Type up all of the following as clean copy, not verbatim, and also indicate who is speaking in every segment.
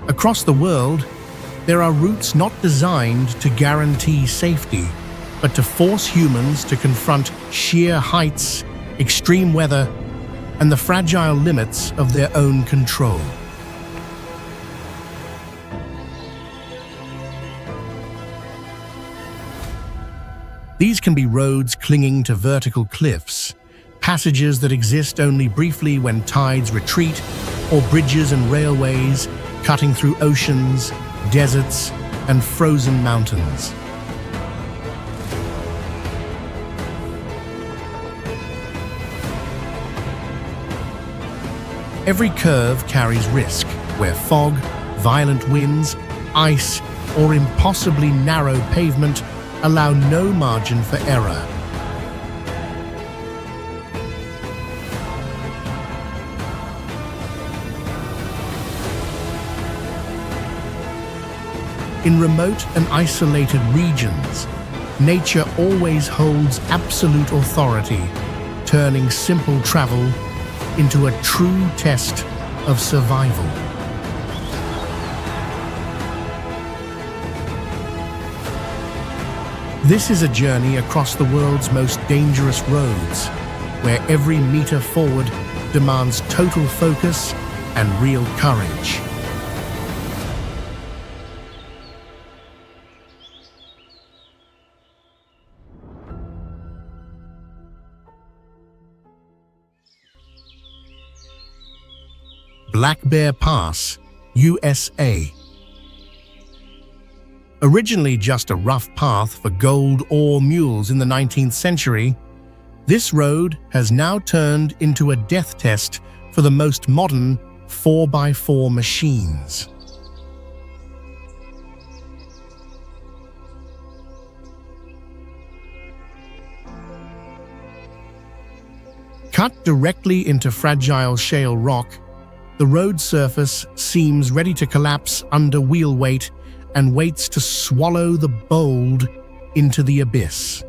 Speaker 1: Across the world, there are routes not designed to guarantee safety, but to force humans to confront sheer heights, extreme weather, and the fragile limits of their own control. These can be roads clinging to vertical cliffs, passages that exist only briefly when tides retreat, or bridges and railways cutting through oceans, deserts, and frozen mountains. Every curve carries risk, where fog, violent winds, ice, or impossibly narrow pavement allow no margin for error. In remote and isolated regions, nature always holds absolute authority, turning simple travel into a true test of survival. This is a journey across the world's most dangerous roads, where every meter forward demands total focus and real courage. Black Bear Pass, USA. Originally just a rough path for gold ore mules in the 19th century, this road has now turned into a death test for the most modern 4x4 machines. Cut directly into fragile shale rock, the road surface seems ready to collapse under wheel weight and waits to swallow the bold into the abyss.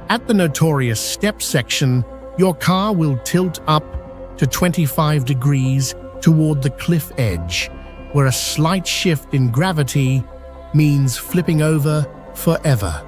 Speaker 1: At the notorious step section, your car will tilt up to 25 degrees toward the cliff edge, where a slight shift in gravity means flipping over forever.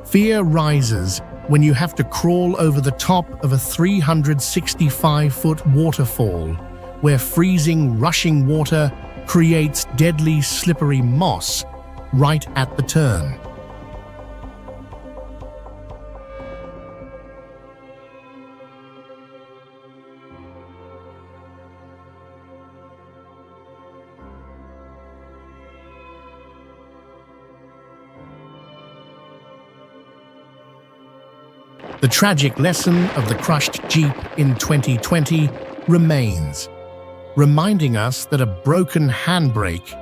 Speaker 1: Fear rises when you have to crawl over the top of a 365-foot waterfall, where freezing, rushing water creates deadly, slippery moss right at the turn. The tragic lesson of the crushed Jeep in 2020 remains, reminding us that a broken handbrake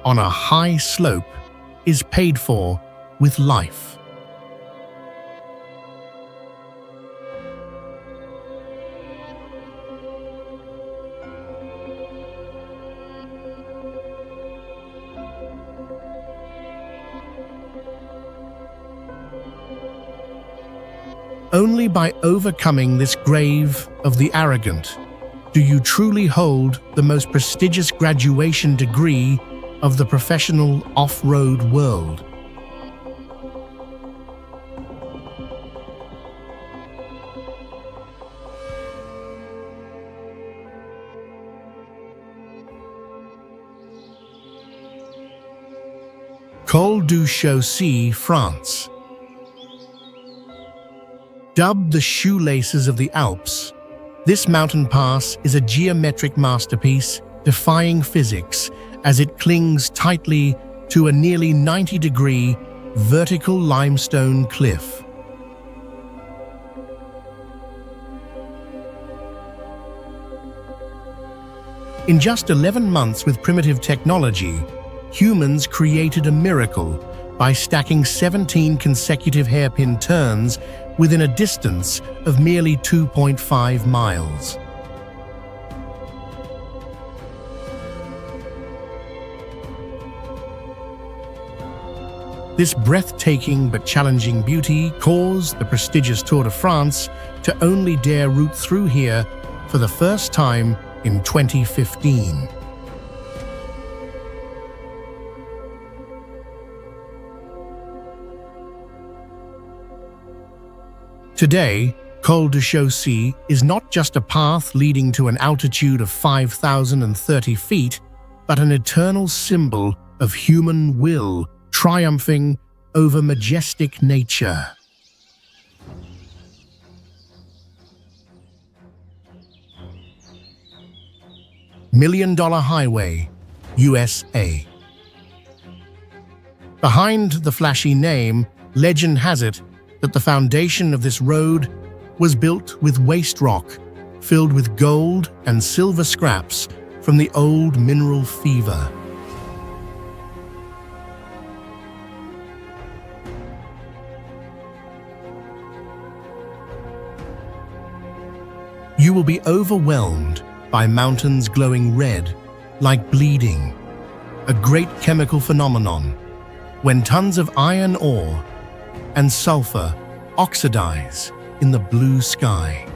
Speaker 1: on a high slope is paid for with life. Only by overcoming this grave of the arrogant do you truly hold the most prestigious graduation degree of the professional off-road world. Col du Chaussy, France. Dubbed the shoelaces of the Alps, this mountain pass is a geometric masterpiece defying physics as it clings tightly to a nearly 90-degree vertical limestone cliff. In just 11 months with primitive technology, humans created a miracle by stacking 17 consecutive hairpin turns within a distance of merely 2.5 miles. This breathtaking but challenging beauty caused the prestigious Tour de France to only dare route through here for the first time in 2015. Today, Col du Chaussy is not just a path leading to an altitude of 5,030 feet, but an eternal symbol of human will triumphing over majestic nature. $1 Million Highway, USA. Behind the flashy name, legend has it that the foundation of this road was built with waste rock filled with gold and silver scraps from the old mineral fever. You will be overwhelmed by mountains glowing red, like bleeding, a great chemical phenomenon when tons of iron ore and sulfur oxidize in the blue sky.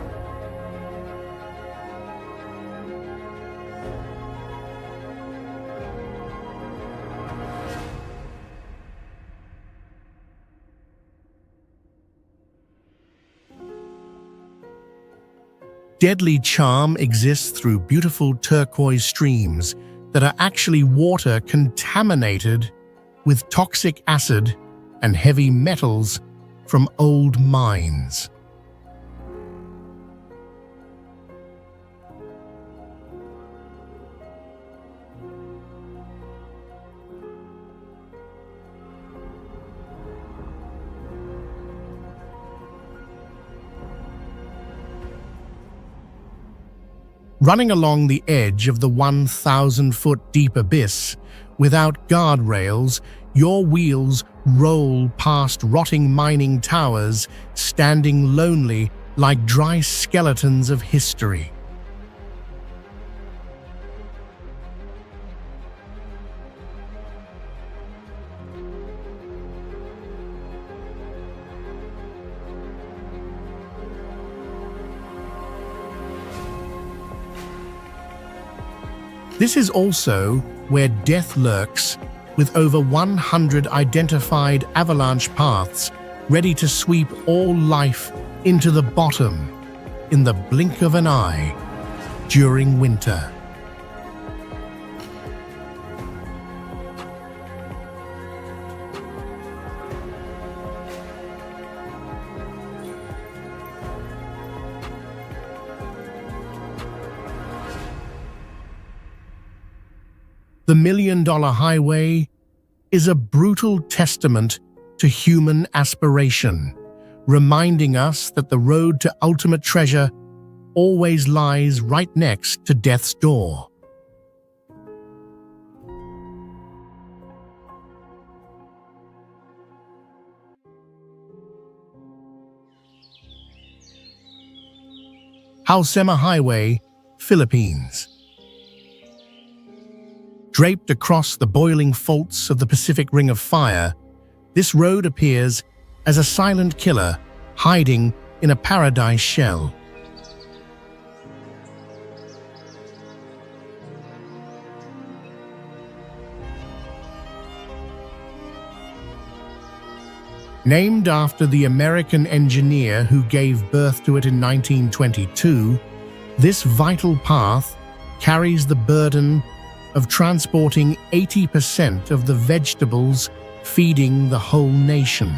Speaker 1: Deadly charm exists through beautiful turquoise streams that are actually water contaminated with toxic acid and heavy metals from old mines. Running along the edge of the 1,000-foot deep abyss, without guardrails, your wheels roll past rotting mining towers, standing lonely like dry skeletons of history. This is also where death lurks, with over 100 identified avalanche paths ready to sweep all life into the bottom in the blink of an eye during winter. The $1 Million Highway is a brutal testament to human aspiration, reminding us that the road to ultimate treasure always lies right next to death's door. Halsema Highway, Philippines. Draped across the boiling faults of the Pacific Ring of Fire, this road appears as a silent killer hiding in a paradise shell. Named after the American engineer who gave birth to it in 1922, this vital path carries the burden of transporting 80% of the vegetables feeding the whole nation.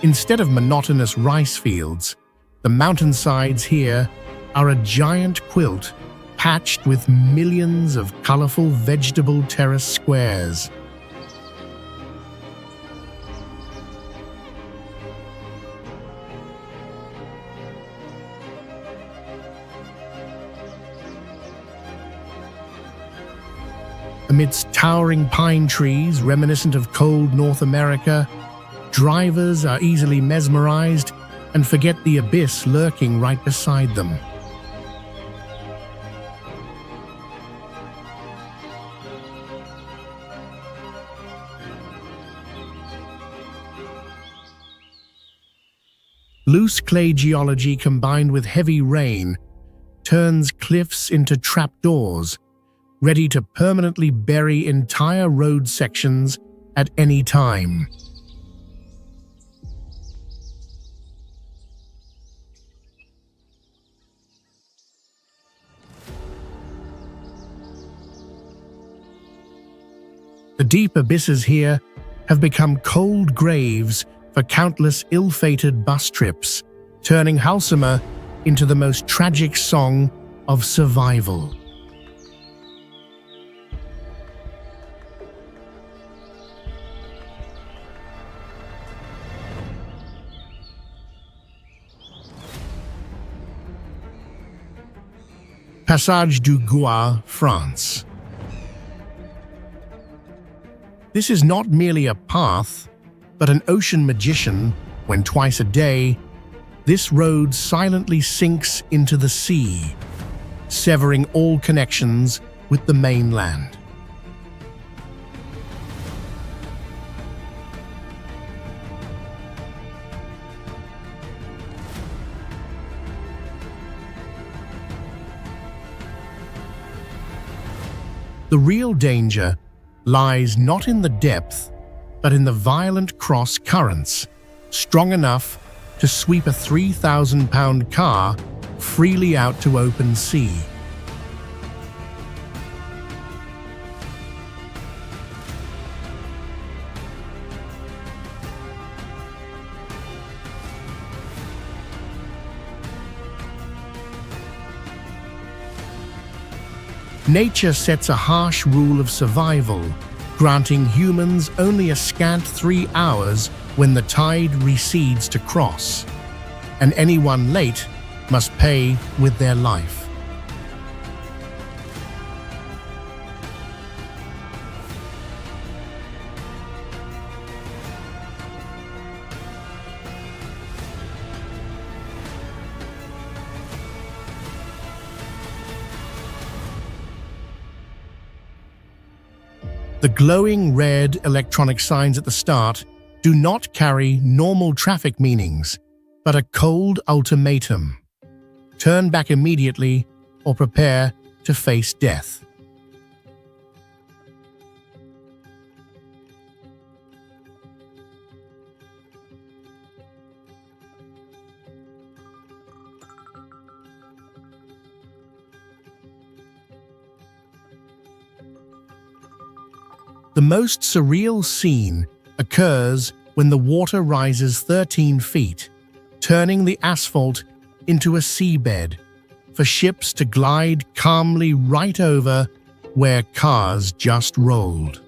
Speaker 1: Instead of monotonous rice fields, the mountainsides here are a giant quilt patched with millions of colorful vegetable terrace squares. Amidst towering pine trees reminiscent of cold North America, drivers are easily mesmerized and forget the abyss lurking right beside them. Loose clay geology combined with heavy rain turns cliffs into trapdoors, ready to permanently bury entire road sections at any time. The deep abysses here have become cold graves for countless ill-fated bus trips, turning Halsema into the most tragic song of survival. Passage du Gois, France. This is not merely a path, but an ocean magician when twice a day, this road silently sinks into the sea, severing all connections with the mainland. The real danger lies not in the depth, but in the violent cross currents, strong enough to sweep a 3,000-pound car freely out to open sea. Nature sets a harsh rule of survival, granting humans only a scant 3 hours when the tide recedes to cross, and anyone late must pay with their life. The glowing red electronic signs at the start do not carry normal traffic meanings, but a cold ultimatum. Turn back immediately or prepare to face death. The most surreal scene occurs when the water rises 13 feet, turning the asphalt into a seabed for ships to glide calmly right over where cars just rolled.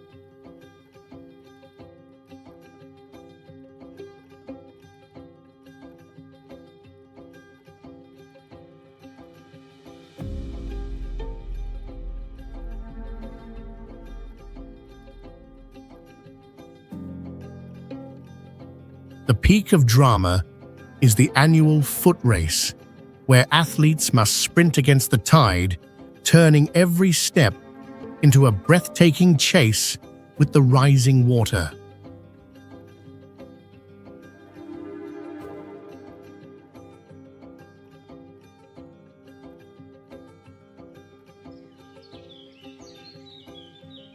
Speaker 1: The peak of drama is the annual foot race, where athletes must sprint against the tide, turning every step into a breathtaking chase with the rising water.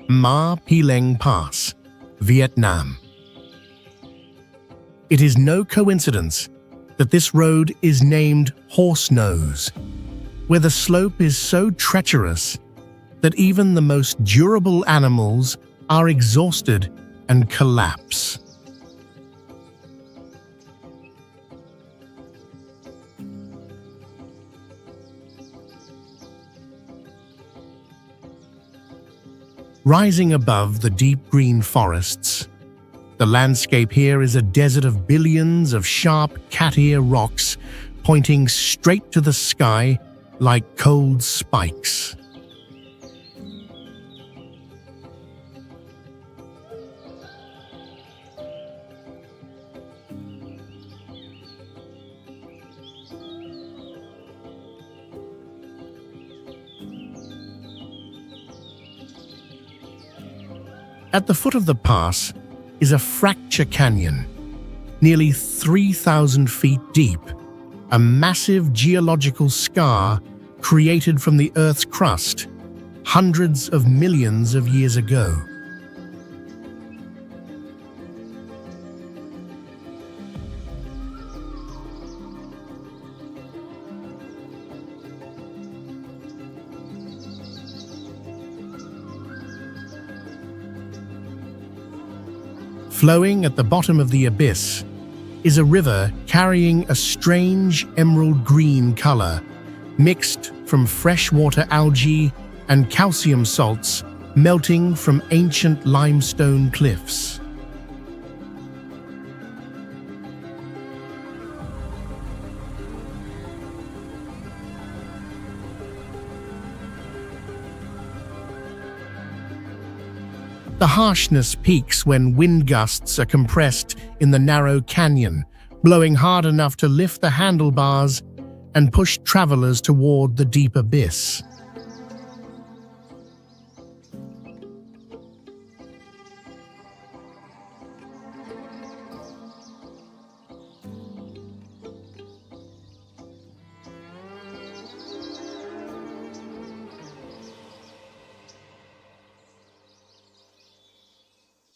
Speaker 1: Imogene Pass, Vietnam. It is no coincidence that this road is named Horse Nose, where the slope is so treacherous that even the most durable animals are exhausted and collapse. Rising above the deep green forests, the landscape here is a desert of billions of sharp cat-ear rocks pointing straight to the sky like cold spikes. At the foot of the pass is a fracture canyon, nearly 3,000 feet deep, a massive geological scar created from the Earth's crust hundreds of millions of years ago. Flowing at the bottom of the abyss is a river carrying a strange emerald green color, mixed from freshwater algae and calcium salts melting from ancient limestone cliffs. The harshness peaks when wind gusts are compressed in the narrow canyon, blowing hard enough to lift the handlebars and push travelers toward the deep abyss.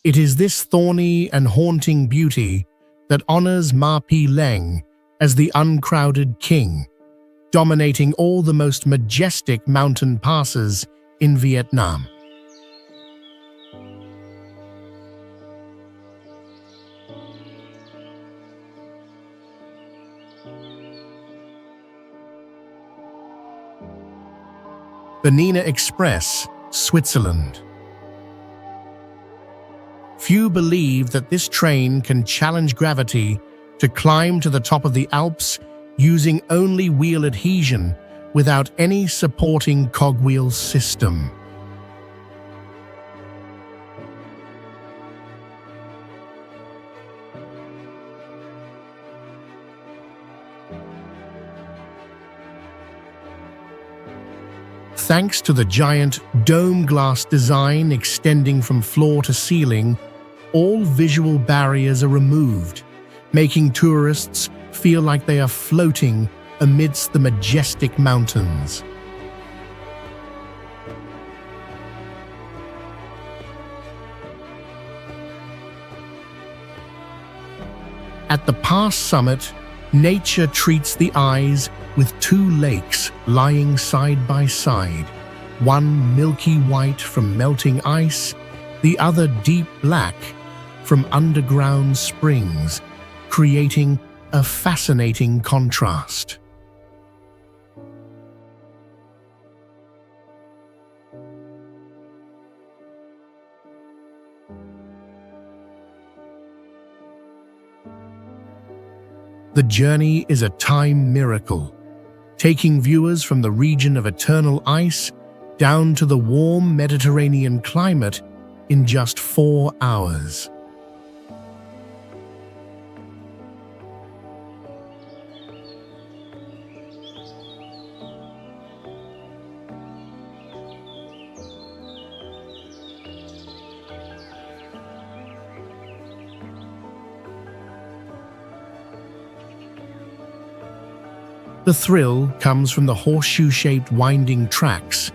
Speaker 1: It is this thorny and haunting beauty that honors Mapi Leng as the uncrowded king, dominating all the most majestic mountain passes in Vietnam. Bernina Express, Switzerland. Few believe that this train can challenge gravity to climb to the top of the Alps using only wheel adhesion without any supporting cogwheel system. Thanks to the giant dome glass design extending from floor to ceiling, all visual barriers are removed, making tourists feel like they are floating amidst the majestic mountains. At the pass summit, nature treats the eyes with two lakes lying side by side, one milky white from melting ice, the other deep black from underground springs, creating a fascinating contrast. The journey is a time miracle, taking viewers from the region of eternal ice down to the warm Mediterranean climate in just 4 hours. The thrill comes from the horseshoe-shaped winding tracks,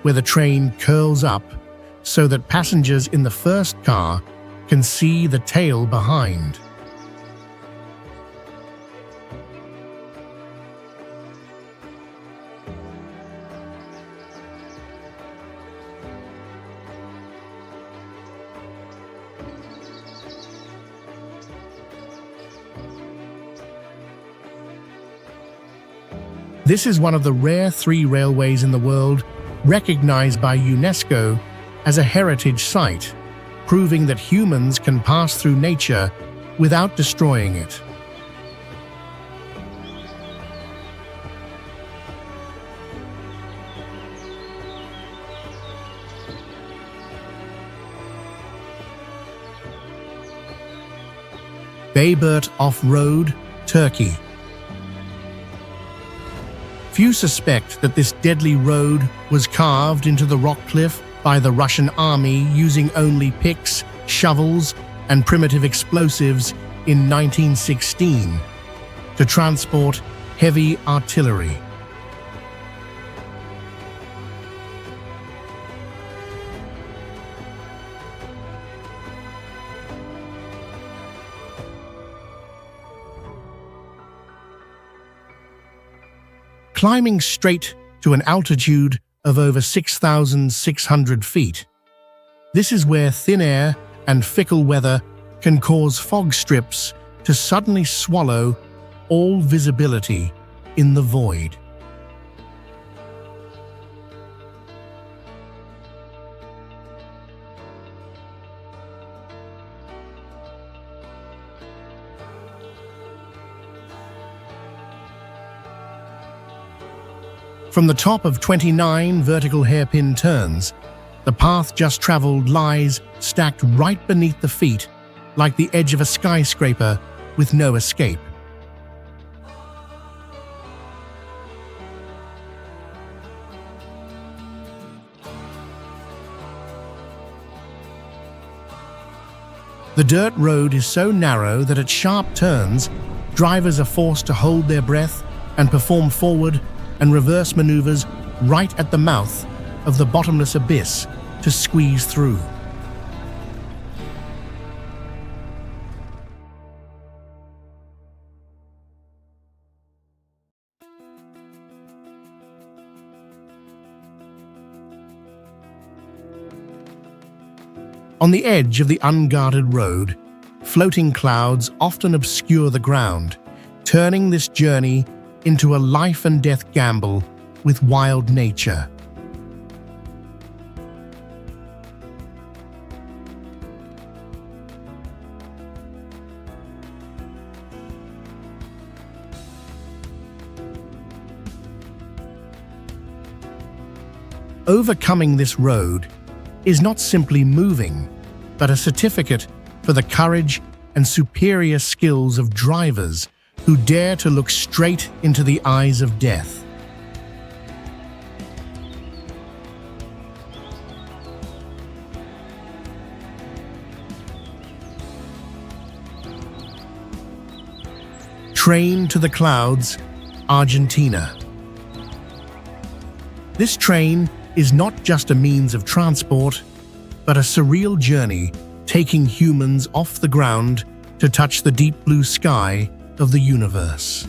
Speaker 1: where the train curls up so that passengers in the first car can see the tail behind. This is one of the rare 3 railways in the world recognized by UNESCO as a heritage site, proving that humans can pass through nature without destroying it. Bayburt-Of Road, Turkey. Few suspect that this deadly road was carved into the rock cliff by the Russian army using only picks, shovels, and primitive explosives in 1916 to transport heavy artillery. Climbing straight to an altitude of over 6,600 feet. This is where thin air and fickle weather can cause fog strips to suddenly swallow all visibility in the void. From the top of 29 vertical hairpin turns, the path just traveled lies stacked right beneath the feet like the edge of a skyscraper with no escape. The dirt road is so narrow that at sharp turns, drivers are forced to hold their breath and perform forward and reverse maneuvers right at the mouth of the bottomless abyss to squeeze through. On the edge of the unguarded road, floating clouds often obscure the ground, turning this journey into a life-and-death gamble with wild nature. Overcoming this road is not simply moving, but a certificate for the courage and superior skills of drivers who dare to look straight into the eyes of death. Train to the Clouds, Argentina. This train is not just a means of transport, but a surreal journey taking humans off the ground to touch the deep blue sky of the universe.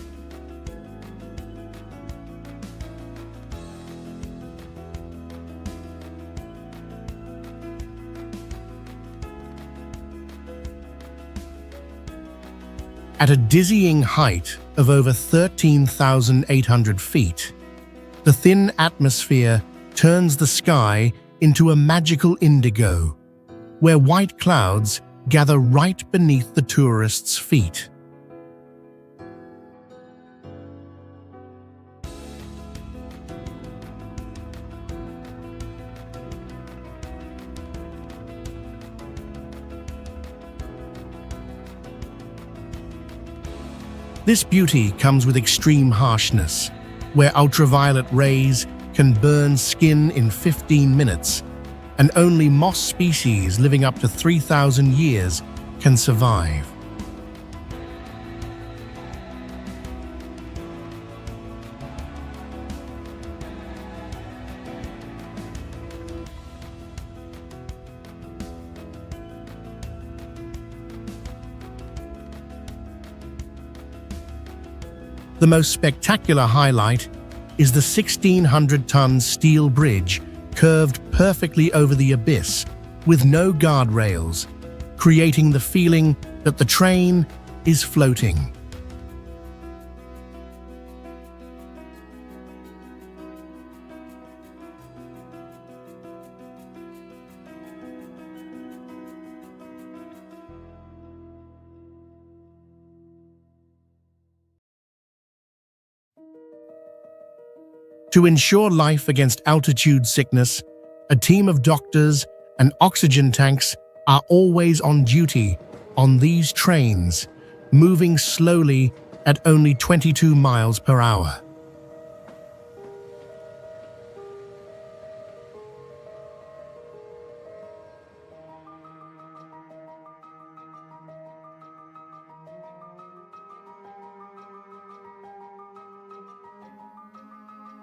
Speaker 1: At a dizzying height of over 13,800 feet, the thin atmosphere turns the sky into a magical indigo, where white clouds gather right beneath the tourists' feet. This beauty comes with extreme harshness, where ultraviolet rays can burn skin in 15 minutes, and only moss species living up to 3,000 years can survive. The most spectacular highlight is the 1,600-ton steel bridge curved perfectly over the abyss with no guardrails, creating the feeling that the train is floating. To ensure life against altitude sickness, a team of doctors and oxygen tanks are always on duty on these trains, moving slowly at only 22 miles per hour.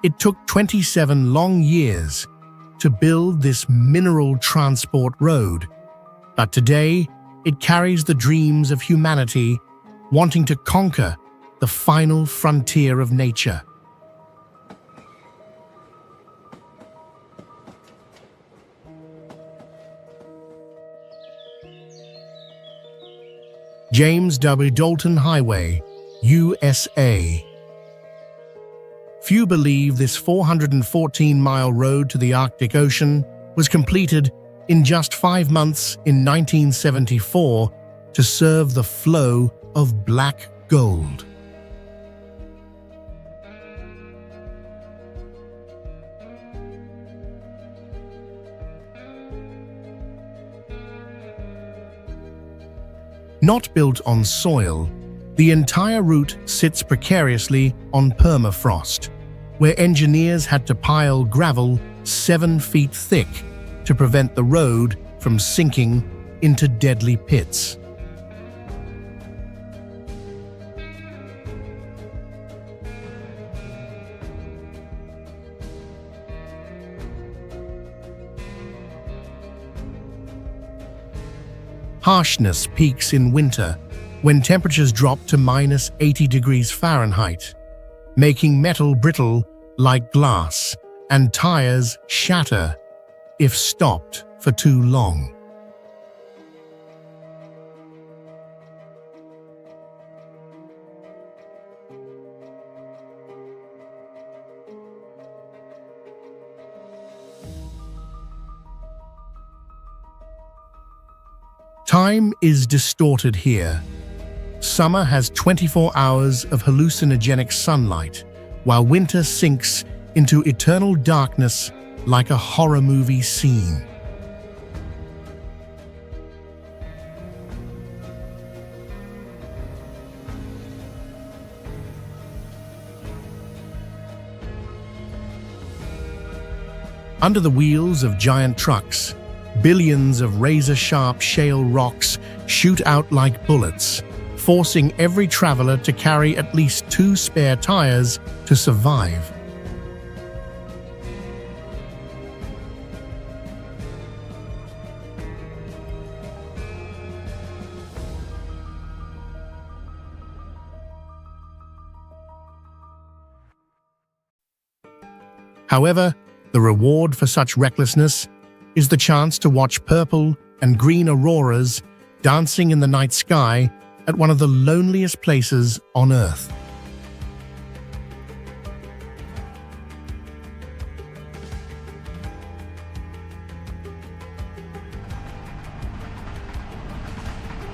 Speaker 1: It took 27 long years to build this mineral transport road, but today it carries the dreams of humanity wanting to conquer the final frontier of nature. James W. Dalton Highway, USA. Few believe this 414-mile road to the Arctic Ocean was completed in just 5 months in 1974 to serve the flow of black gold. Not built on soil, the entire route sits precariously on permafrost, where engineers had to pile gravel 7 feet thick to prevent the road from sinking into deadly pits. Harshness peaks in winter when temperatures drop to -80 degrees Fahrenheit, making metal brittle like glass and tires shatter if stopped for too long. Time is distorted here. Summer has 24 hours of hallucinogenic sunlight, while winter sinks into eternal darkness like a horror movie scene. Under the wheels of giant trucks, billions of razor-sharp shale rocks shoot out like bullets, forcing every traveler to carry at least 2 spare tires to survive. However, the reward for such recklessness is the chance to watch purple and green auroras dancing in the night sky at one of the loneliest places on Earth.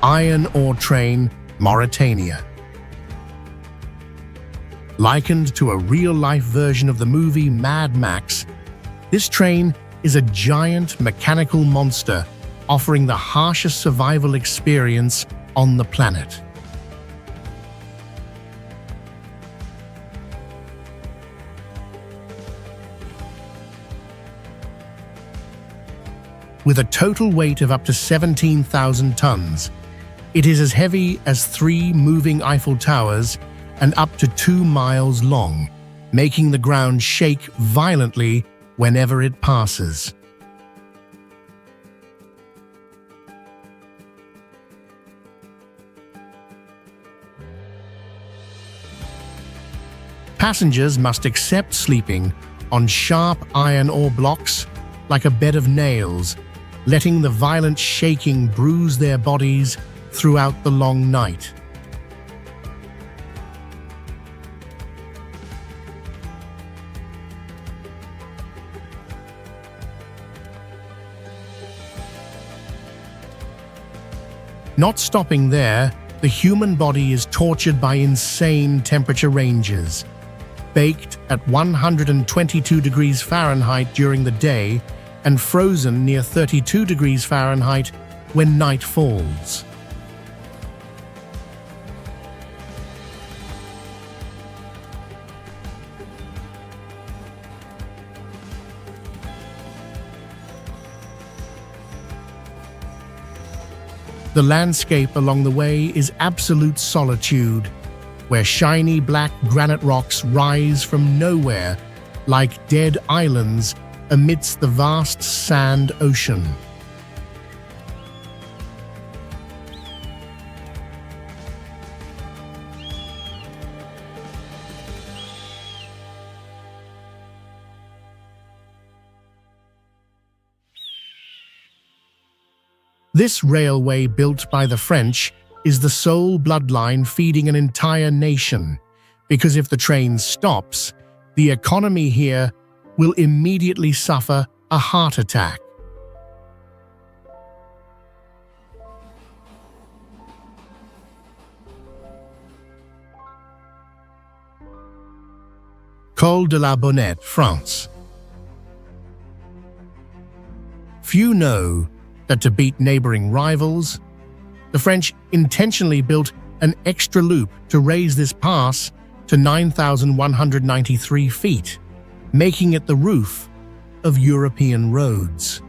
Speaker 1: Iron ore train, Mauritania. Likened to a real-life version of the movie Mad Max, this train is a giant mechanical monster offering the harshest survival experience on the planet. With a total weight of up to 17,000 tons, it is as heavy as 3 moving Eiffel Towers and up to 2 miles long, making the ground shake violently whenever it passes. Passengers must accept sleeping on sharp iron ore blocks like a bed of nails, letting the violent shaking bruise their bodies throughout the long night. Not stopping there, the human body is tortured by insane temperature ranges. Baked at 122 degrees Fahrenheit during the day and frozen near 32 degrees Fahrenheit when night falls. The landscape along the way is absolute solitude, where shiny black granite rocks rise from nowhere like dead islands amidst the vast sand ocean. This railway built by the French is the sole bloodline feeding an entire nation, because if the train stops, the economy here will immediately suffer a heart attack. Col de la Bonette, France. Few know that to beat neighboring rivals, the French intentionally built an extra loop to raise this pass to 9,193 feet, making it the roof of European roads.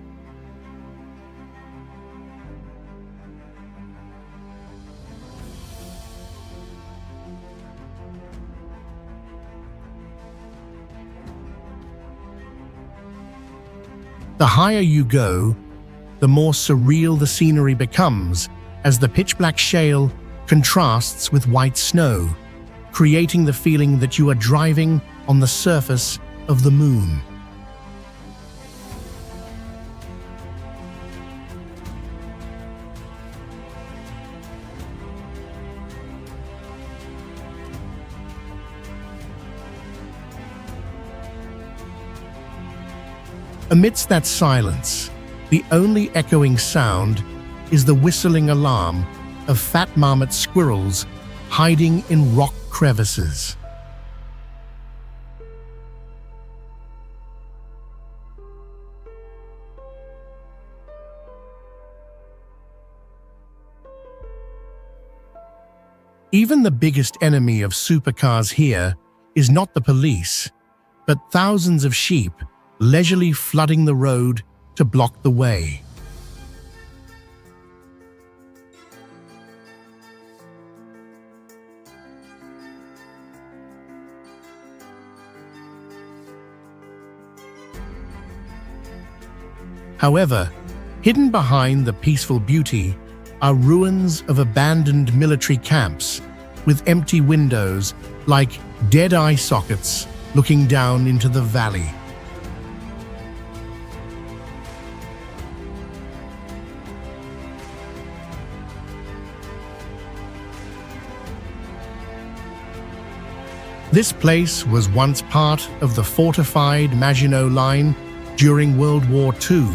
Speaker 1: The higher you go, the more surreal the scenery becomes as the pitch-black shale contrasts with white snow, creating the feeling that you are driving on the surface of the moon. Amidst that silence, the only echoing sound is the whistling alarm of fat marmot squirrels hiding in rock crevices. Even the biggest enemy of supercars here is not the police, but thousands of sheep leisurely flooding the road to block the way. However, hidden behind the peaceful beauty are ruins of abandoned military camps with empty windows like dead eye sockets looking down into the valley. This place was once part of the fortified Maginot Line during World War II,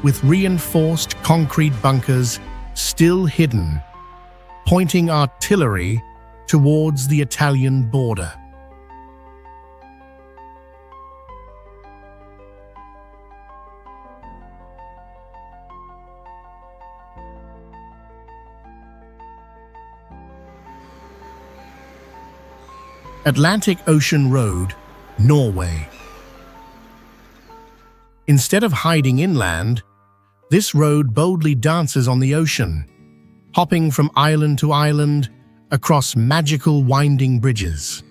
Speaker 1: with reinforced concrete bunkers still hidden, pointing artillery towards the Italian border. Atlantic Ocean Road, Norway. Instead of hiding inland, this road boldly dances on the ocean, hopping from island to island across magical winding bridges.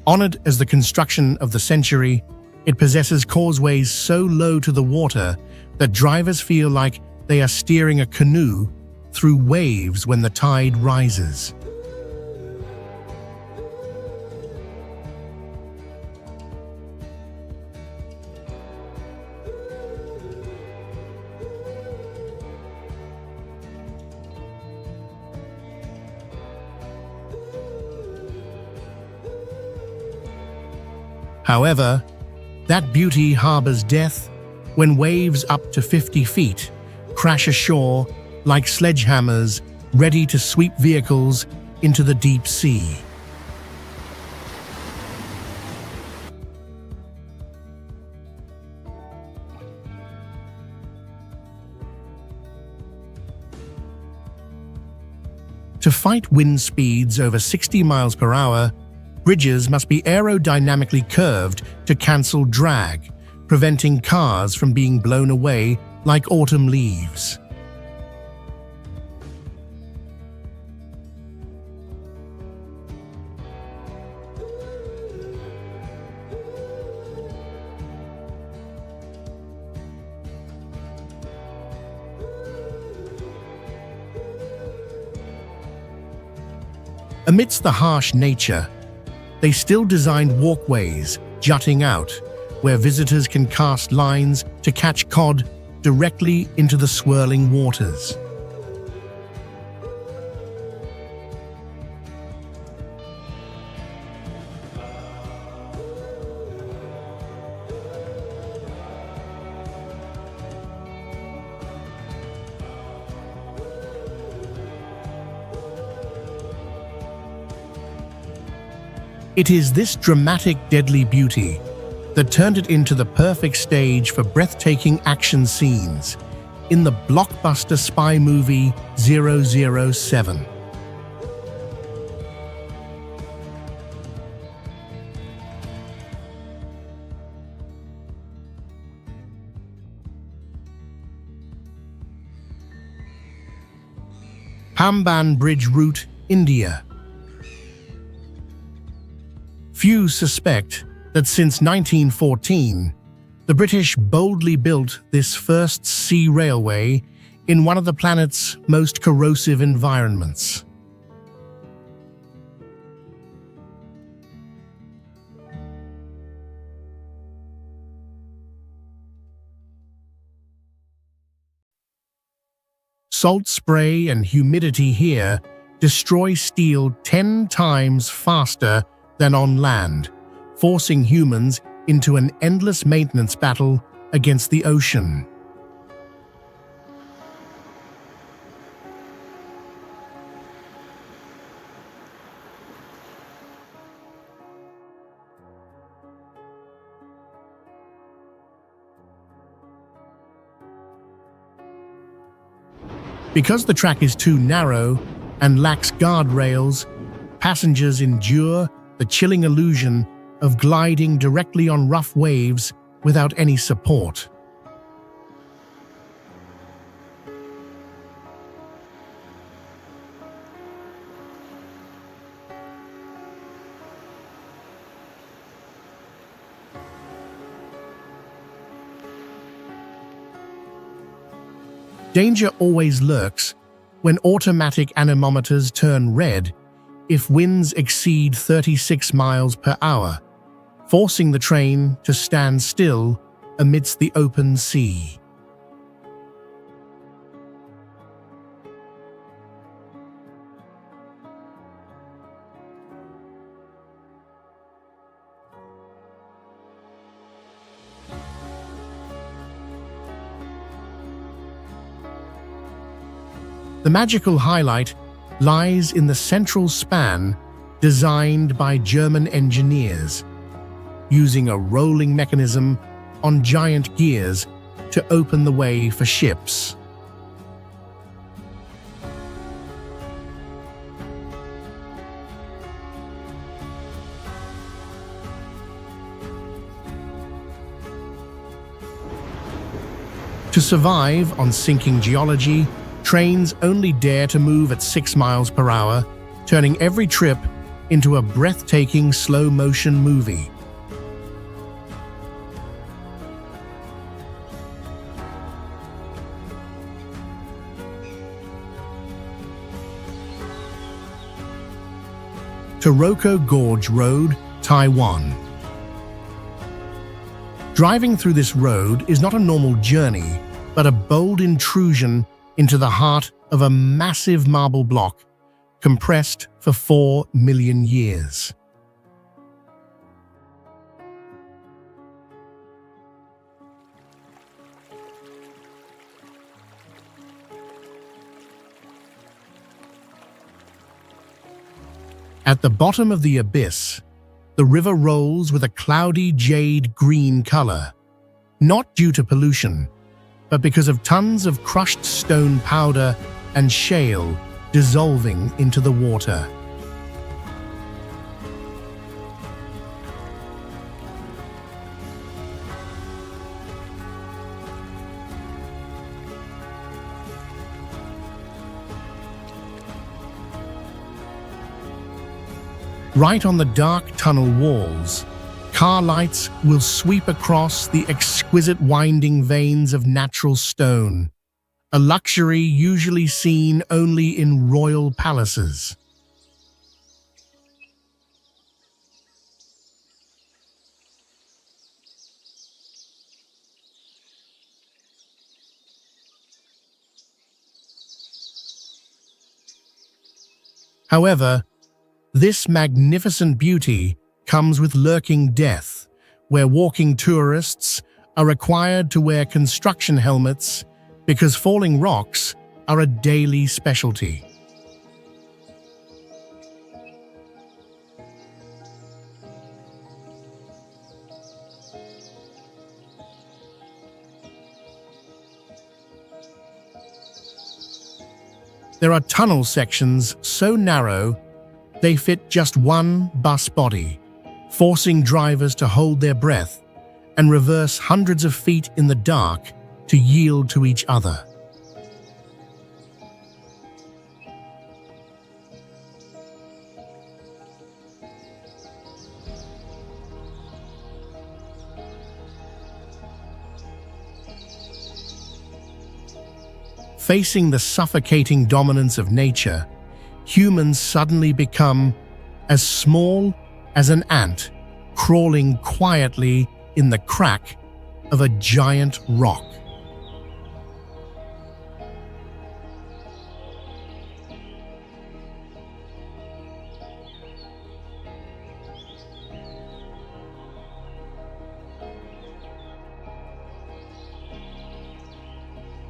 Speaker 1: Honored as the construction of the century, it possesses causeways so low to the water that drivers feel like they are steering a canoe through waves when the tide rises. However, that beauty harbors death when waves up to 50 feet crash ashore like sledgehammers ready to sweep vehicles into the deep sea. To fight wind speeds over 60 miles per hour, Bridges must be aerodynamically curved to cancel drag, preventing cars from being blown away like autumn leaves. Amidst the harsh nature, they still designed walkways jutting out, where visitors can cast lines to catch cod directly into the swirling waters. It is this dramatic, deadly beauty that turned it into the perfect stage for breathtaking action scenes in the blockbuster spy movie 007. Pamban Bridge Route, India. Few suspect that since 1914, the British boldly built this first sea railway in one of the planet's most corrosive environments. Salt spray and humidity here destroy steel 10 times faster than on land, forcing humans into an endless maintenance battle against the ocean. Because the track is too narrow and lacks guardrails, passengers endure the chilling illusion of gliding directly on rough waves without any support. Danger always lurks when automatic anemometers turn red if winds exceed 36 miles per hour, forcing the train to stand still amidst the open sea. The magical highlight lies in the central span designed by German engineers, using a rolling mechanism on giant gears to open the way for ships. To survive on sinking geology, trains only dare to move at 6 miles per hour, turning every trip into a breathtaking slow-motion movie. Taroko Gorge Road, Taiwan. Driving through this road is not a normal journey, but a bold intrusion into the heart of a massive marble block compressed for 4 million years. At the bottom of the abyss, the river rolls with a cloudy jade green color, not due to pollution, but because of tons of crushed stone powder and shale dissolving into the water. Right on the dark tunnel walls, car lights will sweep across the exquisite winding veins of natural stone, a luxury usually seen only in royal palaces. However, this magnificent beauty comes with lurking death, where walking tourists are required to wear construction helmets because falling rocks are a daily specialty. There are tunnel sections so narrow they fit just one bus body, forcing drivers to hold their breath and reverse hundreds of feet in the dark to yield to each other. Facing the suffocating dominance of nature, humans suddenly become as small as an ant crawling quietly in the crack of a giant rock.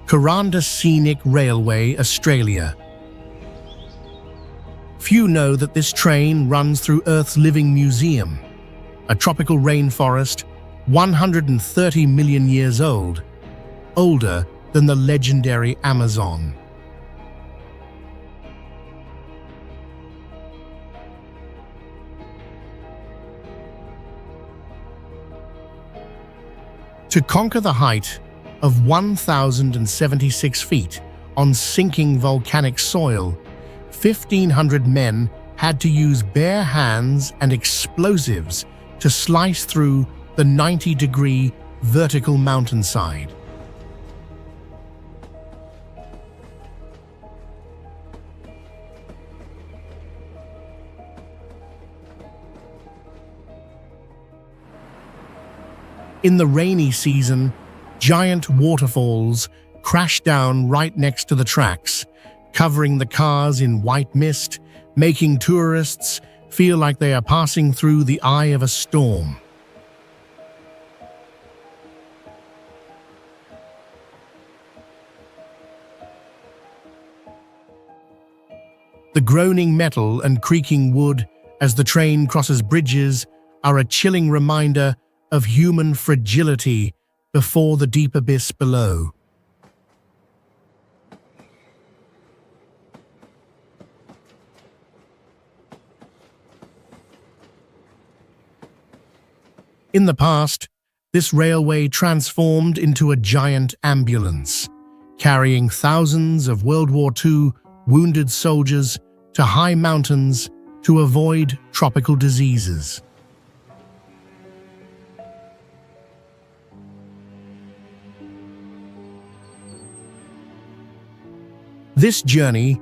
Speaker 1: Kuranda Scenic Railway, Australia. Few know that this train runs through Earth's living museum, a tropical rainforest 130 million years old, older than the legendary Amazon. To conquer the height of 1,076 feet on sinking volcanic soil, 1,500 men had to use bare hands and explosives to slice through the 90-degree vertical mountainside. In the rainy season, giant waterfalls crash down right next to the tracks, covering the cars in white mist, making tourists feel like they are passing through the eye of a storm. The groaning metal and creaking wood as the train crosses bridges are a chilling reminder of human fragility before the deep abyss below. In the past, this railway transformed into a giant ambulance, carrying thousands of World War II wounded soldiers to high mountains to avoid tropical diseases. This journey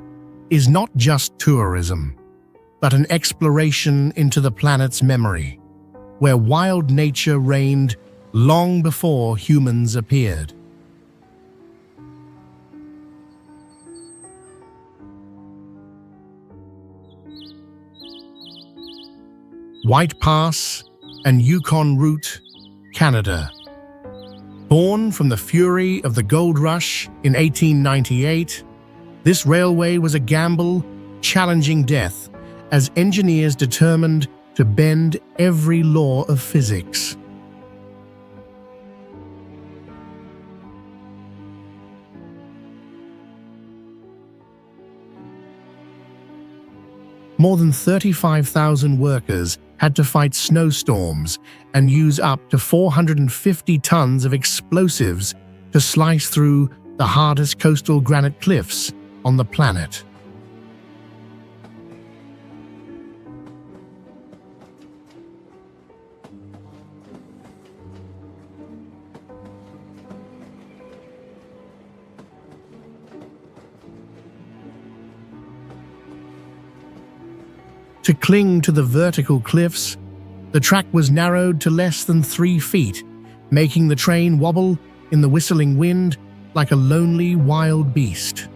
Speaker 1: is not just tourism, but an exploration into the planet's memory, where wild nature reigned long before humans appeared. White Pass and Yukon route, Canada. Born from the fury of the gold rush in 1898, this railway was a gamble challenging death as engineers determined to bend every law of physics. More than 35,000 workers had to fight snowstorms and use up to 450 tons of explosives to slice through the hardest coastal granite cliffs on the planet. To cling to the vertical cliffs, the track was narrowed to less than 3 feet, making the train wobble in the whistling wind like a lonely wild beast.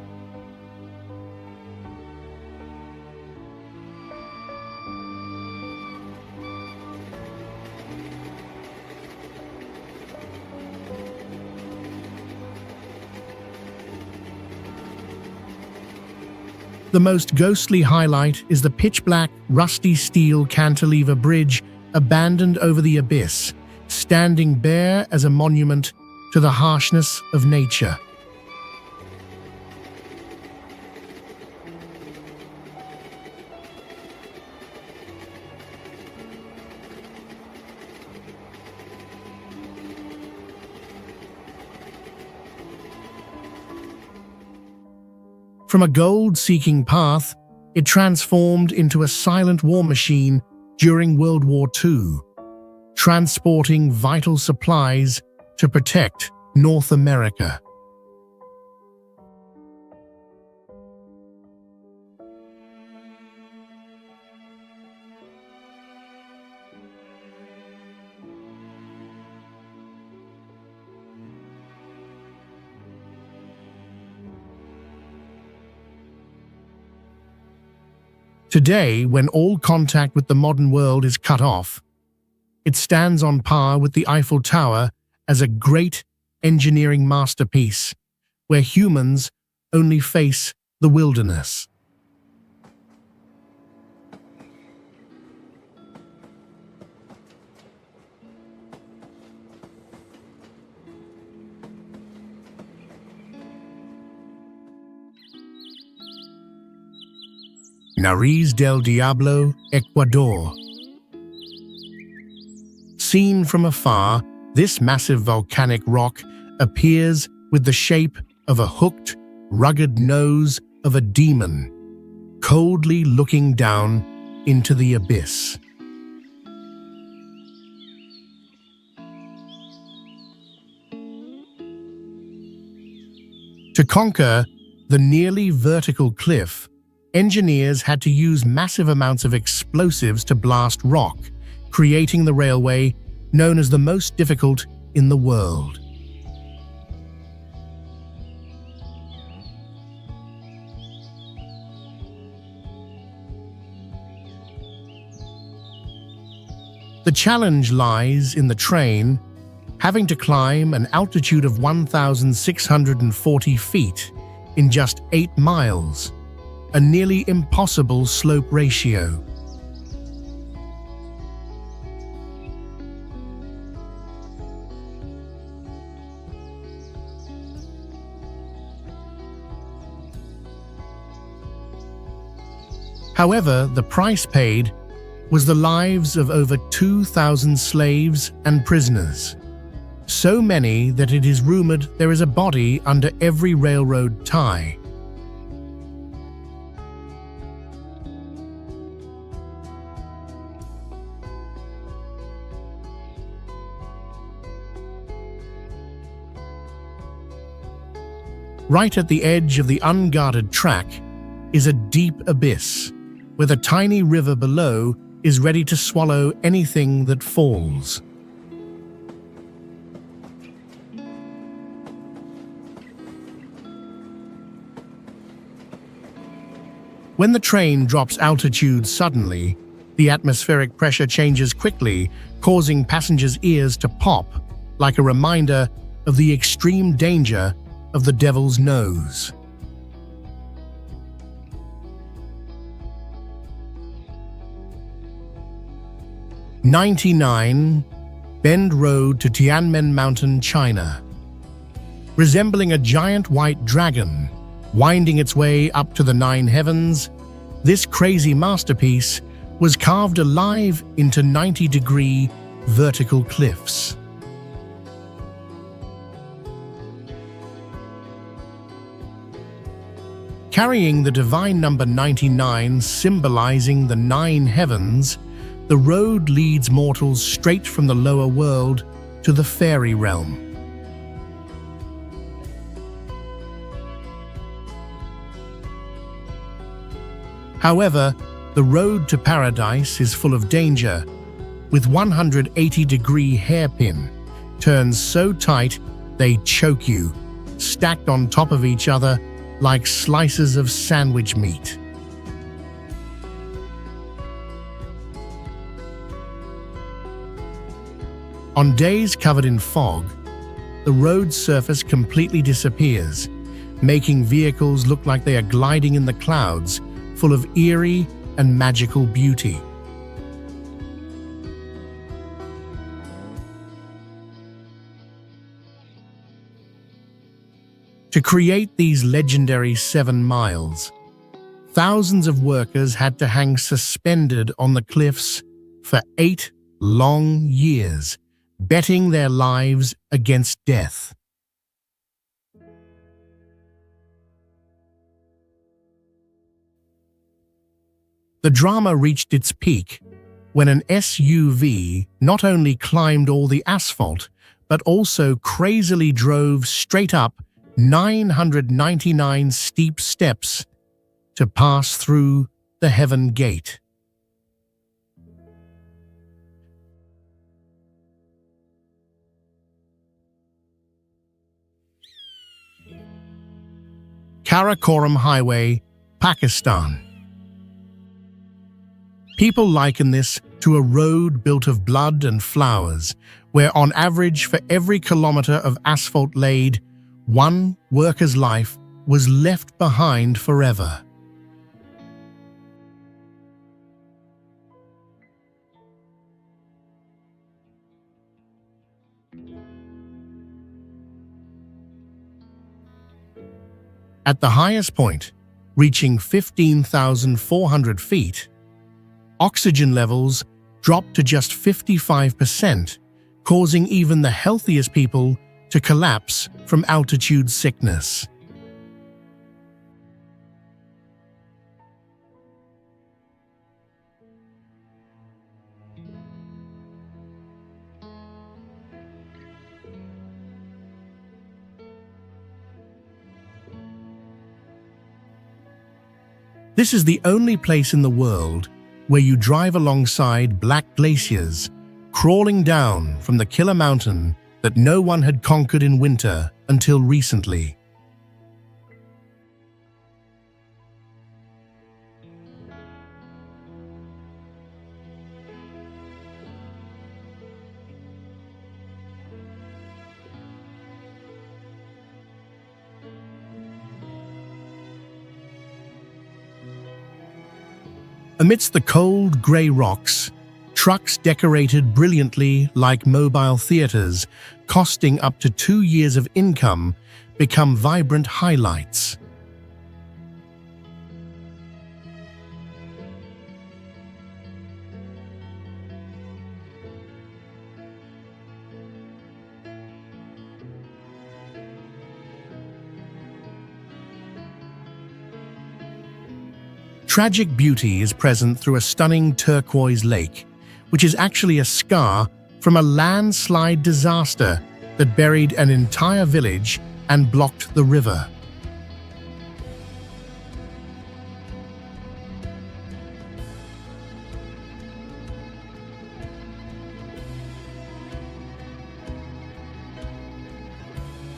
Speaker 1: The most ghostly highlight is the pitch-black, rusty steel cantilever bridge abandoned over the abyss, standing bare as a monument to the harshness of nature. From a gold-seeking path, it transformed into a silent war machine during World War II, transporting vital supplies to protect North America. Today, when all contact with the modern world is cut off, it stands on par with the Eiffel Tower as a great engineering masterpiece, where humans only face the wilderness. Nariz del Diablo, Ecuador. Seen from afar, this massive volcanic rock appears with the shape of a hooked, rugged nose of a demon, coldly looking down into the abyss. To conquer the nearly vertical cliff, engineers had to use massive amounts of explosives to blast rock, creating the railway known as the most difficult in the world. The challenge lies in the train having to climb an altitude of 1,640 feet in just 8 miles, a nearly impossible slope ratio. However, the price paid was the lives of over 2,000 slaves and prisoners. So many that it is rumored there is a body under every railroad tie. Right at the edge of the unguarded track is a deep abyss, where the tiny river below is ready to swallow anything that falls. When the train drops altitude suddenly, the atmospheric pressure changes quickly, causing passengers' ears to pop, like a reminder of the extreme danger of the Devil's Nose. '99 Bend Road to Tianmen Mountain, China. Resembling a giant white dragon, winding its way up to the 9 heavens, this crazy masterpiece was carved alive into 90-degree vertical cliffs. Carrying the divine number 99 symbolizing the 9 heavens, the road leads mortals straight from the lower world to the fairy realm. However, The road to paradise is full of danger, with 180-degree hairpin, turns so tight they choke you, stacked on top of each other like slices of sandwich meat. On days covered in fog, the road surface completely disappears, making vehicles look like they are gliding in the clouds, full of eerie and magical beauty. To create these legendary 7 miles, thousands of workers had to hang suspended on the cliffs for 8 long years, betting their lives against death. The drama reached its peak when an SUV not only climbed all the asphalt, but also crazily drove straight up 999 steep steps to pass through the Heaven Gate. Karakoram Highway, Pakistan. People liken this to a road built of blood and flowers, where on average for every kilometer of asphalt laid, one worker's life was left behind forever. At the highest point, reaching 15,400 feet, oxygen levels dropped to just 55%, causing even the healthiest people to collapse from altitude sickness. This is the only place in the world where you drive alongside black glaciers, crawling down from the killer mountain that no one had conquered in winter until recently. Amidst the cold, grey rocks, trucks decorated brilliantly like mobile theaters, costing up to 2 years of income, become vibrant highlights. Tragic beauty is present through a stunning turquoise lake, which is actually a scar from a landslide disaster that buried an entire village and blocked the river.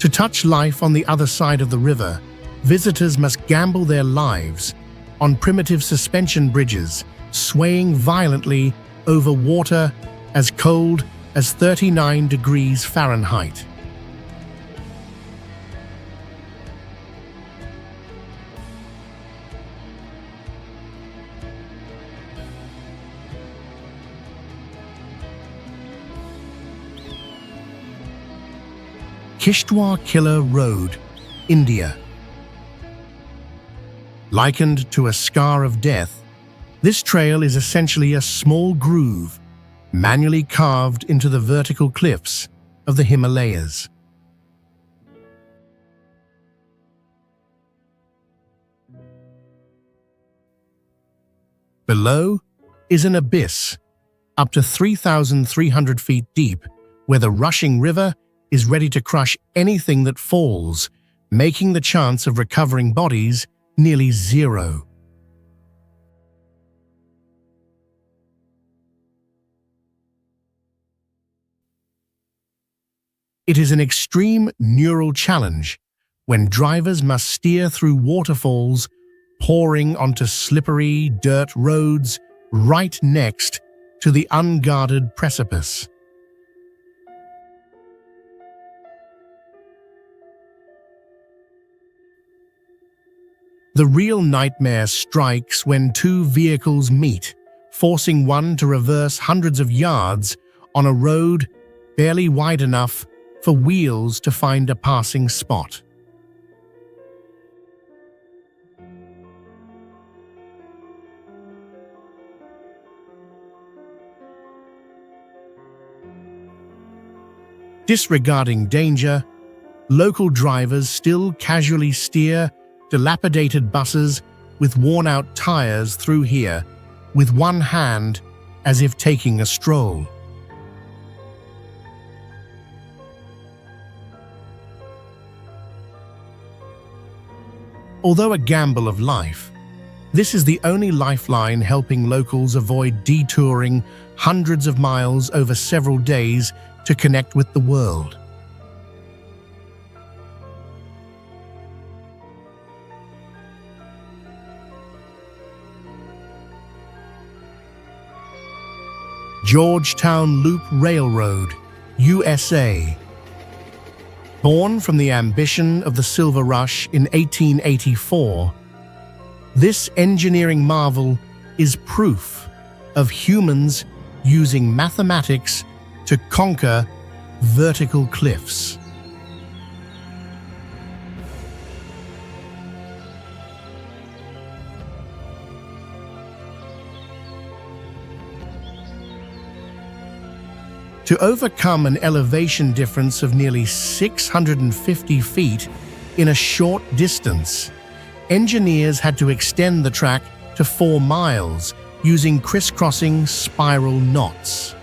Speaker 1: To touch life on the other side of the river, visitors must gamble their lives on primitive suspension bridges, swaying violently over water as cold as 39 degrees Fahrenheit. Kishtwar-Killar Road, India. Likened to a scar of death, this trail is essentially a small groove, manually carved into the vertical cliffs of the Himalayas. Below is an abyss, up to 3,300 feet deep, where the rushing river is ready to crush anything that falls, making the chance of recovering bodies nearly zero. It is an extreme neural challenge when drivers must steer through waterfalls pouring onto slippery dirt roads right next to the unguarded precipice. The real nightmare strikes when two vehicles meet, forcing one to reverse hundreds of yards on a road barely wide enough for wheels to find a passing spot. Disregarding danger, local drivers still casually steer dilapidated buses with worn-out tires through here, with one hand as if taking a stroll. Although a gamble of life, this is the only lifeline helping locals avoid detouring hundreds of miles over several days to connect with the world. Georgetown Loop Railroad, USA. Born from the ambition of the Silver Rush in 1884, this engineering marvel is proof of humans using mathematics to conquer vertical cliffs. To overcome an elevation difference of nearly 650 feet in a short distance, engineers had to extend the track to 4 miles using crisscrossing spiral knots.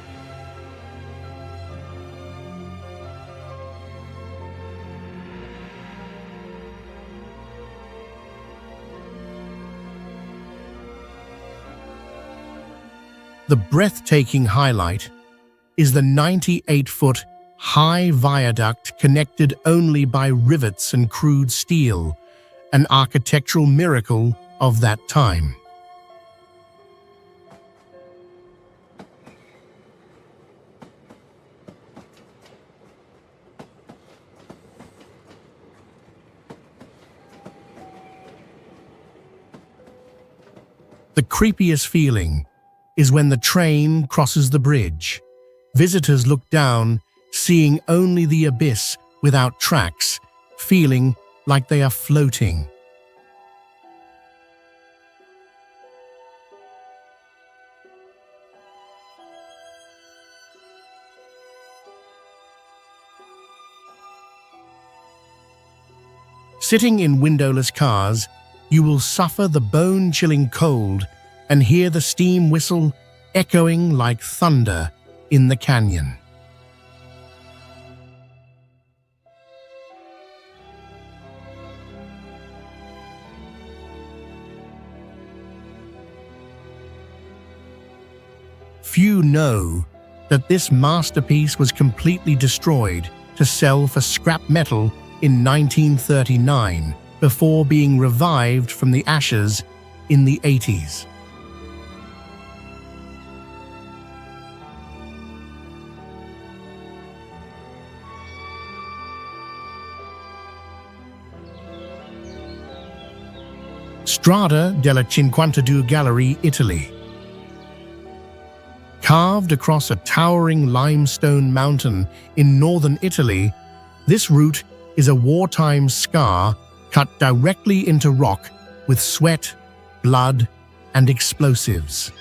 Speaker 1: The breathtaking highlight is the 98-foot high viaduct connected only by rivets and crude steel, an architectural miracle of that time. The creepiest feeling is when the train crosses the bridge. Visitors look down, seeing only the abyss without tracks, feeling like they are floating. Sitting in windowless cars, you will suffer the bone-chilling cold and hear the steam whistle echoing like thunder in the canyon. Few know that this masterpiece was completely destroyed to sell for scrap metal in 1939 before being revived from the ashes in the 80s. Strada della Cinquantadue Gallery, Italy. Carved across a towering limestone mountain in northern Italy, this route is a wartime scar cut directly into rock with sweat, blood, and explosives.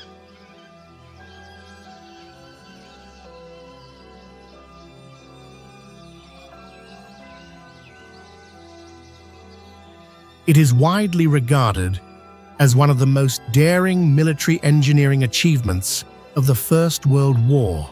Speaker 1: It is widely regarded as one of the most daring military engineering achievements of the First World War.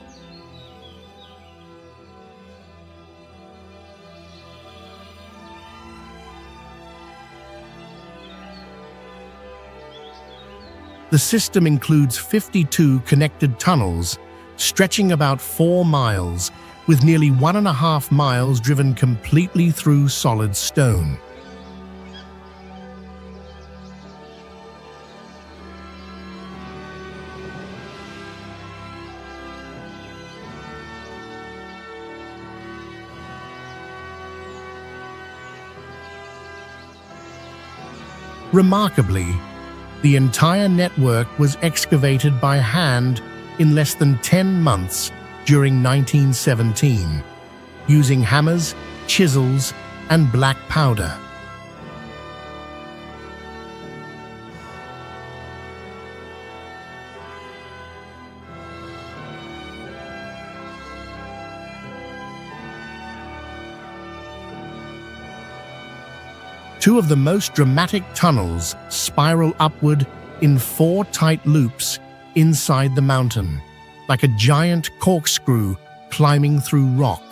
Speaker 1: The system includes 52 connected tunnels stretching about 4 miles, with nearly 1.5 miles driven completely through solid stone. Remarkably, the entire network was excavated by hand in less than 10 months during 1917, using hammers, chisels, and black powder. Two of the most dramatic tunnels spiral upward in 4 tight loops inside the mountain, like a giant corkscrew climbing through rock.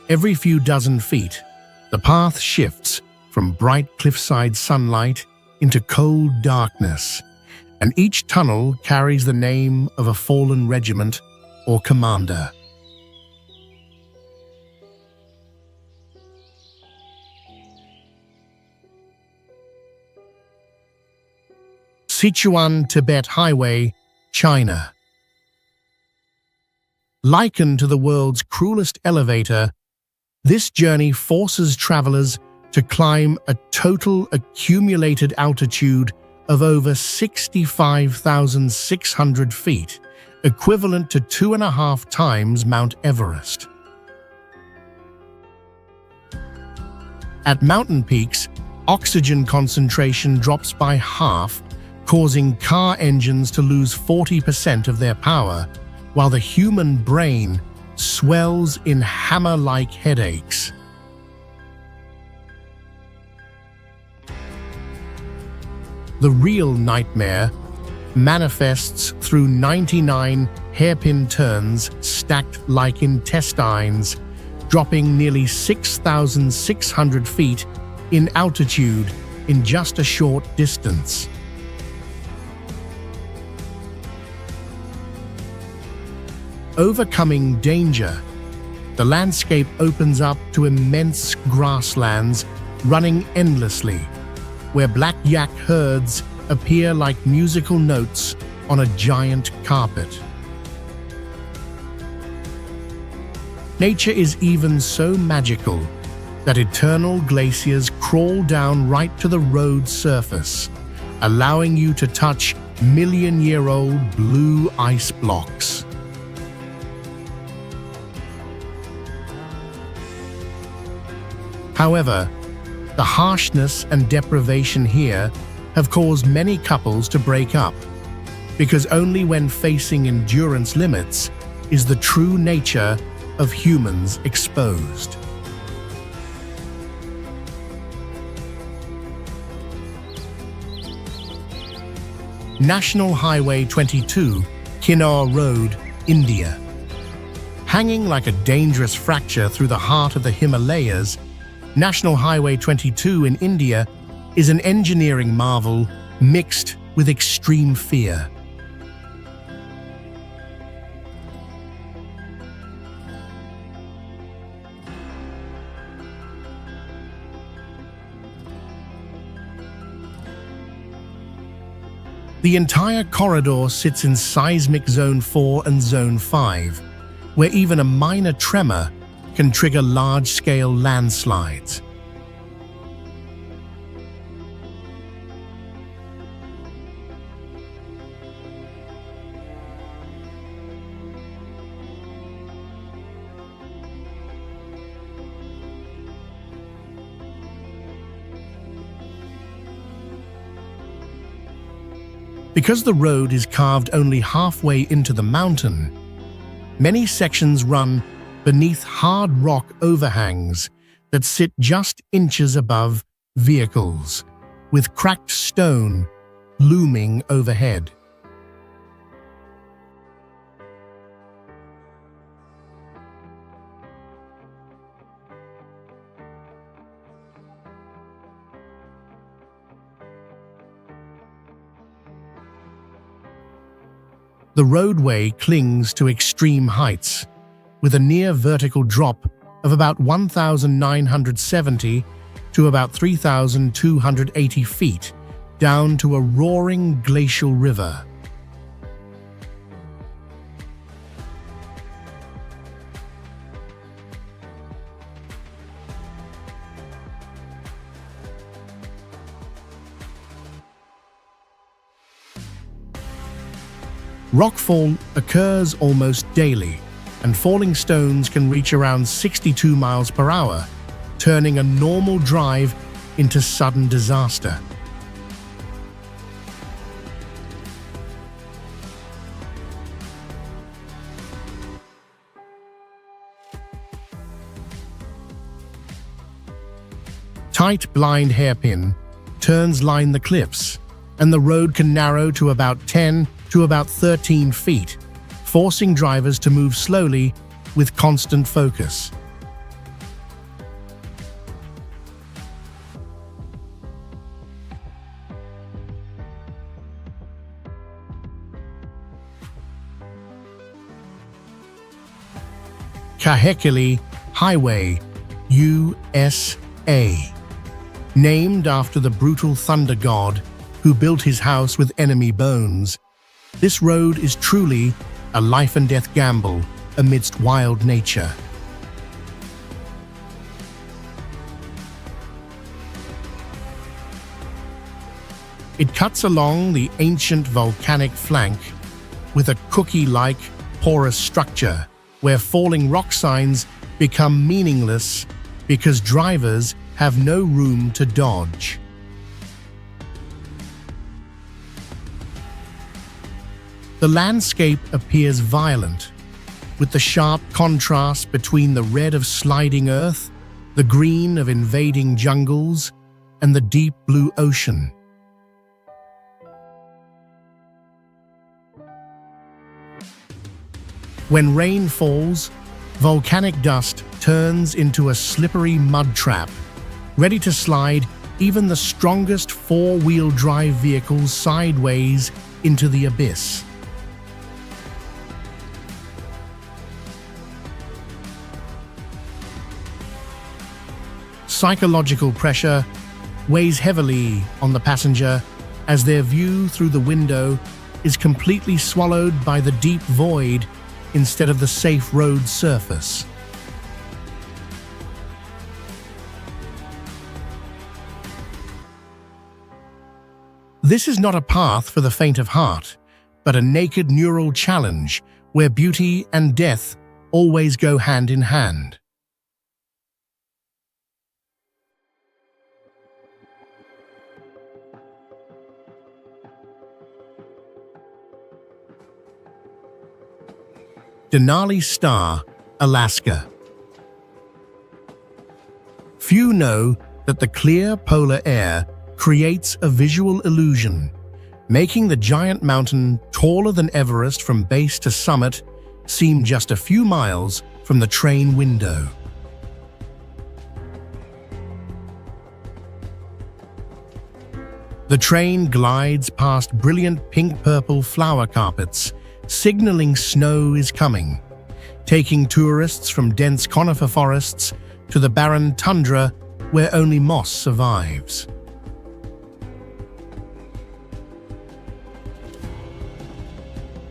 Speaker 1: Every few dozen feet, the path shifts from bright cliffside sunlight into cold darkness, and each tunnel carries the name of a fallen regiment or commander. Sichuan-Tibet Highway, China. Likened to the world's cruelest elevator, this journey forces travelers to climb a total accumulated altitude of over 65,600 feet, equivalent to 2.5 times Mount Everest. At mountain peaks, oxygen concentration drops by half, causing car engines to lose 40% of their power, while the human brain swells in hammer-like headaches. The real nightmare manifests through 99 hairpin turns stacked like intestines, dropping nearly 6,600 feet in altitude in just a short distance. Overcoming danger, the landscape opens up to immense grasslands running endlessly, where black yak herds appear like musical notes on a giant carpet. Nature is even so magical that eternal glaciers crawl down right to the road surface, allowing you to touch million-year-old blue ice blocks. However, the harshness and deprivation here have caused many couples to break up, because only when facing endurance limits is the true nature of humans exposed. National Highway 22, Kinnaur Road, India. Hanging like a dangerous fracture through the heart of the Himalayas, National Highway 22 in India is an engineering marvel mixed with extreme fear. The entire corridor sits in seismic Zone 4 and Zone 5, where even a minor tremor can trigger large-scale landslides. Because the road is carved only halfway into the mountain, many sections run beneath hard rock overhangs that sit just inches above vehicles, with cracked stone looming overhead. The roadway clings to extreme heights, with a near vertical drop of about 1,970 to about 3,280 feet down to a roaring glacial river. Rockfall occurs almost daily, and falling stones can reach around 62 miles per hour, turning a normal drive into sudden disaster. Tight blind hairpin turns line the cliffs, and the road can narrow to about 10 to about 13 feet, forcing drivers to move slowly with constant focus. Kahekili Highway, USA. Named after the brutal thunder god who built his house with enemy bones, this road is truly a life-and-death gamble amidst wild nature. It cuts along the ancient volcanic flank with a cookie-like porous structure where falling rock signs become meaningless because drivers have no room to dodge. The landscape appears violent, with the sharp contrast between the red of sliding earth, the green of invading jungles, and the deep blue ocean. When rain falls, volcanic dust turns into a slippery mud trap, ready to slide even the strongest four-wheel drive vehicles sideways into the abyss. Psychological pressure weighs heavily on the passenger as their view through the window is completely swallowed by the deep void instead of the safe road surface. This is not a path for the faint of heart, but a naked neural challenge where beauty and death always go hand in hand. Denali Star, Alaska. Few know that the clear polar air creates a visual illusion, making the giant mountain taller than Everest from base to summit seem just a few miles from the train window. The train glides past brilliant pink-purple flower carpets, signaling snow is coming, taking tourists from dense conifer forests to the barren tundra where only moss survives.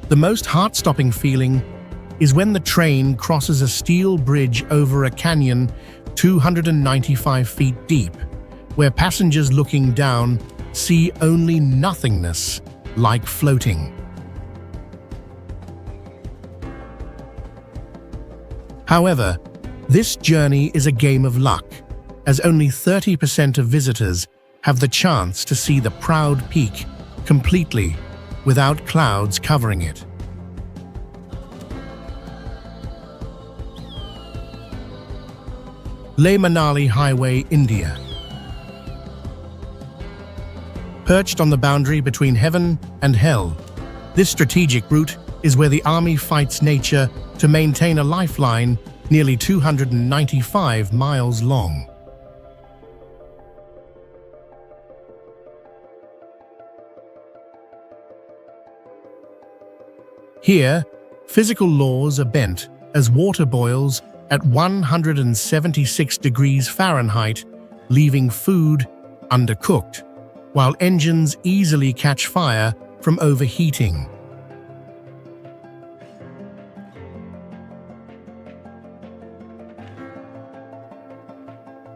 Speaker 1: The most heart-stopping feeling is when the train crosses a steel bridge over a canyon 295 feet deep, where passengers looking down see only nothingness, like floating. However, this journey is a game of luck, as only 30% of visitors have the chance to see the proud peak completely without clouds covering it. Leh-Manali Highway, India. Perched on the boundary between heaven and hell, this strategic route is where the army fights nature to maintain a lifeline nearly 295 miles long. Here, physical laws are bent as water boils at 176 degrees Fahrenheit, leaving food undercooked, while engines easily catch fire from overheating.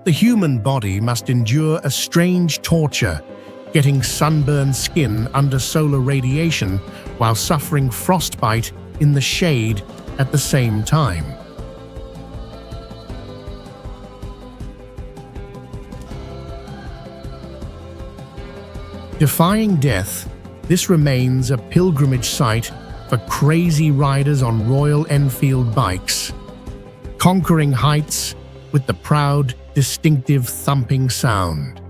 Speaker 1: The human body must endure a strange torture, getting sunburned skin under solar radiation while suffering frostbite in the shade at the same time. Defying death, this remains a pilgrimage site for crazy riders on Royal Enfield bikes, conquering heights with the proud, distinctive thumping sound.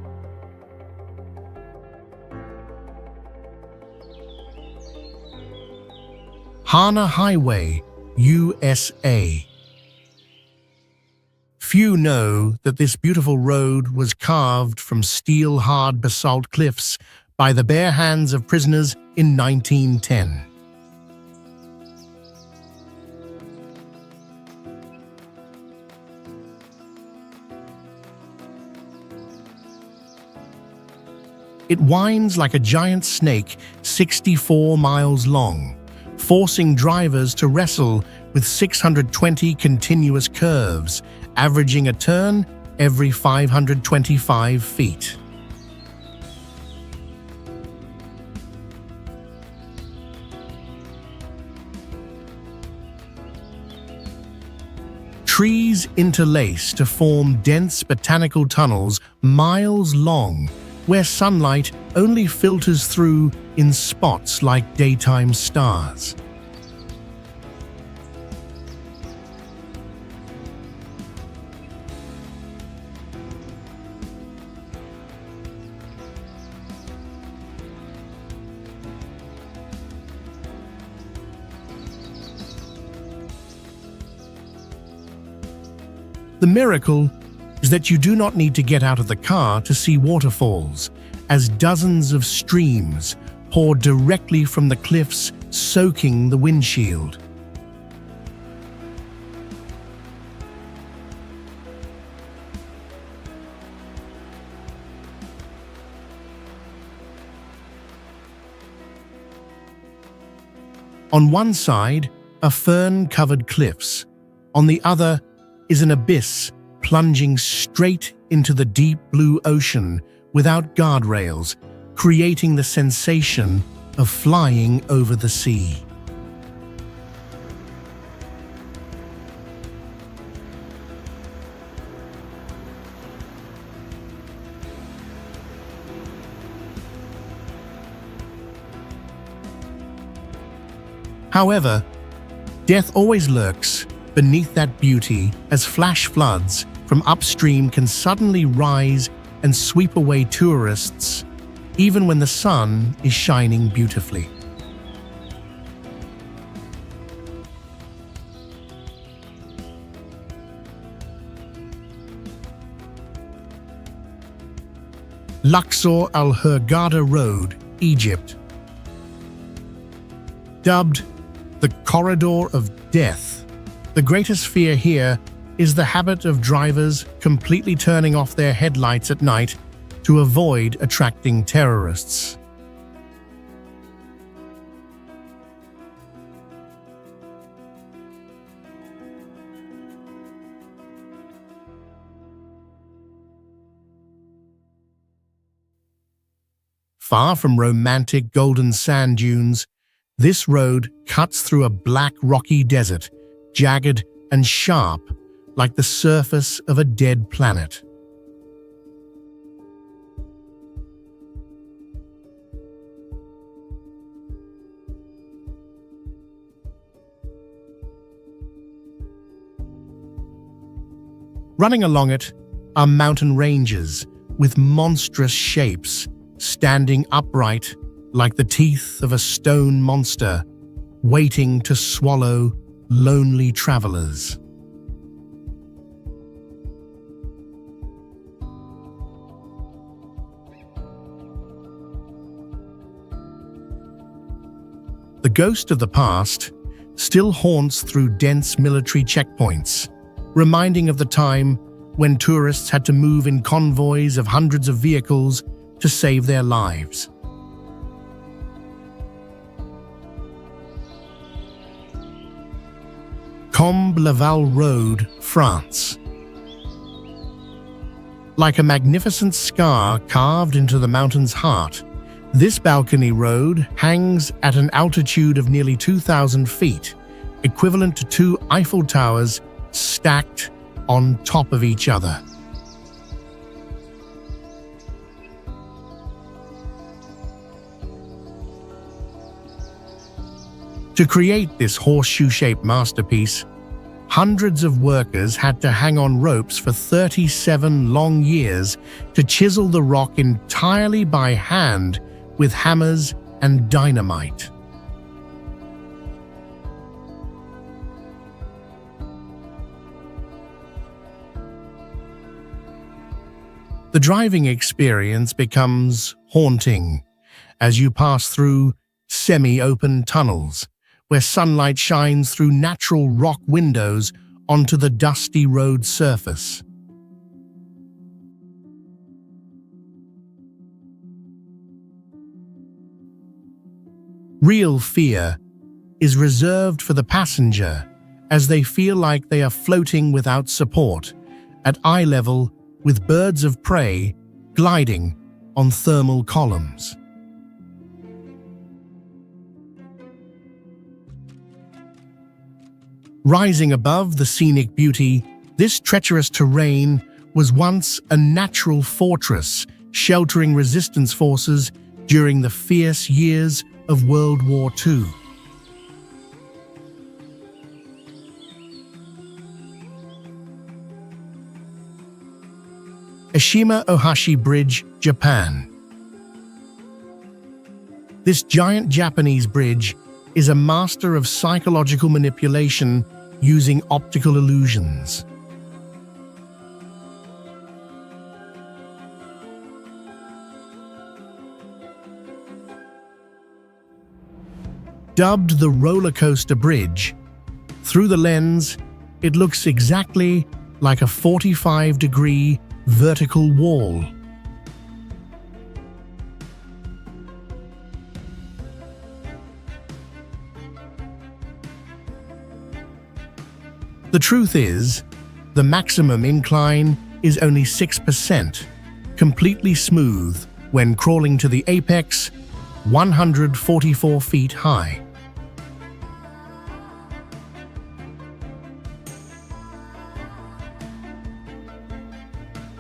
Speaker 1: Hana Highway, USA. Few know that this beautiful road was carved from steel-hard basalt cliffs by the bare hands of prisoners in 1910. It winds like a giant snake 64 miles long, forcing drivers to wrestle with 620 continuous curves, averaging a turn every 525 feet. Trees interlace to form dense botanical tunnels miles long, where sunlight only filters through in spots like daytime stars. The miracle is that you do not need to get out of the car to see waterfalls, as dozens of streams pour directly from the cliffs, soaking the windshield. On one side are fern-covered cliffs. On the other is an abyss plunging straight into the deep blue ocean without guardrails, creating the sensation of flying over the sea. However, death always lurks beneath that beauty, as flash floods from upstream can suddenly rise and sweep away tourists, even when the sun is shining beautifully. Luxor-Hurghada Road, Egypt. Dubbed the Corridor of Death, the greatest fear here is the habit of drivers completely turning off their headlights at night to avoid attracting terrorists. Far from romantic golden sand dunes, this road cuts through a black rocky desert, jagged and sharp like the surface of a dead planet. Running along it are mountain ranges with monstrous shapes, standing upright like the teeth of a stone monster, waiting to swallow lonely travelers. The ghost of the past still haunts through dense military checkpoints, reminding of the time when tourists had to move in convoys of hundreds of vehicles to save their lives. Combe-Laval Road, France. Like a magnificent scar carved into the mountain's heart, this balcony road hangs at an altitude of nearly 2,000 feet, equivalent to 2 Eiffel Towers stacked on top of each other. To create this horseshoe-shaped masterpiece, hundreds of workers had to hang on ropes for 37 long years to chisel the rock entirely by hand with hammers and dynamite. The driving experience becomes haunting as you pass through semi-open tunnels, where sunlight shines through natural rock windows onto the dusty road surface. Real fear is reserved for the passenger, as they feel like they are floating without support, at eye level with birds of prey gliding on thermal columns. Rising above the scenic beauty, this treacherous terrain was once a natural fortress sheltering resistance forces during the fierce years of World War II. Ashima-Ohashi Bridge, Japan. This giant Japanese bridge is a master of psychological manipulation using optical illusions. Dubbed the roller coaster bridge, through the lens, it looks exactly like a 45-degree vertical wall. The truth is, the maximum incline is only 6%, completely smooth when crawling to the apex, 144 feet high.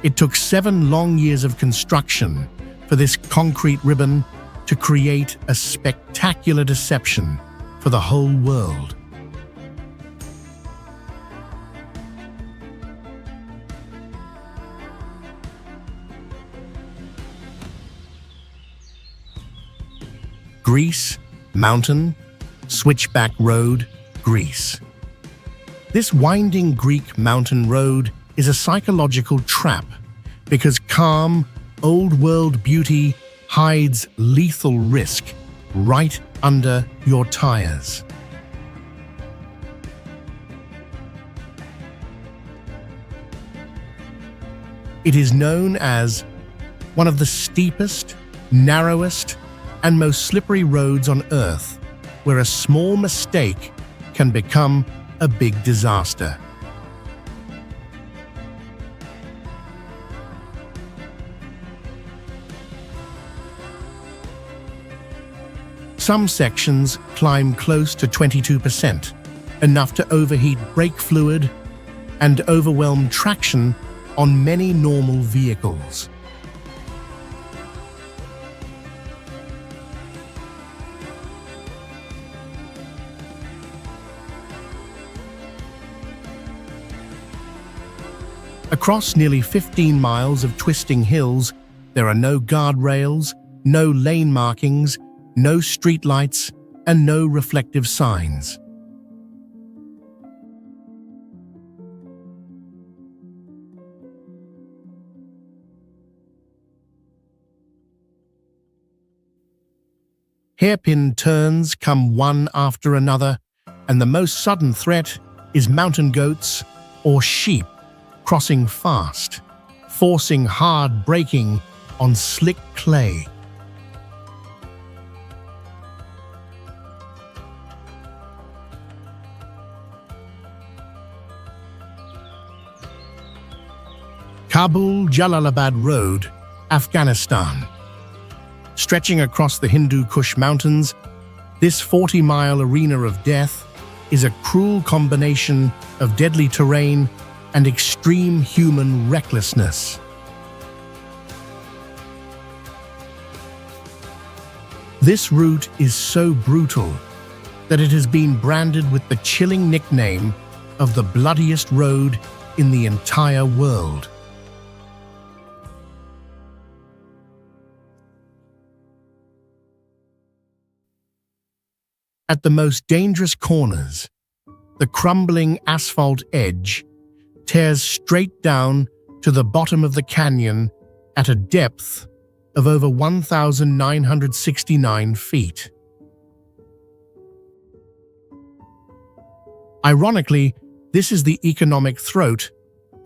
Speaker 1: It took 7 long years of construction for this concrete ribbon to create a spectacular deception for the whole world. Greece, mountain, switchback road, Greece. This winding Greek mountain road is a psychological trap because calm, old-world beauty hides lethal risk right under your tires. It is known as one of the steepest, narrowest, and most slippery roads on Earth, where a small mistake can become a big disaster. Some sections climb close to 22%, enough to overheat brake fluid and overwhelm traction on many normal vehicles. Across nearly 15 miles of twisting hills, there are no guardrails, no lane markings, no streetlights, and no reflective signs. Hairpin turns come one after another, and the most sudden threat is mountain goats or sheep crossing fast, forcing hard braking on slick clay. Kabul-Jalalabad Road, Afghanistan. Stretching across the Hindu Kush Mountains, this 40-mile arena of death is a cruel combination of deadly terrain and extreme human recklessness. This route is so brutal that it has been branded with the chilling nickname of the bloodiest road in the entire world. At the most dangerous corners, the crumbling asphalt edge tears straight down to the bottom of the canyon at a depth of over 1,969 feet. Ironically, this is the economic throat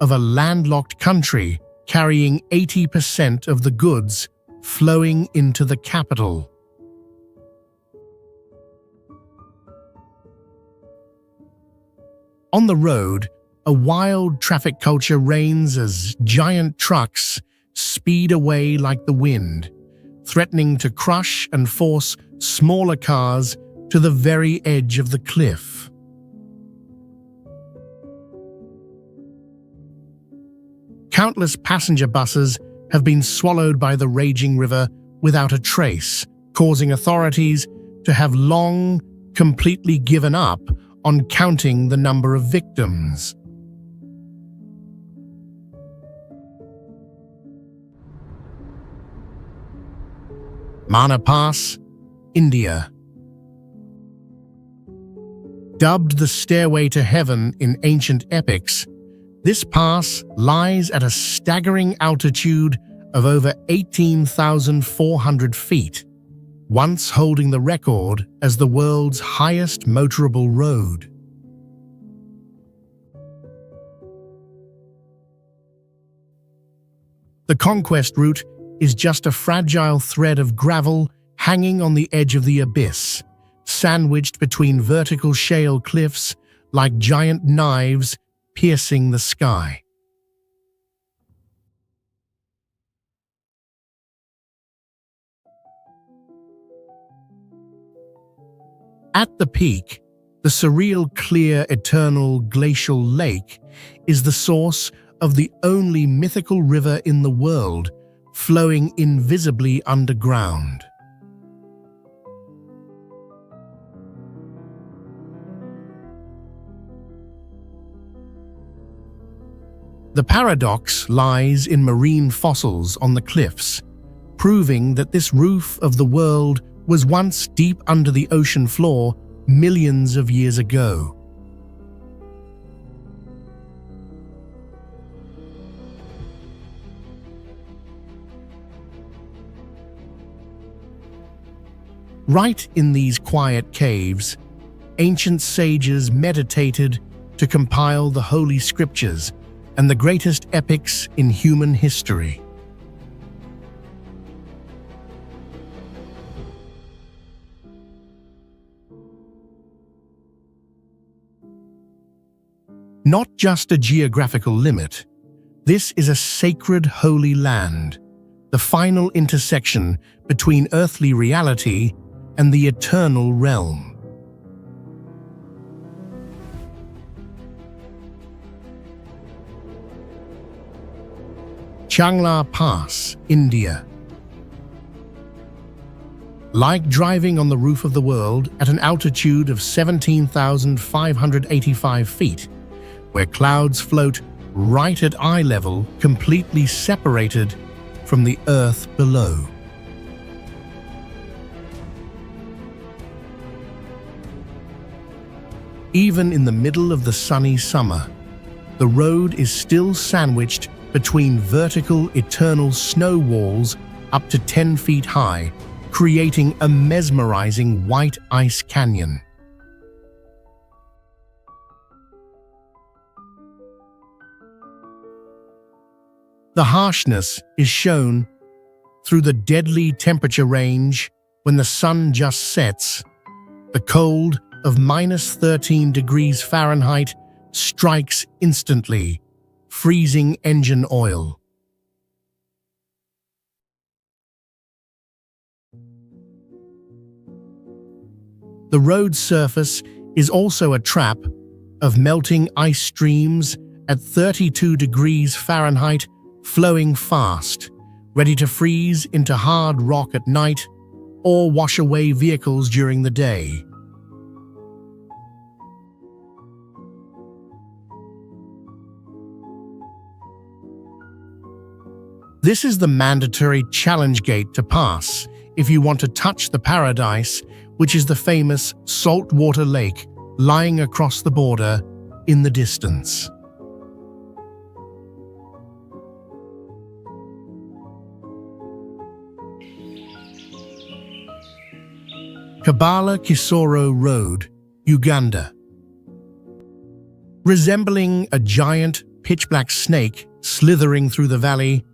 Speaker 1: of a landlocked country carrying 80% of the goods flowing into the capital. On the road, a wild traffic culture reigns as giant trucks speed away like the wind, threatening to crush and force smaller cars to the very edge of the cliff. Countless passenger buses have been swallowed by the raging river without a trace, causing authorities to have long completely given up on counting the number of victims. Imogene Pass, India. Dubbed the Stairway to Heaven in ancient epics, this pass lies at a staggering altitude of over 18,400 feet, once holding the record as the world's highest motorable road. The conquest route is just a fragile thread of gravel hanging on the edge of the abyss, sandwiched between vertical shale cliffs like giant knives piercing the sky. At the peak, the surreal, clear, eternal glacial lake is the source of the only mythical river in the world, flowing invisibly underground. The paradox lies in marine fossils on the cliffs, proving that this roof of the world was once deep under the ocean floor millions of years ago. Right in these quiet caves, ancient sages meditated to compile the holy scriptures and the greatest epics in human history. Not just a geographical limit, this is a sacred holy land, the final intersection between earthly reality and the eternal realm. Changla Pass, India. Like driving on the roof of the world at an altitude of 17,585 feet, where clouds float right at eye level, completely separated from the earth below. Even in the middle of the sunny summer, the road is still sandwiched between vertical eternal snow walls up to 10 feet high, creating a mesmerizing white ice canyon. The harshness is shown through the deadly temperature range when the sun just sets. The cold of -13 degrees Fahrenheit strikes instantly, freezing engine oil. The road surface is also a trap of melting ice streams at 32 degrees Fahrenheit, flowing fast, ready to freeze into hard rock at night or wash away vehicles during the day. This is the mandatory challenge gate to pass if you want to touch the paradise, which is the famous saltwater lake lying across the border in the distance. Kabale-Kisoro Road, Uganda. Resembling a giant pitch-black snake slithering through the valley,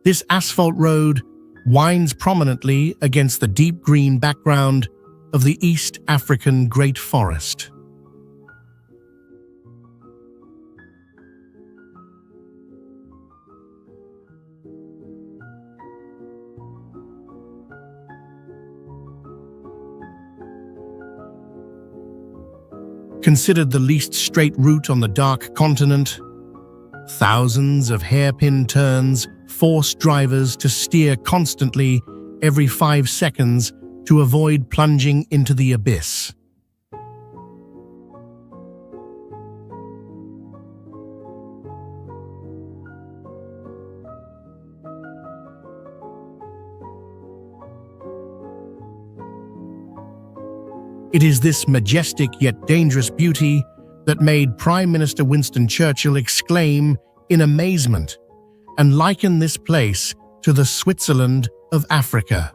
Speaker 1: this asphalt road winds prominently against the deep green background of the East African Great Forest. Considered the least straight route on the dark continent, thousands of hairpin turns force drivers to steer constantly every 5 seconds to avoid plunging into the abyss. It is this majestic yet dangerous beauty that made Prime Minister Winston Churchill exclaim in amazement and liken this place to the Switzerland of Africa.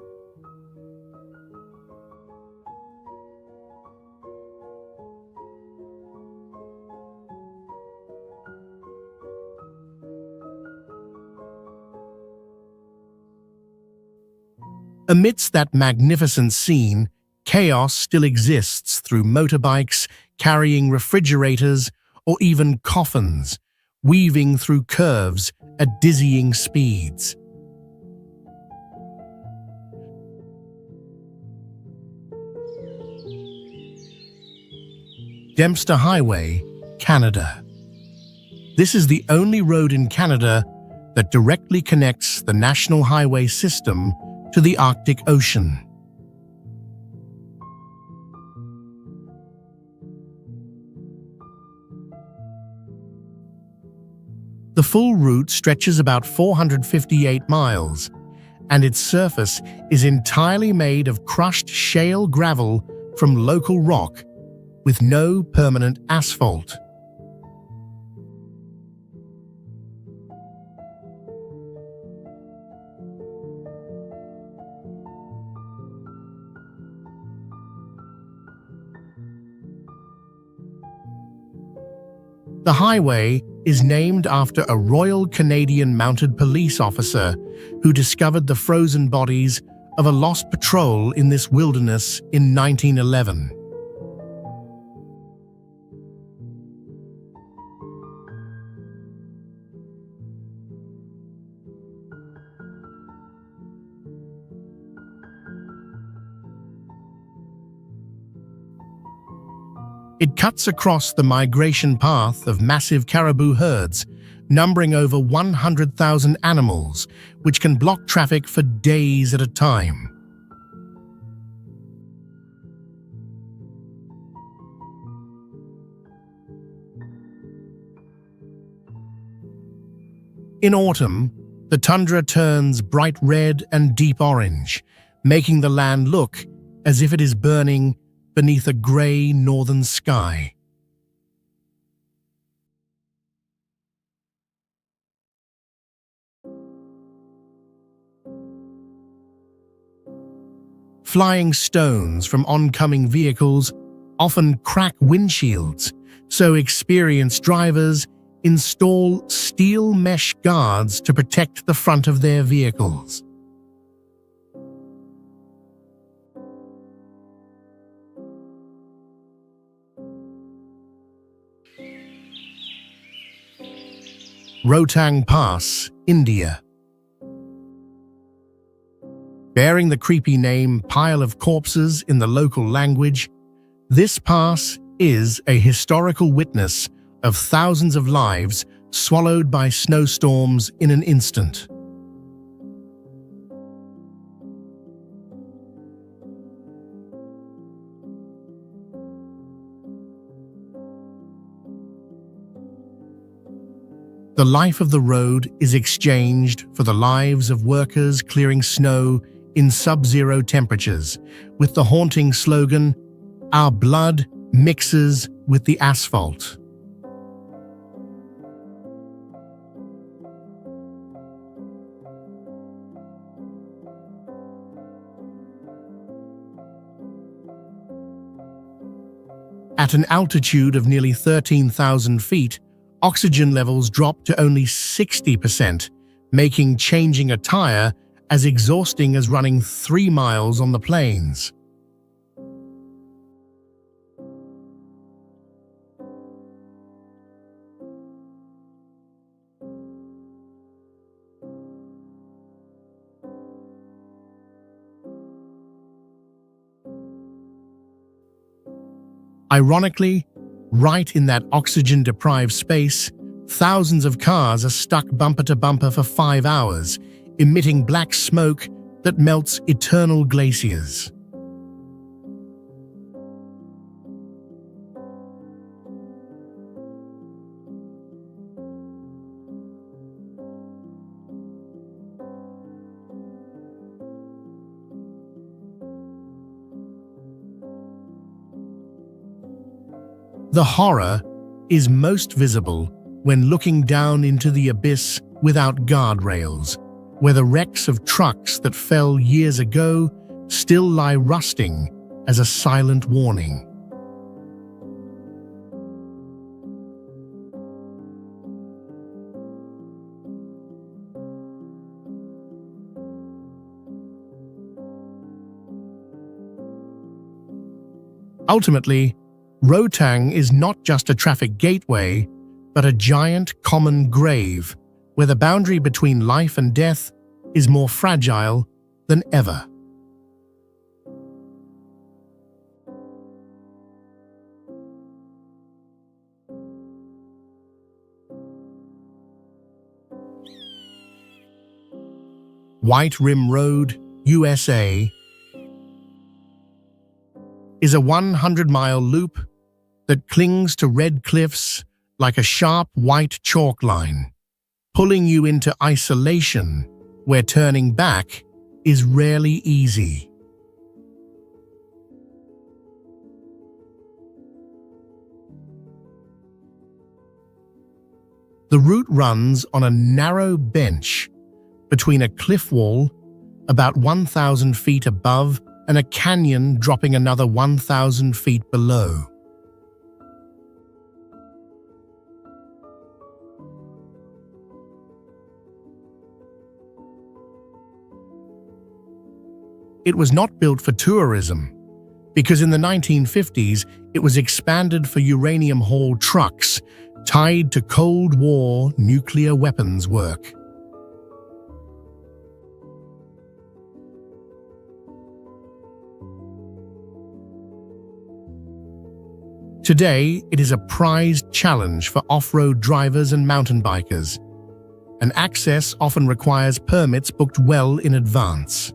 Speaker 1: Amidst that magnificent scene, chaos still exists through motorbikes carrying refrigerators or even coffins, weaving through curves at dizzying speeds. Dempster Highway, Canada. This is the only road in Canada that directly connects the national highway system to the Arctic Ocean. The full route stretches about 458 miles, and its surface is entirely made of crushed shale gravel from local rock, with no permanent asphalt. The highway is named after a Royal Canadian Mounted Police officer who discovered the frozen bodies of a lost patrol in this wilderness in 1911. It cuts across the migration path of massive caribou herds, numbering over 100,000 animals, which can block traffic for days at a time. In autumn, the tundra turns bright red and deep orange, making the land look as if it is burning beneath a grey northern sky. Flying stones from oncoming vehicles often crack windshields, so experienced drivers install steel mesh guards to protect the front of their vehicles. Rohtang Pass, India. Bearing the creepy name Pile of Corpses in the local language, this pass is a historical witness of thousands of lives swallowed by snowstorms in an instant. The life of the road is exchanged for the lives of workers clearing snow in sub-zero temperatures, with the haunting slogan, "Our blood mixes with the asphalt." At an altitude of nearly 13,000 feet, oxygen levels drop to only 60%, making changing a tire as exhausting as running 3 miles on the plains. Ironically, right in that oxygen-deprived space, thousands of cars are stuck bumper to bumper for 5 hours, emitting black smoke that melts eternal glaciers. The horror is most visible when looking down into the abyss without guardrails, where the wrecks of trucks that fell years ago still lie rusting as a silent warning. Ultimately, Rohtang is not just a traffic gateway, but a giant common grave where the boundary between life and death is more fragile than ever. White Rim Road, USA, is a 100-mile loop that clings to red cliffs like a sharp white chalk line, pulling you into isolation where turning back is rarely easy. The route runs on a narrow bench between a cliff wall about 1,000 feet above and a canyon dropping another 1,000 feet below. It was not built for tourism, because in the 1950s it was expanded for uranium-hauled trucks tied to Cold War nuclear weapons work. Today, it is a prized challenge for off-road drivers and mountain bikers, and access often requires permits booked well in advance.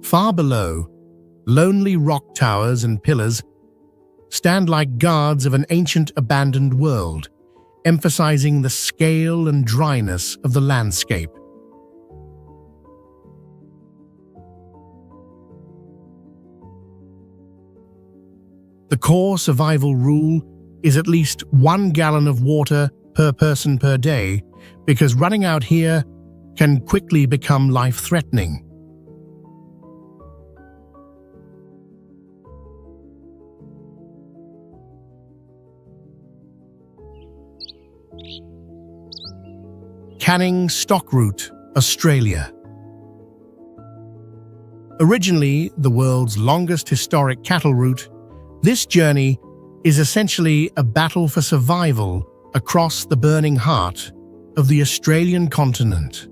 Speaker 1: Far below, lonely rock towers and pillars stand like guards of an ancient abandoned world, emphasizing the scale and dryness of the landscape. The core survival rule is at least 1 gallon of water per person per day, because running out here can quickly become life-threatening. Canning Stock Route, Australia. Originally the world's longest historic cattle route, this journey is essentially a battle for survival across the burning heart of the Australian continent.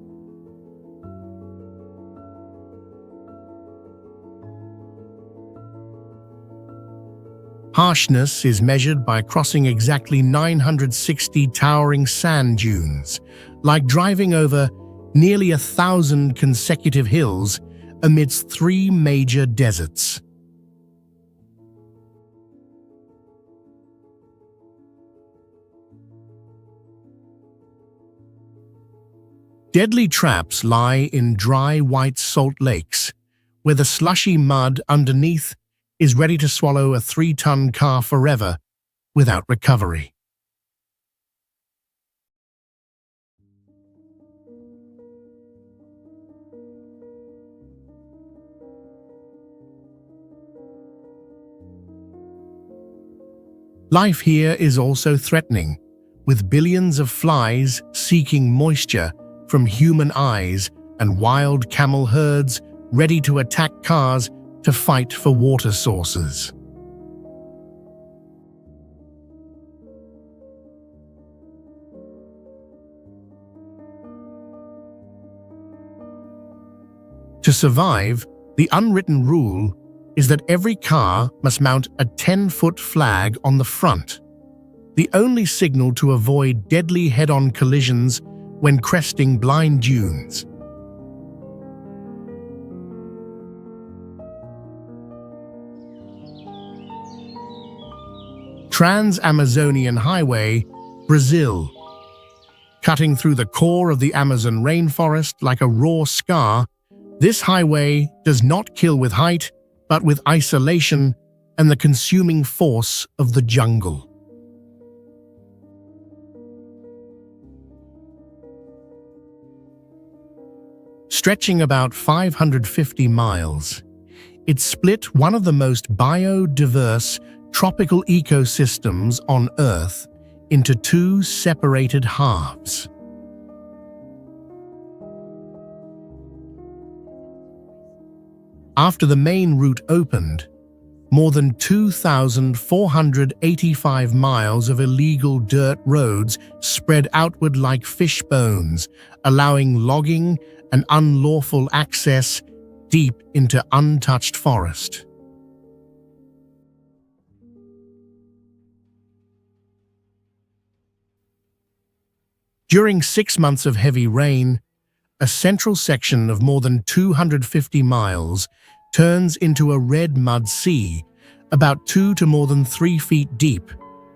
Speaker 1: Harshness is measured by crossing exactly 960 towering sand dunes, like driving over nearly 1,000 consecutive hills amidst 3 major deserts. Deadly traps lie in dry white salt lakes, where the slushy mud underneath is ready to swallow a 3-ton car forever without recovery. Life here is also threatening, with billions of flies seeking moisture from human eyes and wild camel herds ready to attack cars to fight for water sources. To survive, the unwritten rule is that every car must mount a 10-foot flag on the front, the only signal to avoid deadly head-on collisions when cresting blind dunes. Trans-Amazonian Highway, Brazil. Cutting through the core of the Amazon rainforest like a raw scar, this highway does not kill with height, but with isolation and the consuming force of the jungle. Stretching about 550 miles, it split one of the most biodiverse tropical ecosystems on Earth into 2 separated halves. After the main route opened, more than 2,485 miles of illegal dirt roads spread outward like fish bones, allowing logging and unlawful access deep into untouched forest. During 6 months of heavy rain, a central section of more than 250 miles turns into a red mud sea, about 2 to more than 3 feet deep,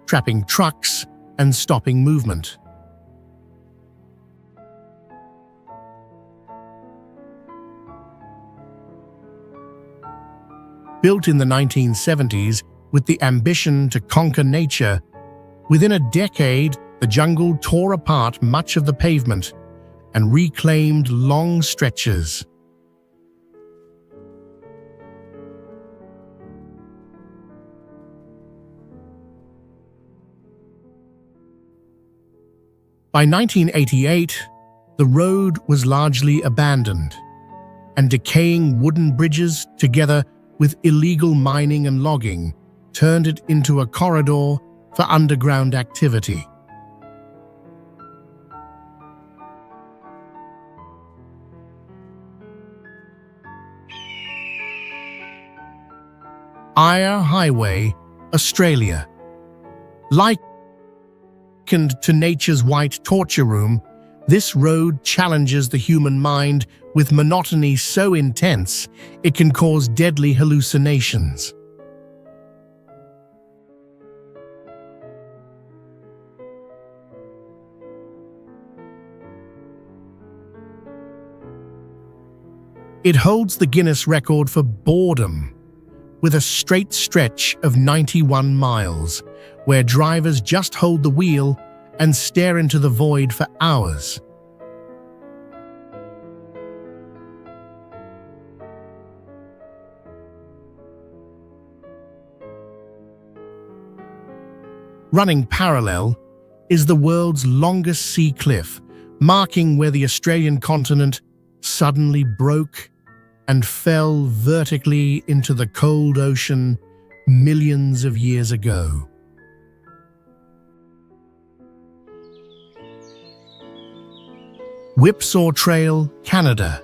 Speaker 1: trapping trucks and stopping movement. Built in the 1970s with the ambition to conquer nature, within a decade, the jungle tore apart much of the pavement and reclaimed long stretches. By 1988, the road was largely abandoned, and decaying wooden bridges, together with illegal mining and logging, turned it into a corridor for underground activity. Hana Highway, Australia. Likened to nature's white torture room, this road challenges the human mind with monotony so intense it can cause deadly hallucinations. It holds the Guinness record for boredom, with a straight stretch of 91 miles, where drivers just hold the wheel and stare into the void for hours. Running parallel is the world's longest sea cliff, marking where the Australian continent suddenly broke and fell vertically into the cold ocean millions of years ago. Whipsaw Trail, Canada,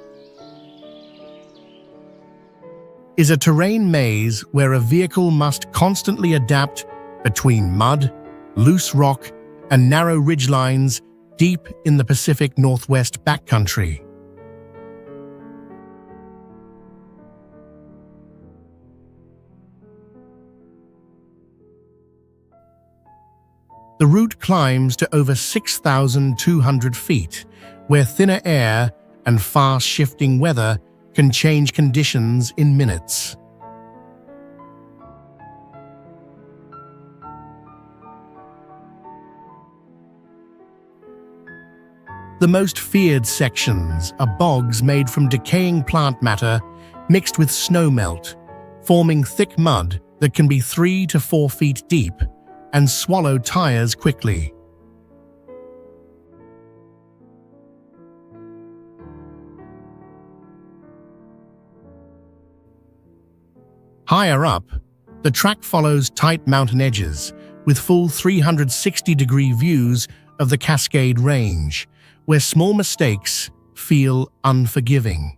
Speaker 1: is a terrain maze where a vehicle must constantly adapt between mud, loose rock, and narrow ridgelines deep in the Pacific Northwest backcountry. The route climbs to over 6,200 feet, where thinner air and fast-shifting weather can change conditions in minutes. The most feared sections are bogs made from decaying plant matter mixed with snowmelt, forming thick mud that can be 3 to 4 feet deep and swallow tires quickly. Higher up, the track follows tight mountain edges with full 360-degree views of the Cascade Range, where small mistakes feel unforgiving.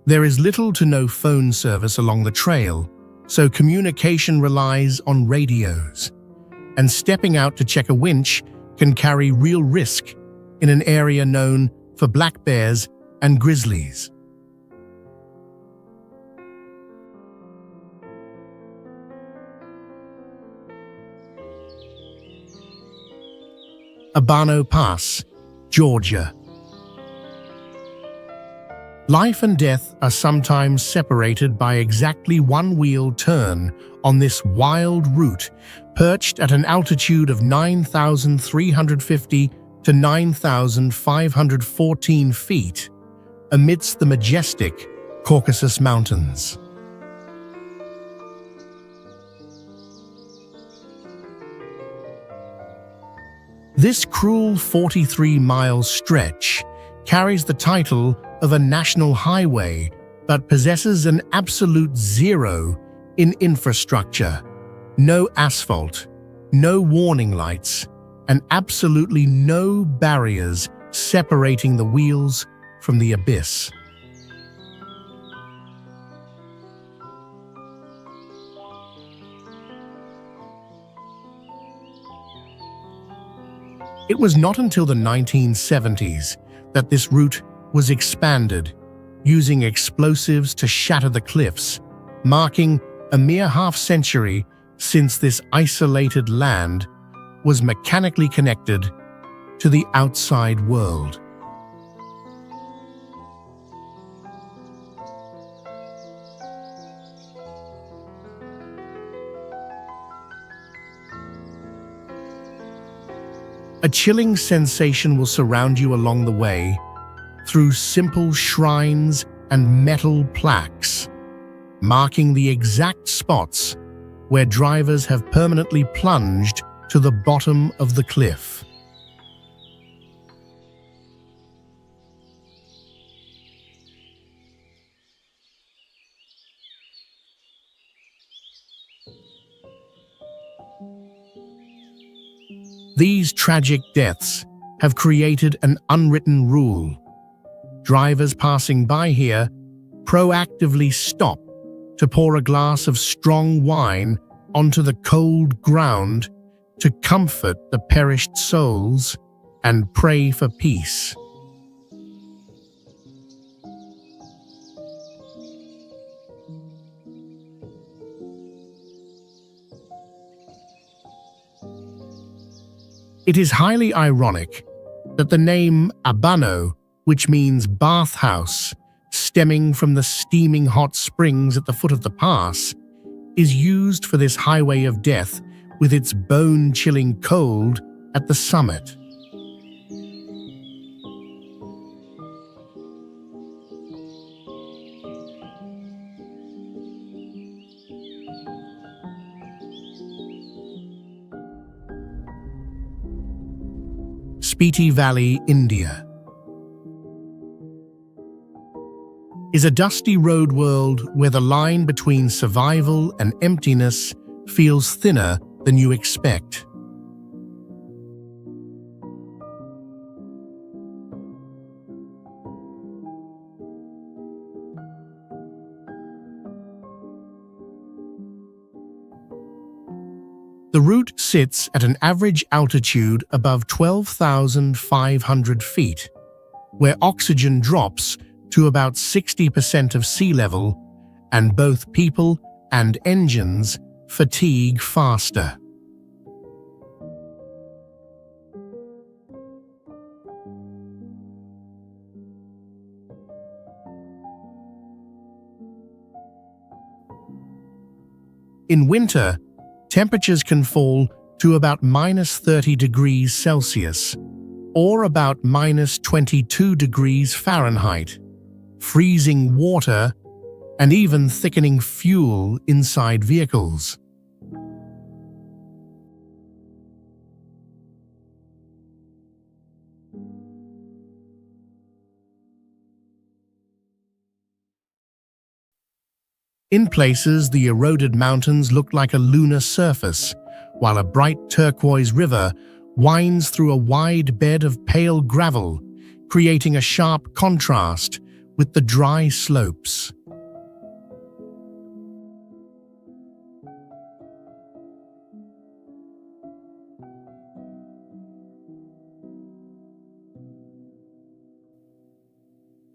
Speaker 1: There is little to no phone service along the trail, so communication relies on radios, and stepping out to check a winch can carry real risk in an area known for black bears and grizzlies. Imogene Pass, Georgia. Life and death are sometimes separated by exactly one wheel turn on this wild route, perched at an altitude of 9,350 to 9,514 feet, amidst the majestic Caucasus Mountains. This cruel 43-mile stretch carries the title of a national highway, but possesses an absolute zero in infrastructure. No asphalt, no warning lights, and absolutely no barriers separating the wheels from the abyss. It was not until the 1970s that this route was expanded, using explosives to shatter the cliffs, marking a mere half-century since this isolated land was mechanically connected to the outside world. A chilling sensation will surround you along the way through simple shrines and metal plaques, marking the exact spots where drivers have permanently plunged to the bottom of the cliff. These tragic deaths have created an unwritten rule. Drivers passing by here proactively stop to pour a glass of strong wine onto the cold ground to comfort the perished souls and pray for peace. It is highly ironic but the name Abano, which means bathhouse, stemming from the steaming hot springs at the foot of the pass, is used for this highway of death with its bone-chilling cold at the summit. Spiti Valley, India, is a dusty road world where the line between survival and emptiness feels thinner than you expect. The route sits at an average altitude above 12,500 feet, where oxygen drops to about 60% of sea level, and both people and engines fatigue faster. In winter, temperatures can fall to about -30 degrees Celsius, or about -22 degrees Fahrenheit, freezing water and even thickening fuel inside vehicles. In places, the eroded mountains look like a lunar surface, while a bright turquoise river winds through a wide bed of pale gravel, creating a sharp contrast with the dry slopes.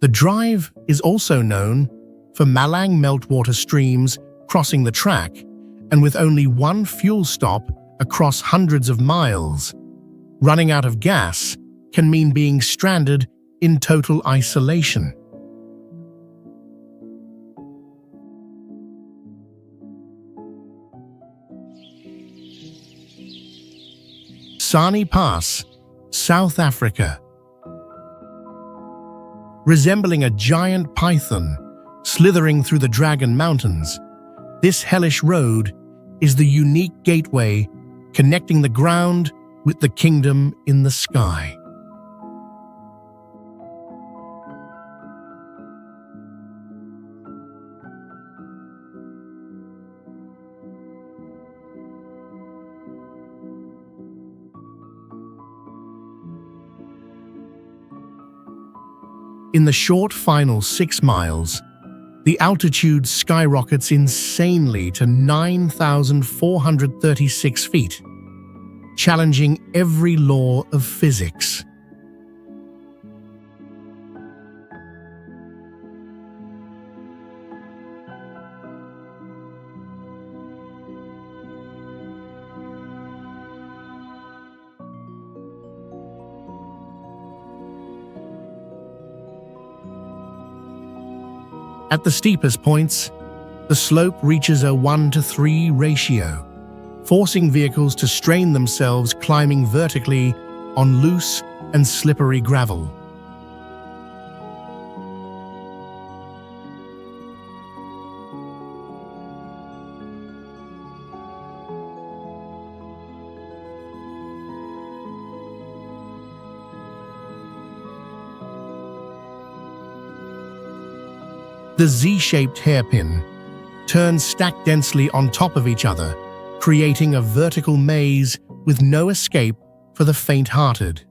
Speaker 1: The drive is also known for Malang meltwater streams crossing the track, and with only one fuel stop across hundreds of miles, running out of gas can mean being stranded in total isolation. Sani Pass, South Africa. Resembling a giant python slithering through the Dragon Mountains, this hellish road is the unique gateway connecting the ground with the kingdom in the sky. In the short final 6 miles, the altitude skyrockets insanely to 9,436 feet, challenging every law of physics. At the steepest points, the slope reaches a 1:3 ratio, forcing vehicles to strain themselves climbing vertically on loose and slippery gravel. The Z-shaped hairpin turns stacked densely on top of each other, creating a vertical maze with no escape for the faint-hearted.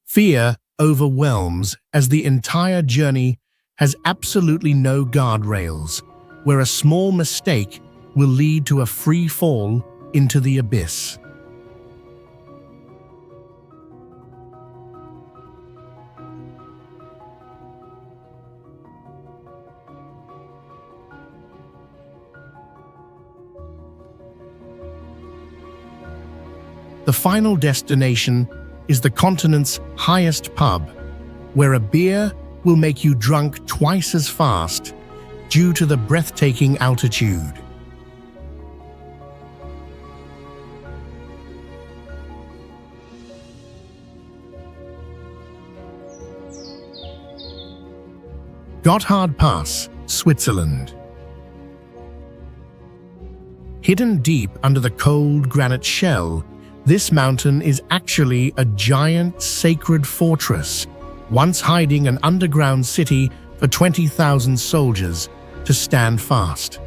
Speaker 1: Fear overwhelms as the entire journey has absolutely no guardrails, where a small mistake will lead to a free fall into the abyss. The final destination is the continent's highest pub, where a beer will make you drunk twice as fast due to the breathtaking altitude. Gotthard Pass, Switzerland. Hidden deep under the cold granite shell, this mountain is actually a giant sacred fortress, once hiding an underground city for 20,000 soldiers to stand fast.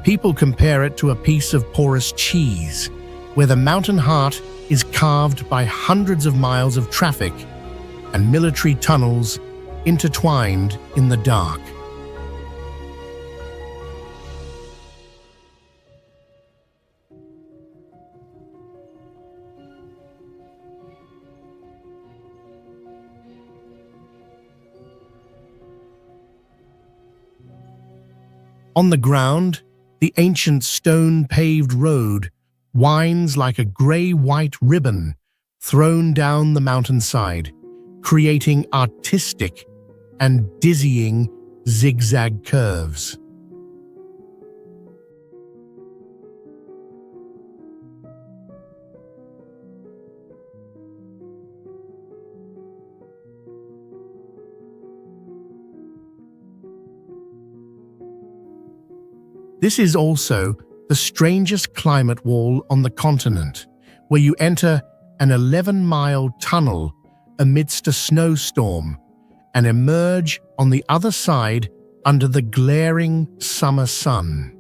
Speaker 1: People compare it to a piece of porous cheese, where the mountain heart is carved by hundreds of miles of traffic and military tunnels intertwined in the dark. On the ground, the ancient stone-paved road winds like a grey-white ribbon thrown down the mountainside, creating artistic and dizzying zigzag curves. This is also the strangest climate wall on the continent, where you enter an 11-mile tunnel amidst a snowstorm and emerge on the other side under the glaring summer sun.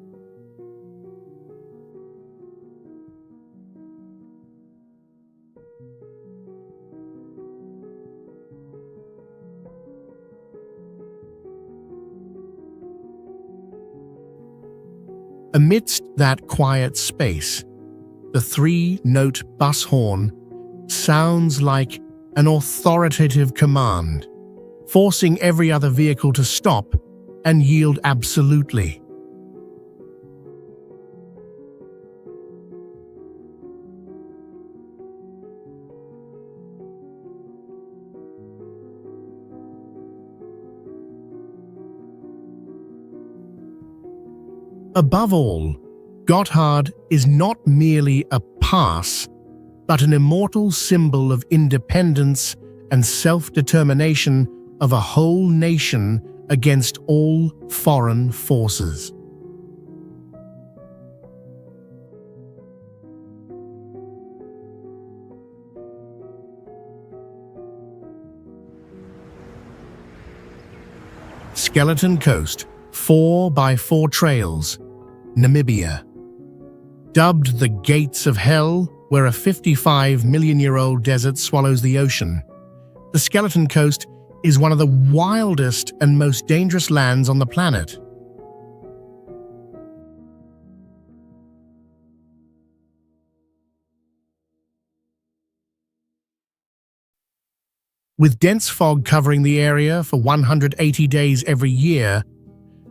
Speaker 1: Amidst that quiet space, the three-note bus horn sounds like an authoritative command, forcing every other vehicle to stop and yield absolutely. Above all, Gotthard is not merely a pass, but an immortal symbol of independence and self-determination of a whole nation against all foreign forces. Skeleton Coast, 4x4 trails, Namibia. Dubbed the Gates of Hell, where a 55-million-year-old desert swallows the ocean, the Skeleton Coast is one of the wildest and most dangerous lands on the planet. With dense fog covering the area for 180 days every year,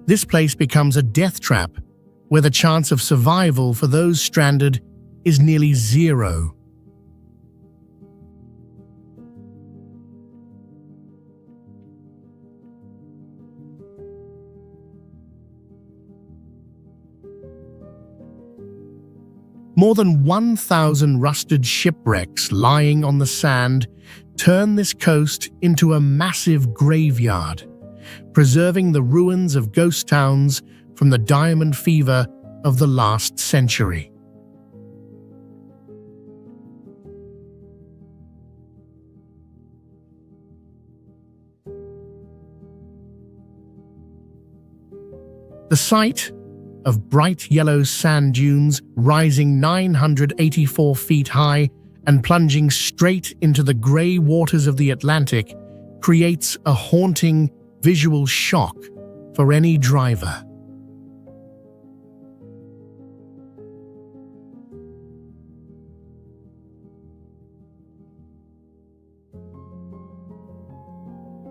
Speaker 1: this place becomes a death trap where the chance of survival for those stranded is nearly zero. More than 1,000 rusted shipwrecks lying on the sand turn this coast into a massive graveyard, preserving the ruins of ghost towns from the diamond fever of the last century. The sight of bright yellow sand dunes rising 984 feet high and plunging straight into the grey waters of the Atlantic creates a haunting visual shock for any driver.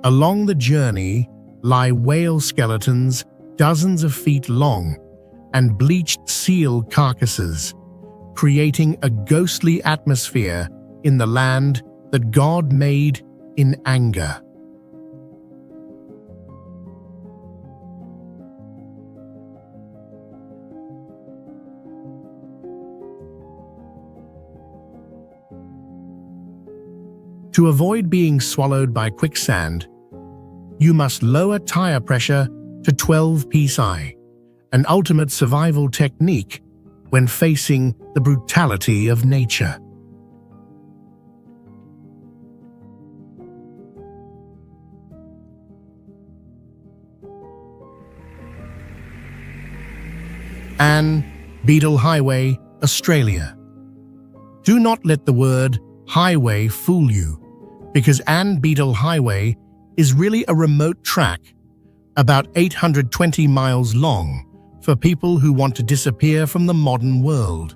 Speaker 1: Along the journey lie whale skeletons dozens of feet long and bleached seal carcasses, creating a ghostly atmosphere in the land that God made in anger. To avoid being swallowed by quicksand, you must lower tire pressure to 12 psi, an ultimate survival technique when facing the brutality of nature. Ann Beadle Highway, Australia. Do not let the word highway fool you, because Ann Beadle Highway is really a remote track, about 820 miles long, for people who want to disappear from the modern world.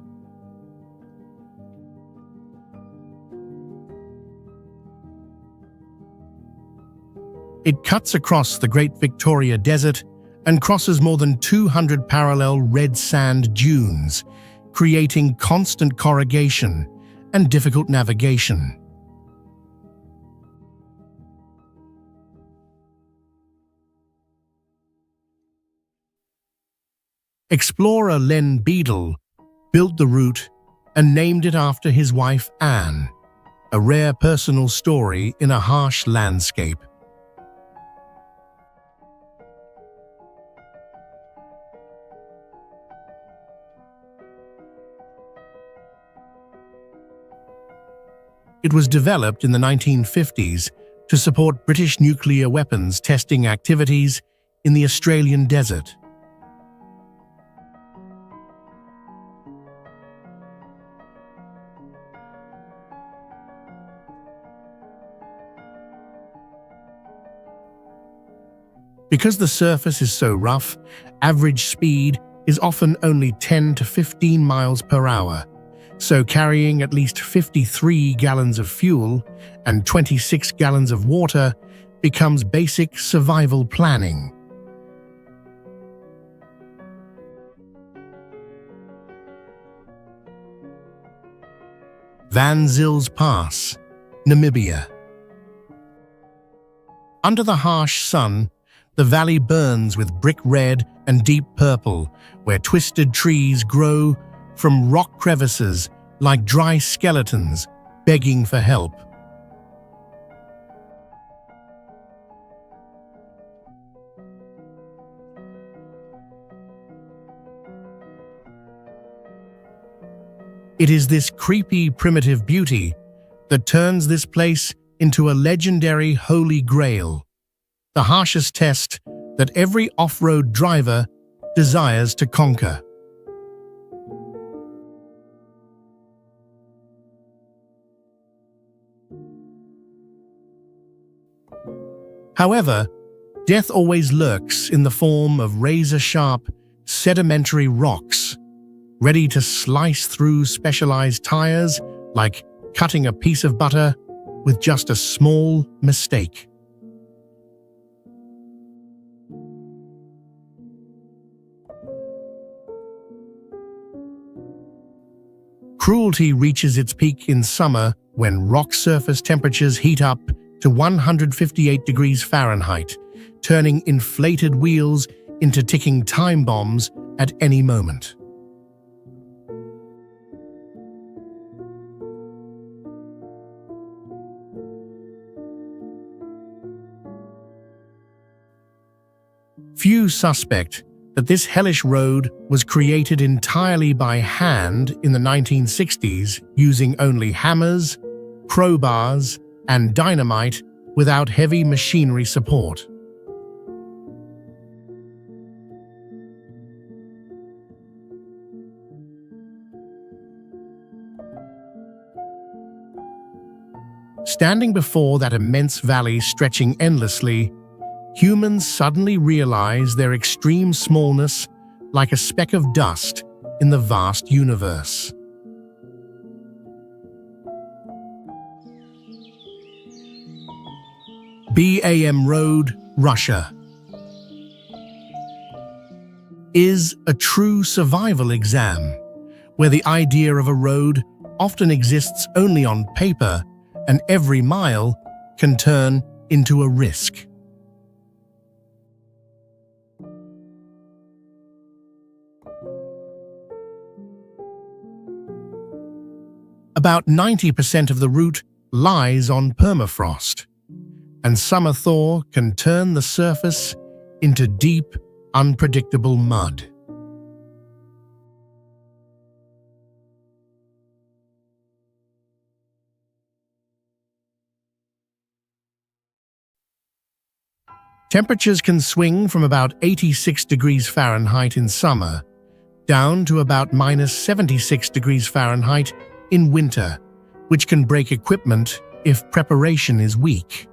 Speaker 1: It cuts across the Great Victoria Desert and crosses more than 200 parallel red sand dunes, creating constant corrugation and difficult navigation. Explorer Len Beadle built the route and named it after his wife Anne, a rare personal story in a harsh landscape. It was developed in the 1950s to support British nuclear weapons testing activities in the Australian desert. Because the surface is so rough, average speed is often only 10 to 15 miles per hour, so carrying at least 53 gallons of fuel and 26 gallons of water becomes basic survival planning. Van Zil's Pass, Namibia. Under the harsh sun, the valley burns with brick red and deep purple, where twisted trees grow from rock crevices like dry skeletons begging for help. It is this creepy primitive beauty that turns this place into a legendary holy grail, the harshest test that every off-road driver desires to conquer. However, death always lurks in the form of razor-sharp, sedimentary rocks, ready to slice through specialized tires like cutting a piece of butter with just a small mistake. Cruelty reaches its peak in summer when rock surface temperatures heat up to 158 degrees Fahrenheit, turning inflated wheels into ticking time bombs at any moment. Few suspect that this hellish road was created entirely by hand in the 1960s using only hammers, crowbars, and dynamite without heavy machinery support. Standing before that immense valley stretching endlessly, humans suddenly realize their extreme smallness like a speck of dust in the vast universe. BAM Road, Russia, is a true survival exam, where the idea of a road often exists only on paper and every mile can turn into a risk. About 90% of the route lies on permafrost, and summer thaw can turn the surface into deep, unpredictable mud. Temperatures can swing from about 86 degrees Fahrenheit in summer down to about minus 76 degrees Fahrenheit in winter, which can break equipment if preparation is weak.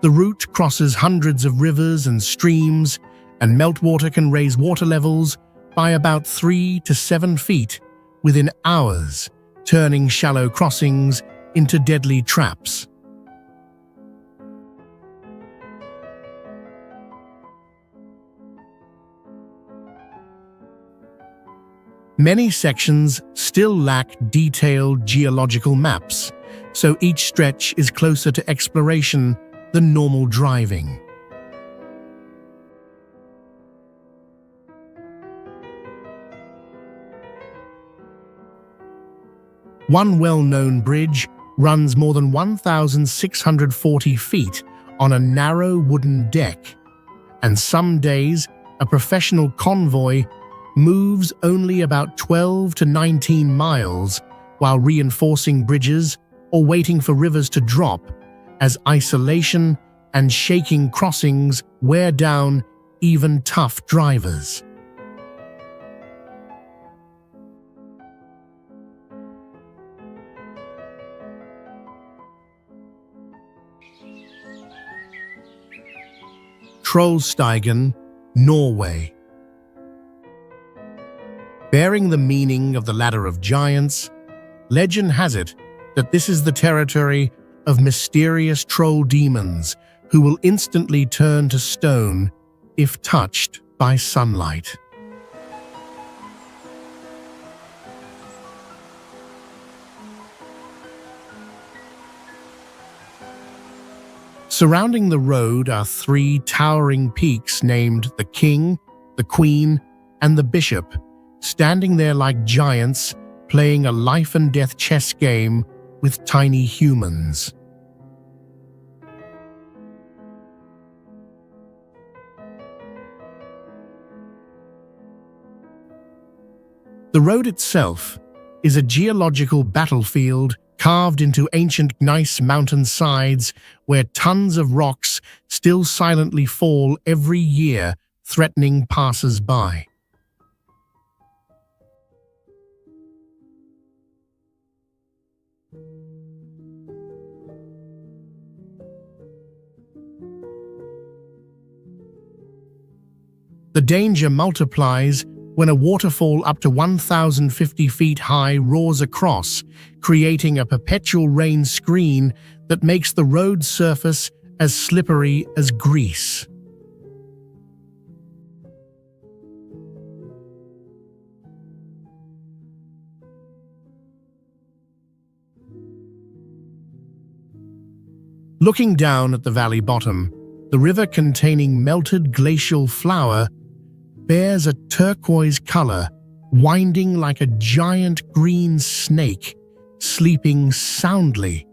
Speaker 1: The route crosses hundreds of rivers and streams, and meltwater can raise water levels by about 3 to 7 feet within hours, turning shallow crossings into deadly traps. Many sections still lack detailed geological maps, so each stretch is closer to exploration than normal driving. One well-known bridge runs more than 1,640 feet on a narrow wooden deck, and some days a professional convoy moves only about 12 to 19 miles while reinforcing bridges or waiting for rivers to drop, as isolation and shaking crossings wear down even tough drivers. Trollstigen, Norway. Bearing the meaning of the Ladder of Giants, legend has it that this is the territory of mysterious troll demons who will instantly turn to stone if touched by sunlight. Surrounding the road are 3 towering peaks named the King, the Queen, and the Bishop, standing there like giants playing a life-and-death chess game with tiny humans. The road itself is a geological battlefield carved into ancient gneiss mountain sides where tons of rocks still silently fall every year, threatening passers-by. The danger multiplies when a waterfall up to 1,050 feet high roars across, creating a perpetual rain screen that makes the road surface as slippery as grease. Looking down at the valley bottom, the river containing melted glacial flour bears a turquoise color, winding like a giant green snake, sleeping soundly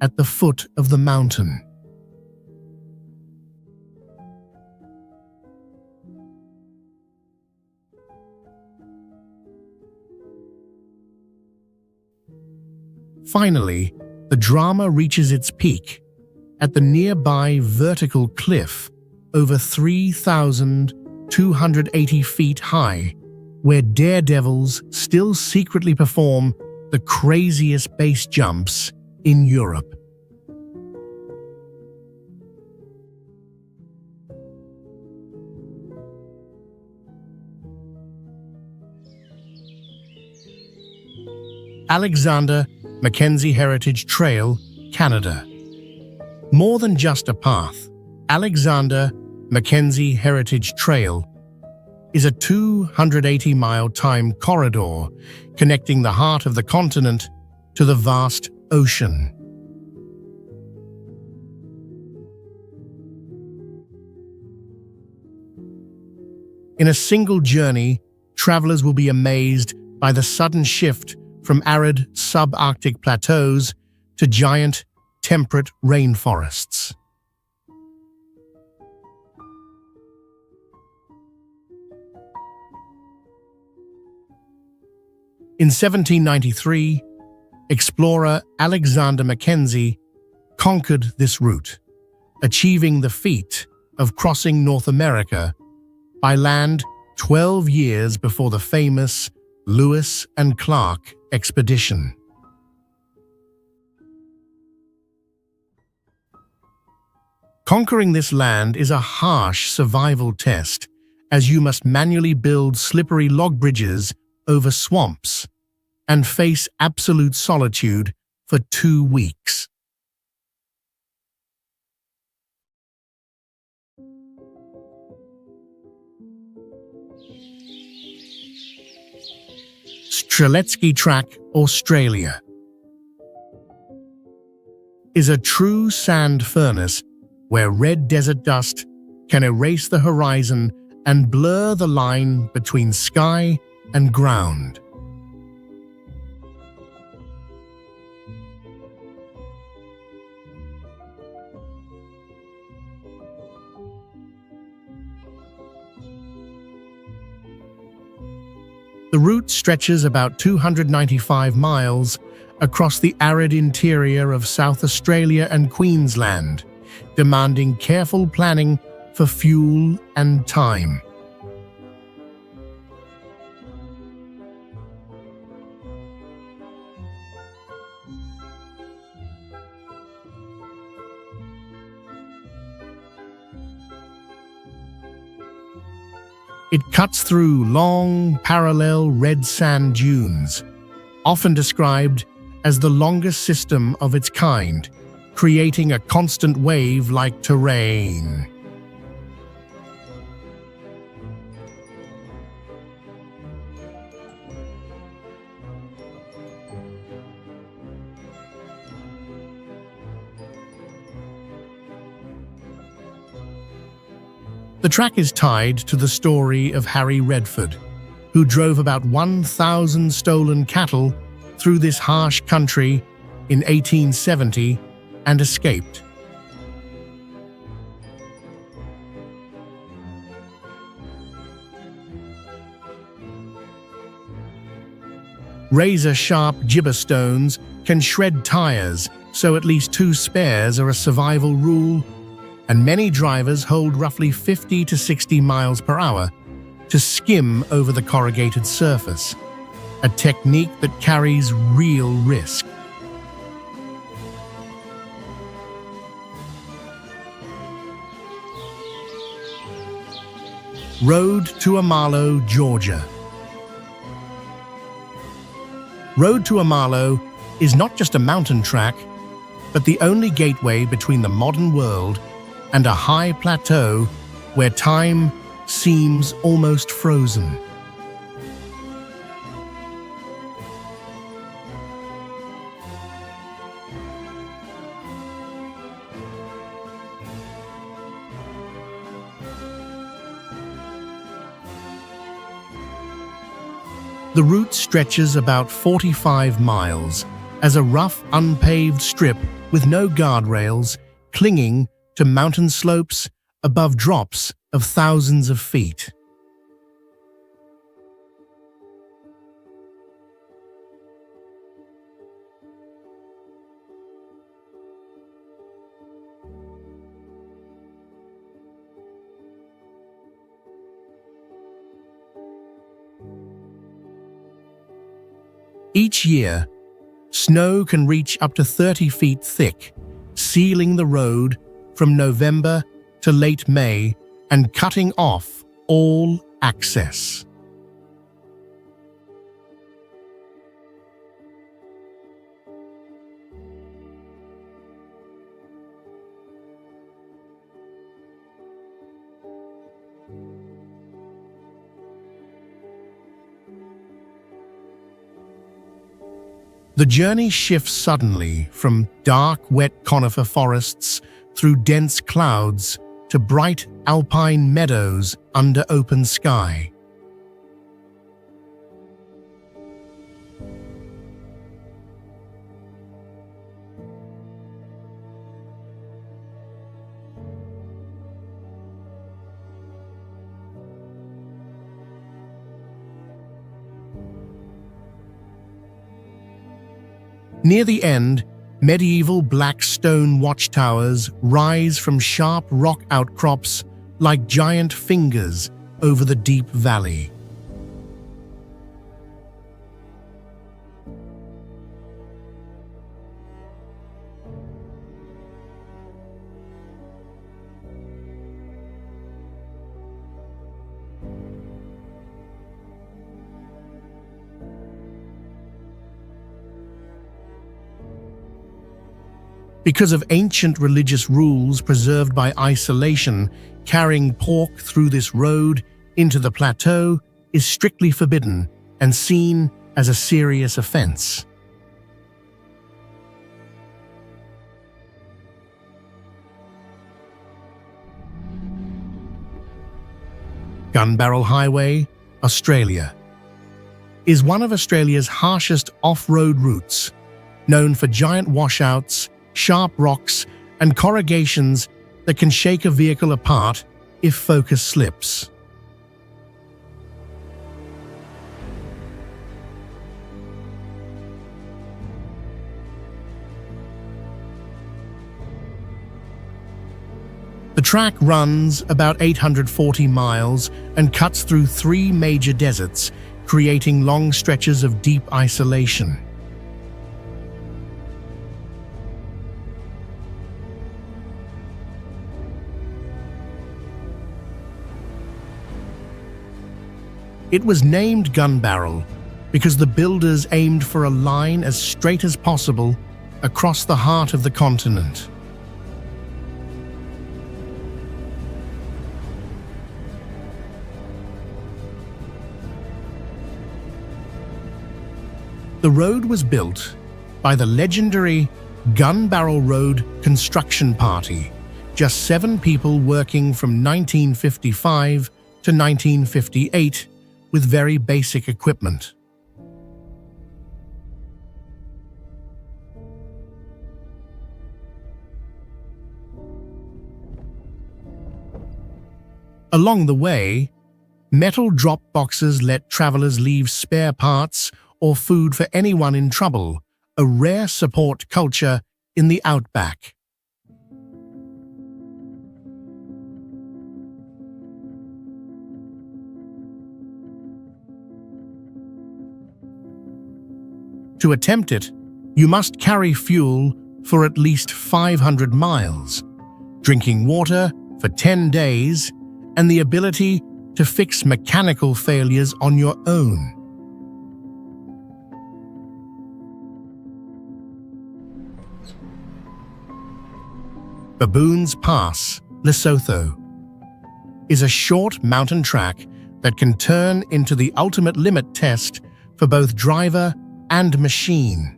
Speaker 1: at the foot of the mountain. Finally, the drama reaches its peak at the nearby vertical cliff over 3,280 feet high, where daredevils still secretly perform the craziest base jumps in Europe. Alexander Mackenzie Heritage Trail, Canada. More than just a path, Alexander Mackenzie Heritage Trail is a 280-mile time corridor connecting the heart of the continent to the vast ocean. In a single journey, travelers will be amazed by the sudden shift from arid subarctic plateaus to giant temperate rainforests. In 1793, explorer Alexander Mackenzie conquered this route, achieving the feat of crossing North America by land 12 years before the famous Lewis and Clark expedition. Conquering this land is a harsh survival test, as you must manually build slippery log bridges over swamps and face absolute solitude for 2 weeks. Strzelecki Track, Australia, is a true sand furnace where red desert dust can erase the horizon and blur the line between sky and ground. The route stretches about 295 miles across the arid interior of South Australia and Queensland, demanding careful planning for fuel and time. It cuts through long, parallel red sand dunes, often described as the longest system of its kind, creating a constant wave-like terrain. The track is tied to the story of Harry Redford, who drove about 1,000 stolen cattle through this harsh country in 1870 and escaped. Razor-sharp gibber stones can shred tires, so at least 2 spares are a survival rule, and many drivers hold roughly 50 to 60 miles per hour to skim over the corrugated surface, a technique that carries real risk. Road to Amalo, Georgia. Road to Amalo is not just a mountain track, but the only gateway between the modern world and a high plateau where time seems almost frozen. The route stretches about 45 miles as a rough, unpaved strip with no guardrails, clinging to mountain slopes above drops of thousands of feet. Each year, snow can reach up to 30 feet thick, sealing the road from November to late May and cutting off all access. The journey shifts suddenly from dark, wet conifer forests through dense clouds to bright alpine meadows under open sky. Near the end, medieval black stone watchtowers rise from sharp rock outcrops like giant fingers over the deep valley. Because of ancient religious rules preserved by isolation, carrying pork through this road into the plateau is strictly forbidden and seen as a serious offense. Gun Barrel Highway, Australia, is one of Australia's harshest off-road routes, known for giant washouts, sharp rocks, and corrugations that can shake a vehicle apart if focus slips. The track runs about 840 miles and cuts through 3 major deserts, creating long stretches of deep isolation. It was named Gun Barrel because the builders aimed for a line as straight as possible across the heart of the continent. The road was built by the legendary Gun Barrel Road Construction Party, just 7 people working from 1955 to 1958 with very basic equipment. Along the way, metal drop boxes let travelers leave spare parts or food for anyone in trouble, a rare support culture in the outback. To attempt it, you must carry fuel for at least 500 miles, drinking water for 10 days, and the ability to fix mechanical failures on your own. Baboons Pass, Lesotho, is a short mountain track that can turn into the ultimate limit test for both driver and machine.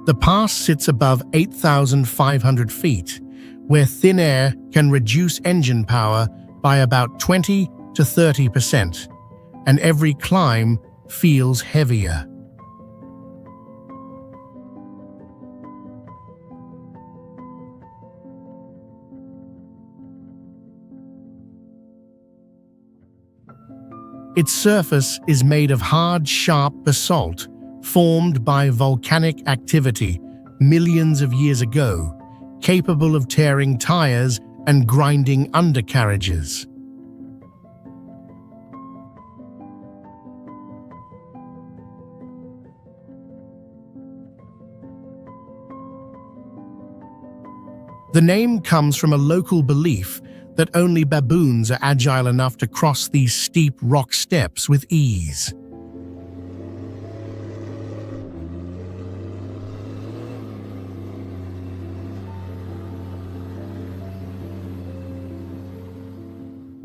Speaker 1: The pass sits above 8,500 feet, where thin air can reduce engine power by about 20 to 30%, and every climb feels heavier. Its surface is made of hard, sharp basalt formed by volcanic activity millions of years ago, capable of tearing tires and grinding undercarriages. The name comes from a local belief that only baboons are agile enough to cross these steep rock steps with ease.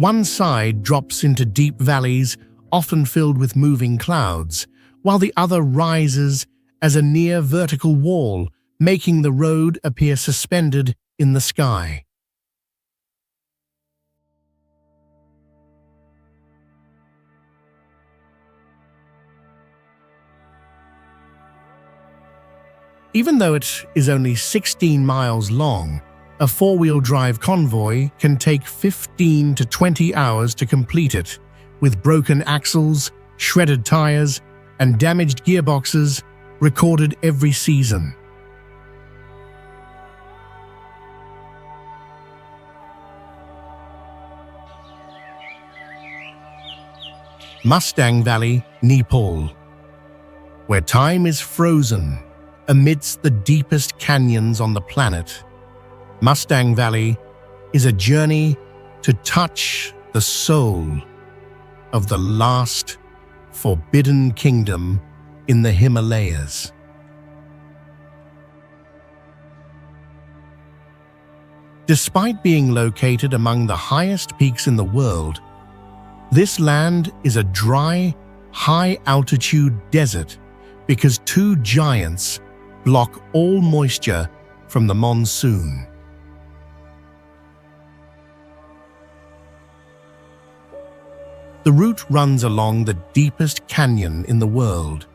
Speaker 1: One side drops into deep valleys, often filled with moving clouds, while the other rises as a near vertical wall, making the road appear suspended in the sky. Even though it is only 16 miles long, a four-wheel drive convoy can take 15 to 20 hours to complete it, with broken axles, shredded tires, and damaged gearboxes recorded every season. Mustang Valley, Nepal, where time is frozen amidst the deepest canyons on the planet. Mustang Valley is a journey to touch the soul of the last forbidden kingdom in the Himalayas. Despite being located among the highest peaks in the world, this land is a dry, high-altitude desert because two giants block all moisture from the monsoon. The route runs along the deepest canyon in the world,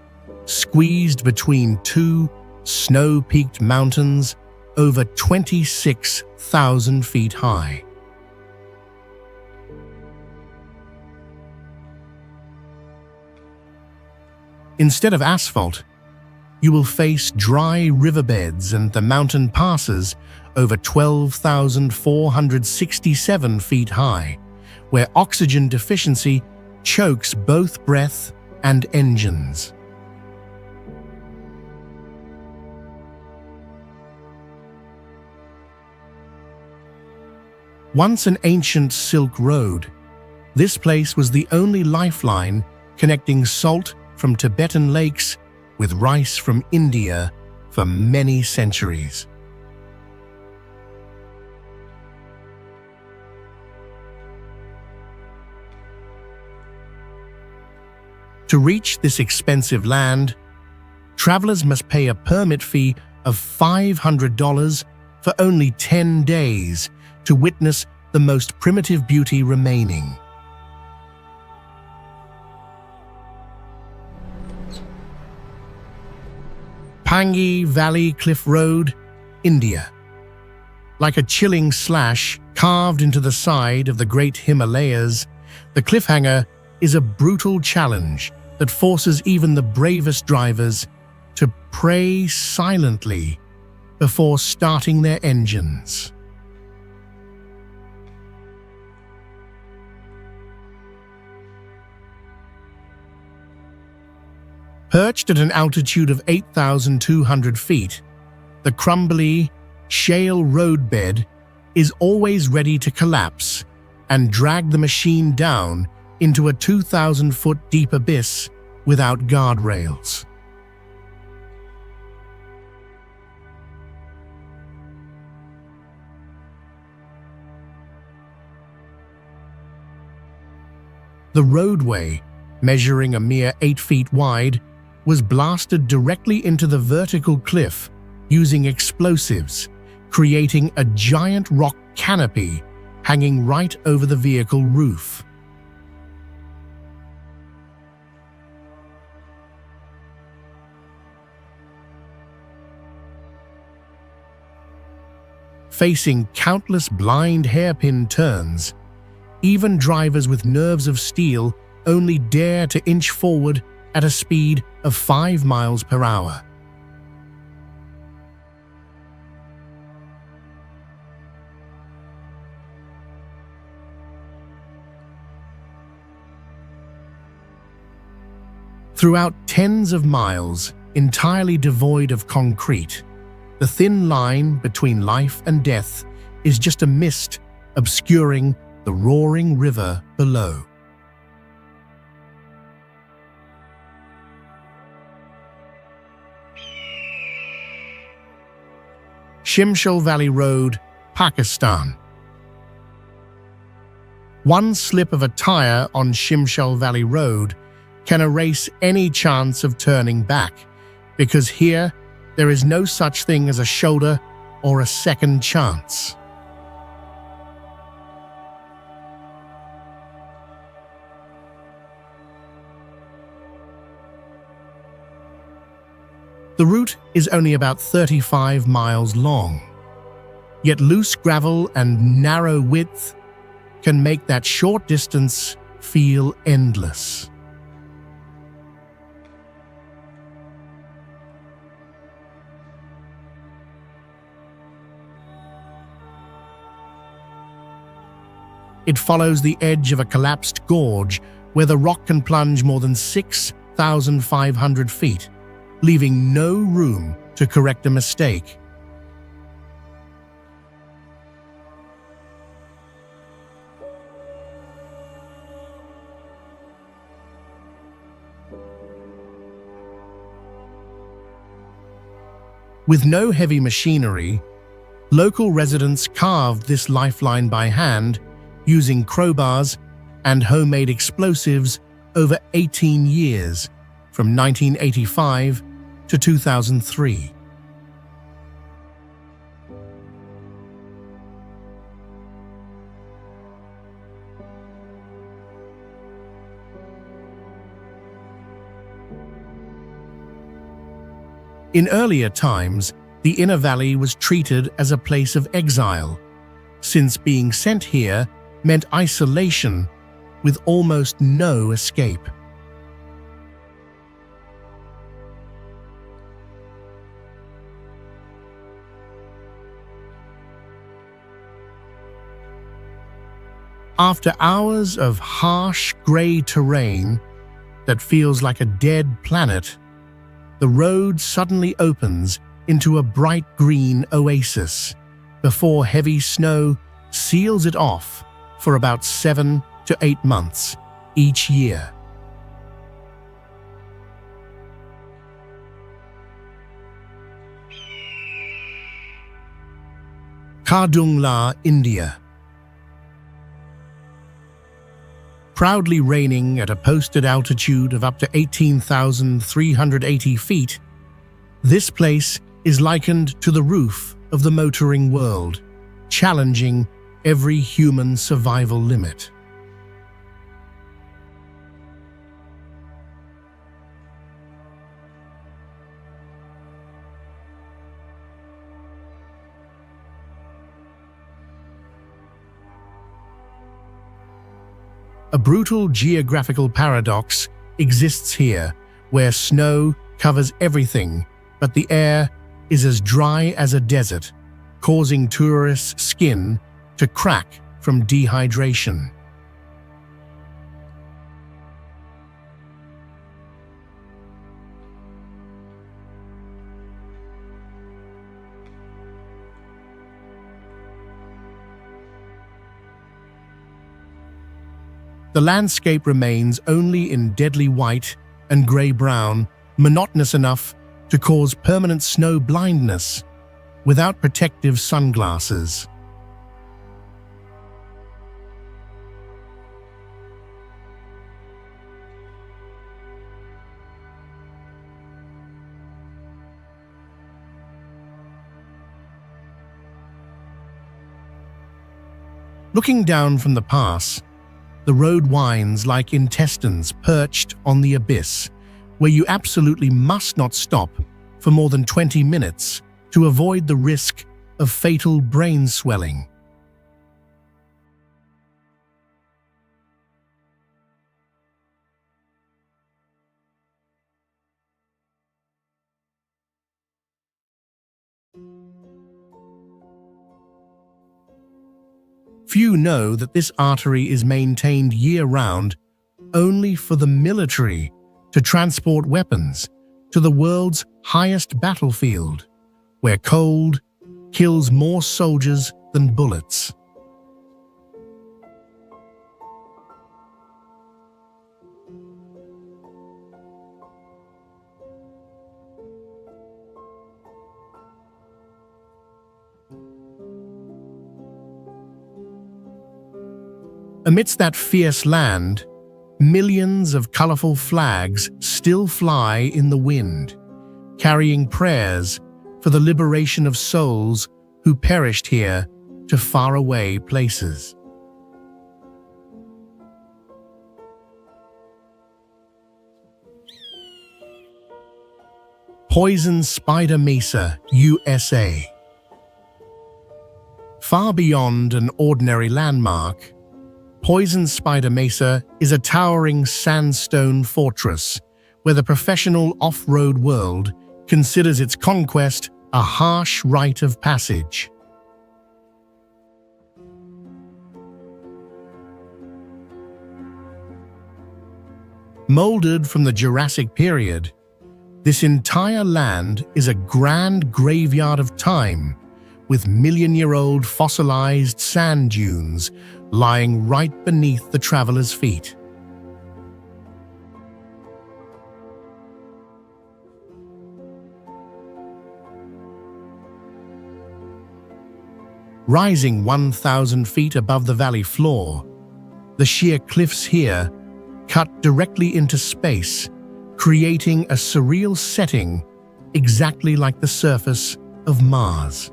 Speaker 1: squeezed between two snow-peaked mountains over 26,000 feet high. Instead of asphalt, you will face dry riverbeds and the mountain passes over 12,467 feet high, where oxygen deficiency chokes both breath and engines. Once an ancient Silk Road, this place was the only lifeline connecting salt from Tibetan lakes with rice from India for many centuries. To reach this expensive land, travelers must pay a permit fee of $500 for only 10 days to witness the most primitive beauty remaining. Pangi Valley Cliff Road, India. Like a chilling slash carved into the side of the Great Himalayas, the cliffhanger is a brutal challenge that forces even the bravest drivers to pray silently before starting their engines. Perched at an altitude of 8,200 feet, the crumbly, shale roadbed is always ready to collapse and drag the machine down into a 2,000-foot deep abyss without guardrails. The roadway, measuring a mere 8 feet wide, was blasted directly into the vertical cliff using explosives, creating a giant rock canopy hanging right over the vehicle roof. Facing countless blind hairpin turns, even drivers with nerves of steel only dare to inch forward at a speed of 5 miles per hour. Throughout tens of miles, entirely devoid of concrete, the thin line between life and death is just a mist obscuring the roaring river below. Shimshal Valley Road, Pakistan. One slip of a tire on Shimshal Valley Road can erase any chance of turning back, because here there is no such thing as a shoulder or a second chance. The route is only about 35 miles long, yet loose gravel and narrow width can make that short distance feel endless. It follows the edge of a collapsed gorge where the rock can plunge more than 6,500 feet, leaving no room to correct a mistake. With no heavy machinery, local residents carved this lifeline by hand using crowbars and homemade explosives over 18 years, from 1985 to 2003. In earlier times, the inner valley was treated as a place of exile, since being sent here meant isolation with almost no escape. After hours of harsh grey terrain that feels like a dead planet, the road suddenly opens into a bright green oasis before heavy snow seals it off for about 7 to 8 months each year. Kardungla, India. Proudly reigning at a posted altitude of up to 18,380 feet, this place is likened to the roof of the motoring world, challenging every human survival limit. A brutal geographical paradox exists here, where snow covers everything, but the air is as dry as a desert, causing tourists' skin to crack from dehydration. The landscape remains only in deadly white and grey-brown, monotonous enough to cause permanent snow blindness without protective sunglasses. Looking down from the pass, the road winds like intestines perched on the abyss, where you absolutely must not stop for more than 20 minutes to avoid the risk of fatal brain swelling. Few know that this artery is maintained year-round only for the military to transport weapons to the world's highest battlefield, where cold kills more soldiers than bullets. Amidst that fierce land, millions of colorful flags still fly in the wind, carrying prayers for the liberation of souls who perished here to faraway places. Poison Spider Mesa, USA. Far beyond an ordinary landmark, Poison Spider Mesa is a towering sandstone fortress where the professional off-road world considers its conquest a harsh rite of passage. Molded from the Jurassic period, this entire land is a grand graveyard of time, with million-year-old fossilized sand dunes lying right beneath the traveler's feet. Rising 1,000 feet above the valley floor, the sheer cliffs here cut directly into space, creating a surreal setting exactly like the surface of Mars.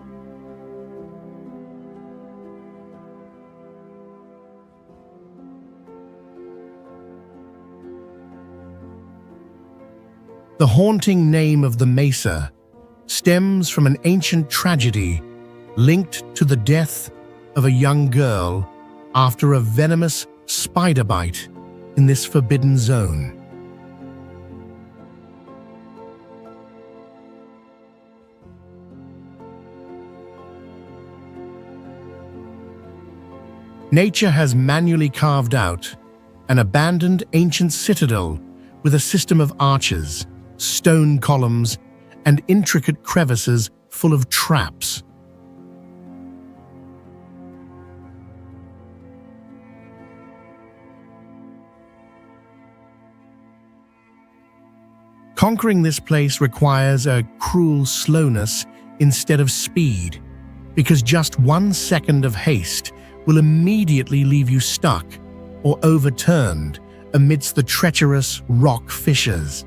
Speaker 1: The haunting name of the mesa stems from an ancient tragedy linked to the death of a young girl after a venomous spider bite in this forbidden zone. Nature has manually carved out an abandoned ancient citadel with a system of arches, stone columns, and intricate crevices full of traps. Conquering this place requires a cruel slowness instead of speed, because just 1 second of haste will immediately leave you stuck or overturned amidst the treacherous rock fissures.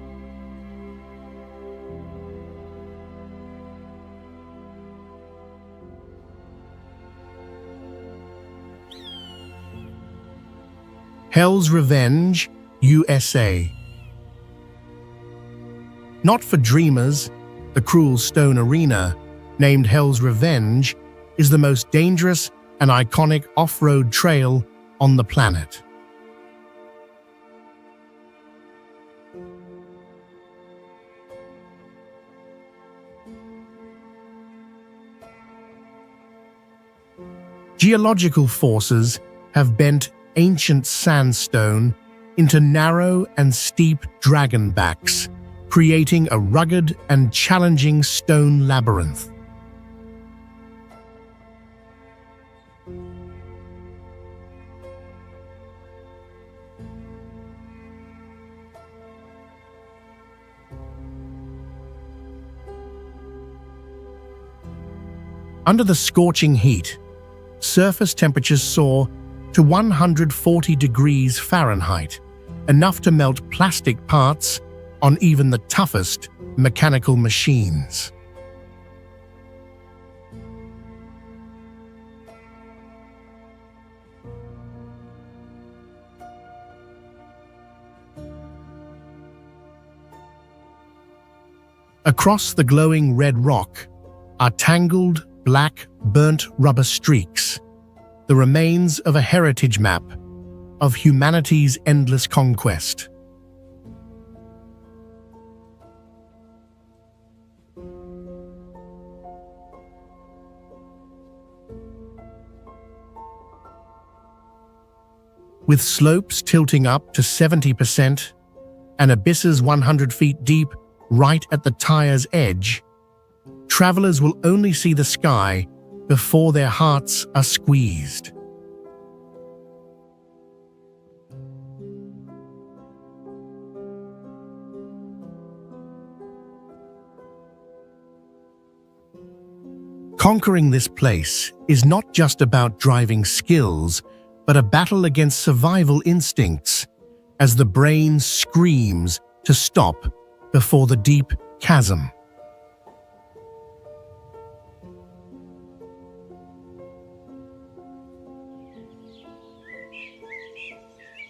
Speaker 1: Hell's Revenge, USA. Not for dreamers, the cruel stone arena, named Hell's Revenge, is the most dangerous and iconic off-road trail on the planet. Geological forces have bent ancient sandstone into narrow and steep dragon backs, creating a rugged and challenging stone labyrinth. Under the scorching heat, surface temperatures soar to 140 degrees Fahrenheit, enough to melt plastic parts on even the toughest mechanical machines. Across the glowing red rock are tangled black, burnt rubber streaks, the remains of a heritage map of humanity's endless conquest. With slopes tilting up to 70% and abysses 100 feet deep right at the tire's edge, travelers will only see the sky before their hearts are squeezed. Conquering this place is not just about driving skills, but a battle against survival instincts as the brain screams to stop before the deep chasm.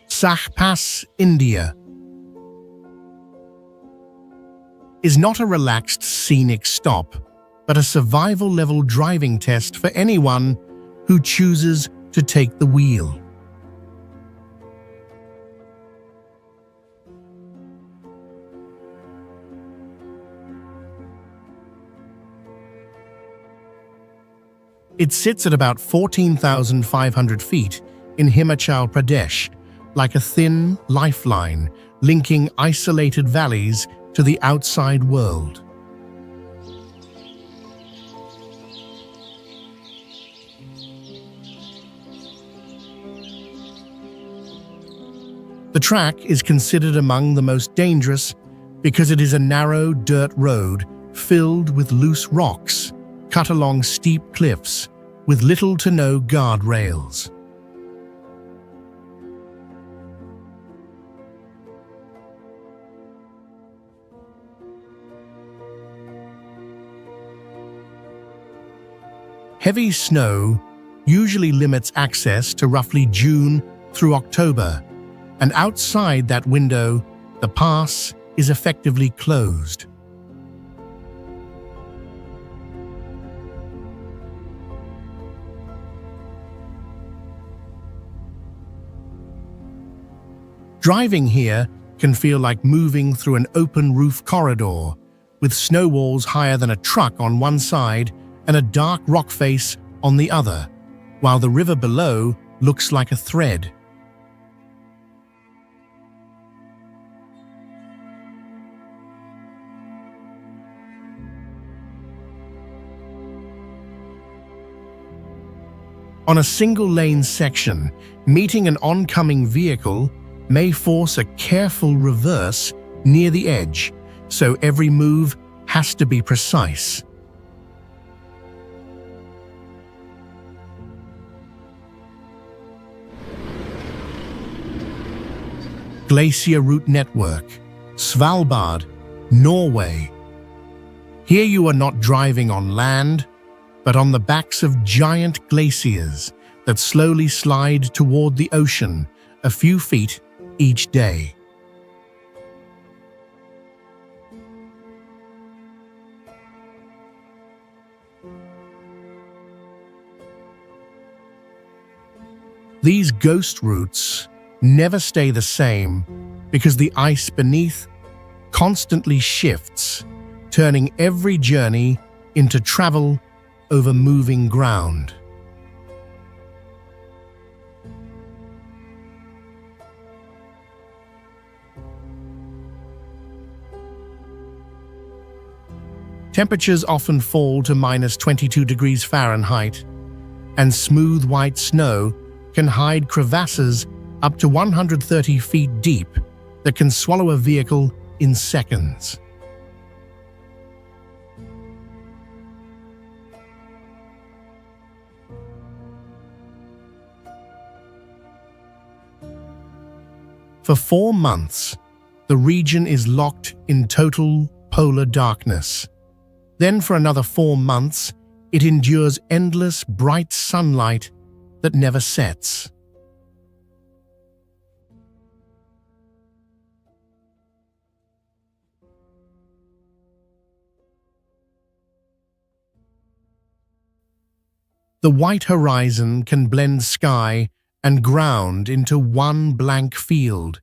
Speaker 1: Sach Pass, India, is not a relaxed scenic stop, but a survival-level driving test for anyone who chooses to take the wheel. It sits at about 14,500 feet in Himachal Pradesh, like a thin lifeline linking isolated valleys to the outside world. The track is considered among the most dangerous because it is a narrow dirt road filled with loose rocks, cut along steep cliffs with little to no guardrails. Heavy snow usually limits access to roughly June through October, and outside that window, the pass is effectively closed. Driving here can feel like moving through an open-roof corridor, with snow walls higher than a truck on one side and a dark rock face on the other, while the river below looks like a thread. On a single-lane section, meeting an oncoming vehicle may force a careful reverse near the edge, so every move has to be precise. Glacier Route Network, Svalbard, Norway. Here you are not driving on land, but on the backs of giant glaciers that slowly slide toward the ocean a few feet each day. These ghost routes never stay the same because the ice beneath constantly shifts, turning every journey into travel over moving ground. Temperatures often fall to -22 degrees Fahrenheit, and smooth white snow can hide crevasses up to 130 feet deep that can swallow a vehicle in seconds. For 4 months, the region is locked in total polar darkness. Then for another 4 months, it endures endless bright sunlight that never sets. The white horizon can blend sky and ground into one blank field,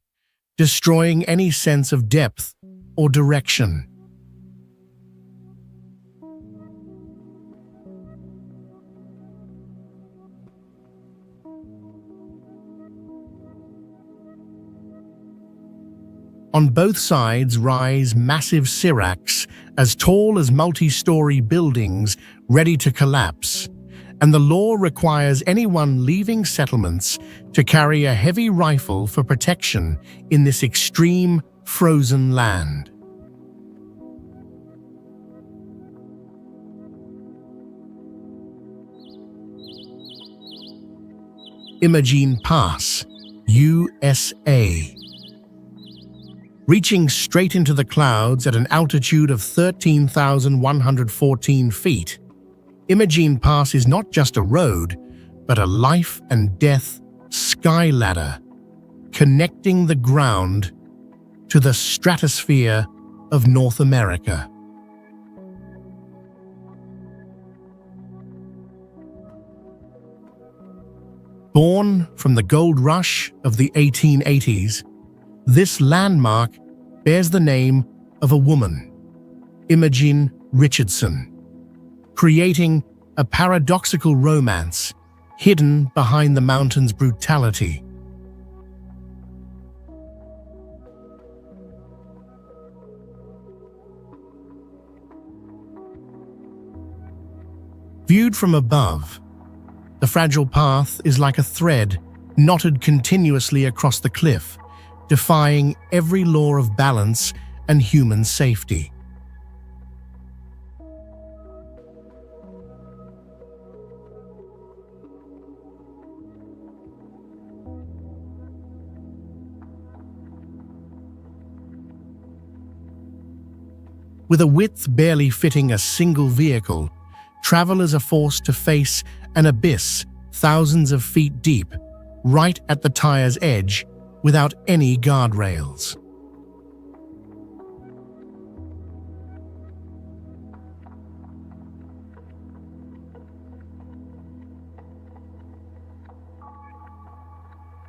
Speaker 1: destroying any sense of depth or direction. On both sides rise massive seracs as tall as multi-story buildings ready to collapse, and the law requires anyone leaving settlements to carry a heavy rifle for protection in this extreme frozen land. Imogene Pass, USA. Reaching straight into the clouds at an altitude of 13,114 feet, Imogene Pass is not just a road, but a life and death sky ladder, connecting the ground to the stratosphere of North America. Born from the gold rush of the 1880s, this landmark bears the name of a woman, Imogene Richardson, creating a paradoxical romance hidden behind the mountain's brutality. Viewed from above, the fragile path is like a thread knotted continuously across the cliff, defying every law of balance and human safety. With a width barely fitting a single vehicle, travelers are forced to face an abyss thousands of feet deep, right at the tire's edge, without any guardrails.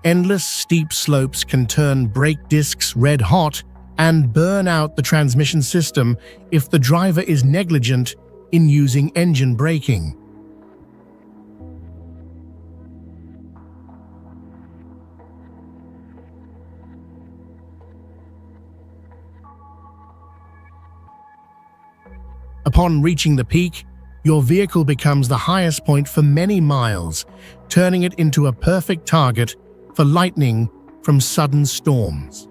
Speaker 1: Endless steep slopes can turn brake discs red hot and burn out the transmission system if the driver is negligent in using engine braking. Upon reaching the peak, your vehicle becomes the highest point for many miles, turning it into a perfect target for lightning from sudden storms.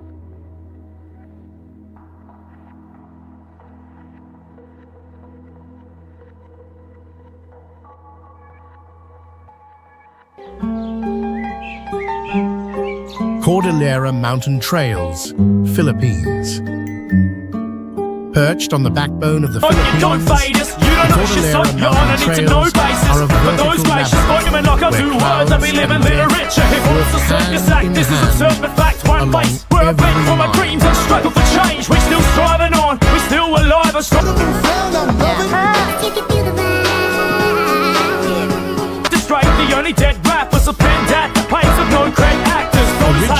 Speaker 1: Cordillera Mountain Trails, Philippines. Perched on the backbone of the Philippines, the Cordillera Mountain Trails are a vertical labyrinth where clouds and death walk hand in hand along every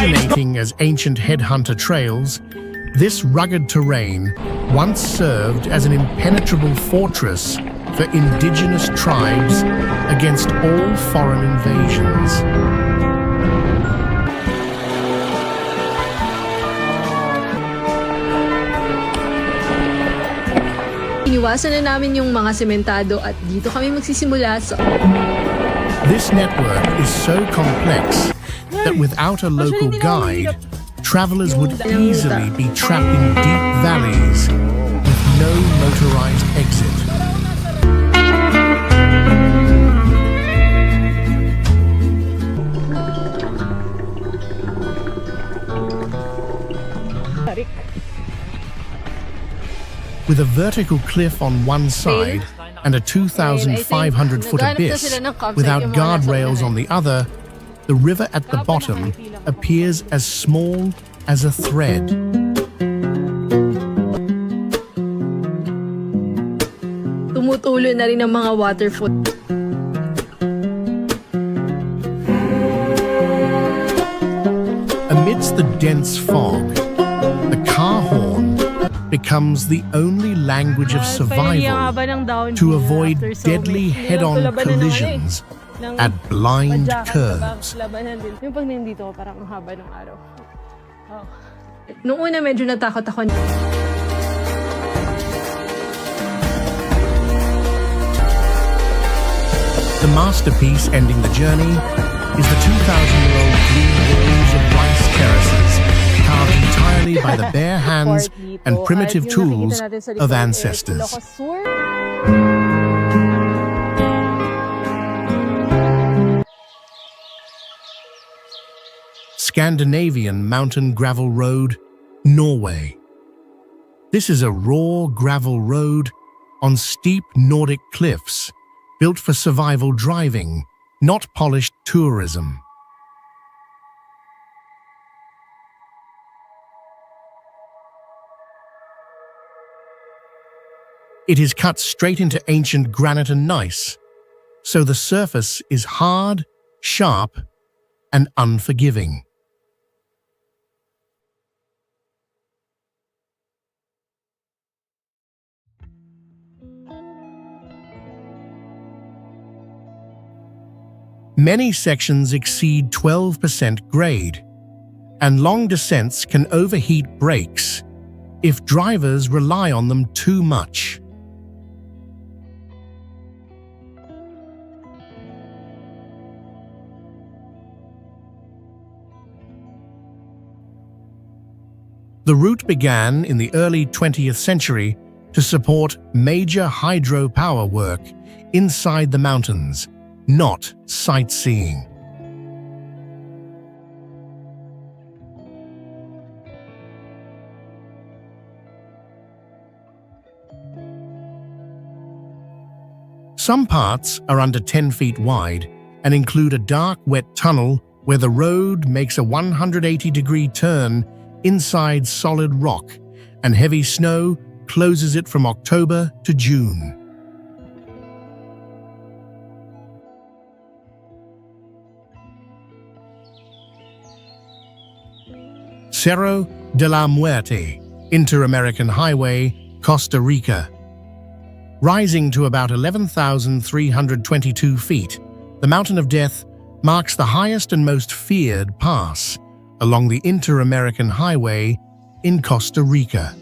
Speaker 1: Originating as ancient headhunter trails, this rugged terrain once served as an impenetrable fortress for indigenous tribes against all foreign invasions.
Speaker 2: Iniwasan na namin yung mga sementado at dito kami magsisimula sa...
Speaker 1: This network is so complex that without a local guide, travelers would easily be trapped in deep valleys with no motorized exit. With a vertical cliff on one side and a 2,500-foot abyss without guardrails on the other, the river at the bottom appears as small as a thread.
Speaker 2: Tumutulo na rin ang mga waterfall.
Speaker 1: Amidst the dense fog, the car horn becomes the only language of survival to avoid deadly head-on collisions at blind curves.
Speaker 2: Yung pag nandito, parang ang haba ng araw. Noong una, medyo natakot ako.
Speaker 1: The masterpiece ending the journey is the 2,000-year-old green walls of rice terraces, carved entirely by the bare hands and primitive tools of ancestors. Scandinavian mountain gravel road, Norway. This is a raw gravel road on steep Nordic cliffs, built for survival driving, not polished tourism. It is cut straight into ancient granite and gneiss, so the surface is hard, sharp, and unforgiving. Many sections exceed 12% grade, and long descents can overheat brakes if drivers rely on them too much. The route began in the early 20th century to support major hydropower work inside the mountains, not sightseeing. Some parts are under 10 feet wide and include a dark, wet tunnel where the road makes a 180-degree turn inside solid rock, and heavy snow closes it from October to June. Cerro de la Muerte, Inter-American Highway, Costa Rica. Rising to about 11,322 feet, the Mountain of Death marks the highest and most feared pass along the Inter-American Highway in Costa Rica.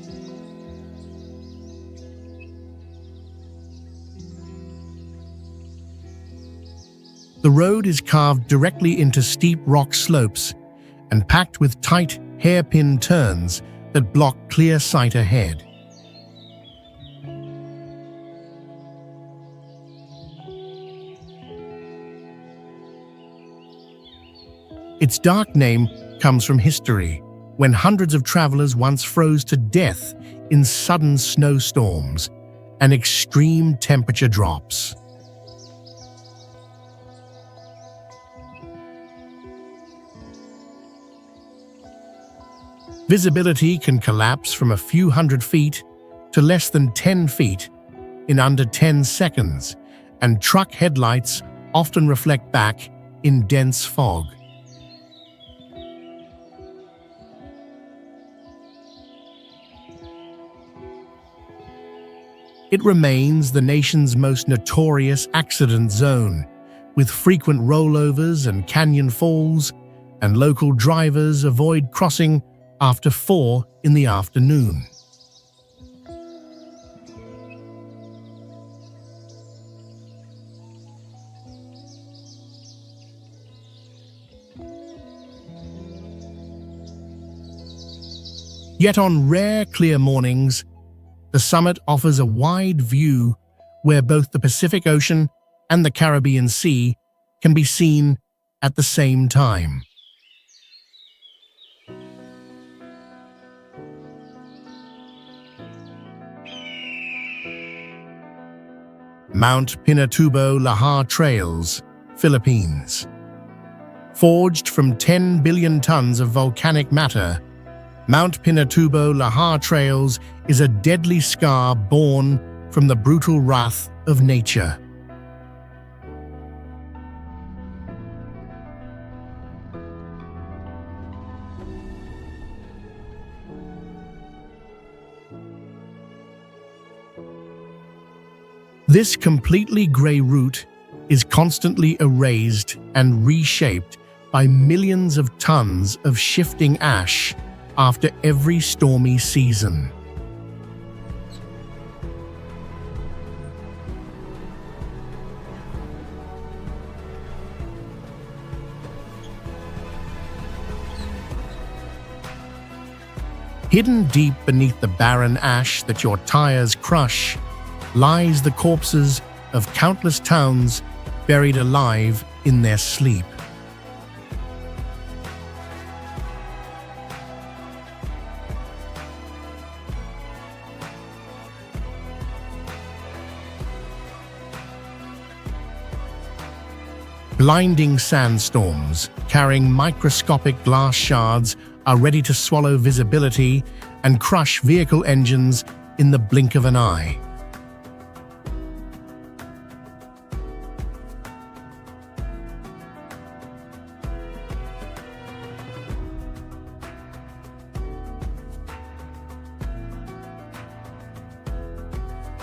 Speaker 1: The road is carved directly into steep rock slopes and packed with tight, hairpin turns that block clear sight ahead. Its dark name comes from history, when hundreds of travelers once froze to death in sudden snowstorms and extreme temperature drops. Visibility can collapse from a few hundred feet to less than 10 feet in under 10 seconds, and truck headlights often reflect back in dense fog. It remains the nation's most notorious accident zone, with frequent rollovers and canyon falls, and local drivers avoid crossing after 4 in the afternoon. Yet on rare clear mornings, the summit offers a wide view where both the Pacific Ocean and the Caribbean Sea can be seen at the same time. Mount Pinatubo-Lahar Trails, Philippines. Forged from 10 billion tons of volcanic matter, Mount Pinatubo-Lahar Trails is a deadly scar born from the brutal wrath of nature. This completely grey route is constantly erased and reshaped by millions of tons of shifting ash after every stormy season. Hidden deep beneath the barren ash that your tires crush lies the corpses of countless towns buried alive in their sleep. Blinding sandstorms carrying microscopic glass shards are ready to swallow visibility and crush vehicle engines in the blink of an eye.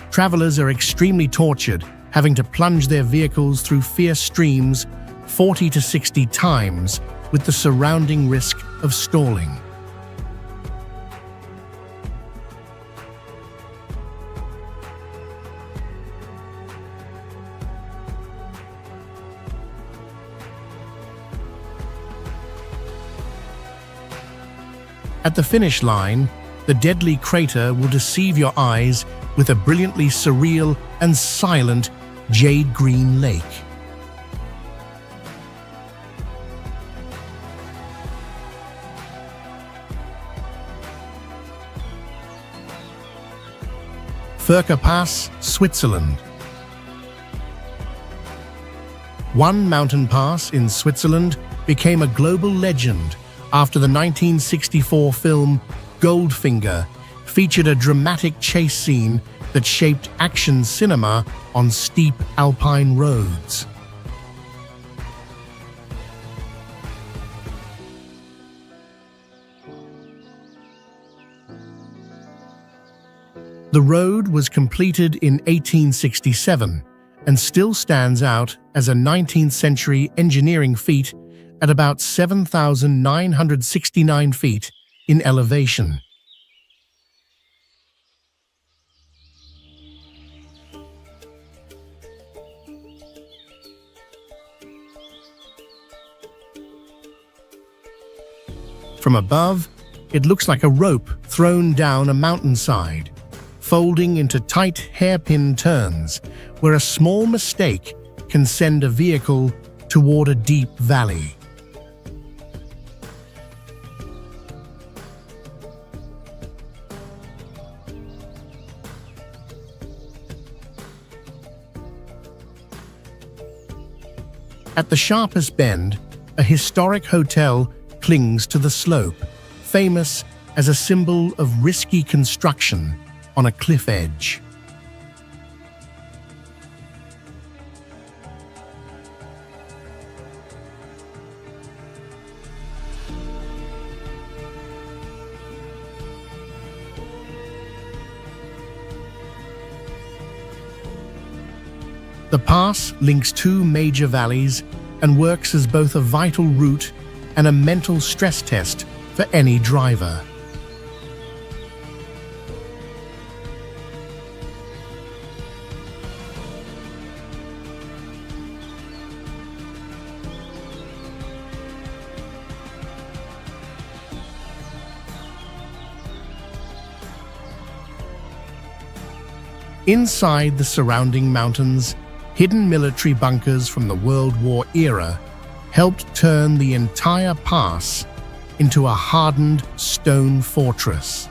Speaker 1: Travelers are extremely tortured, having to plunge their vehicles through fierce streams 40 to 60 times with the surrounding risk of stalling. At the finish line, the deadly crater will deceive your eyes with a brilliantly surreal and silent jade green lake. Imogene Pass, Switzerland. One mountain pass in Switzerland became a global legend after the 1964 film Goldfinger featured a dramatic chase scene that shaped action cinema on steep alpine roads. The road was completed in 1867 and still stands out as a 19th century engineering feat at about 7,969 feet in elevation. From above, it looks like a rope thrown down a mountainside, folding into tight hairpin turns where a small mistake can send a vehicle toward a deep valley. At the sharpest bend, a historic hotel clings to the slope, famous as a symbol of risky construction on a cliff edge. The pass links two major valleys and works as both a vital route and a mental stress test for any driver. Inside the surrounding mountains, hidden military bunkers from the World War era helped turn the entire pass into a hardened stone fortress.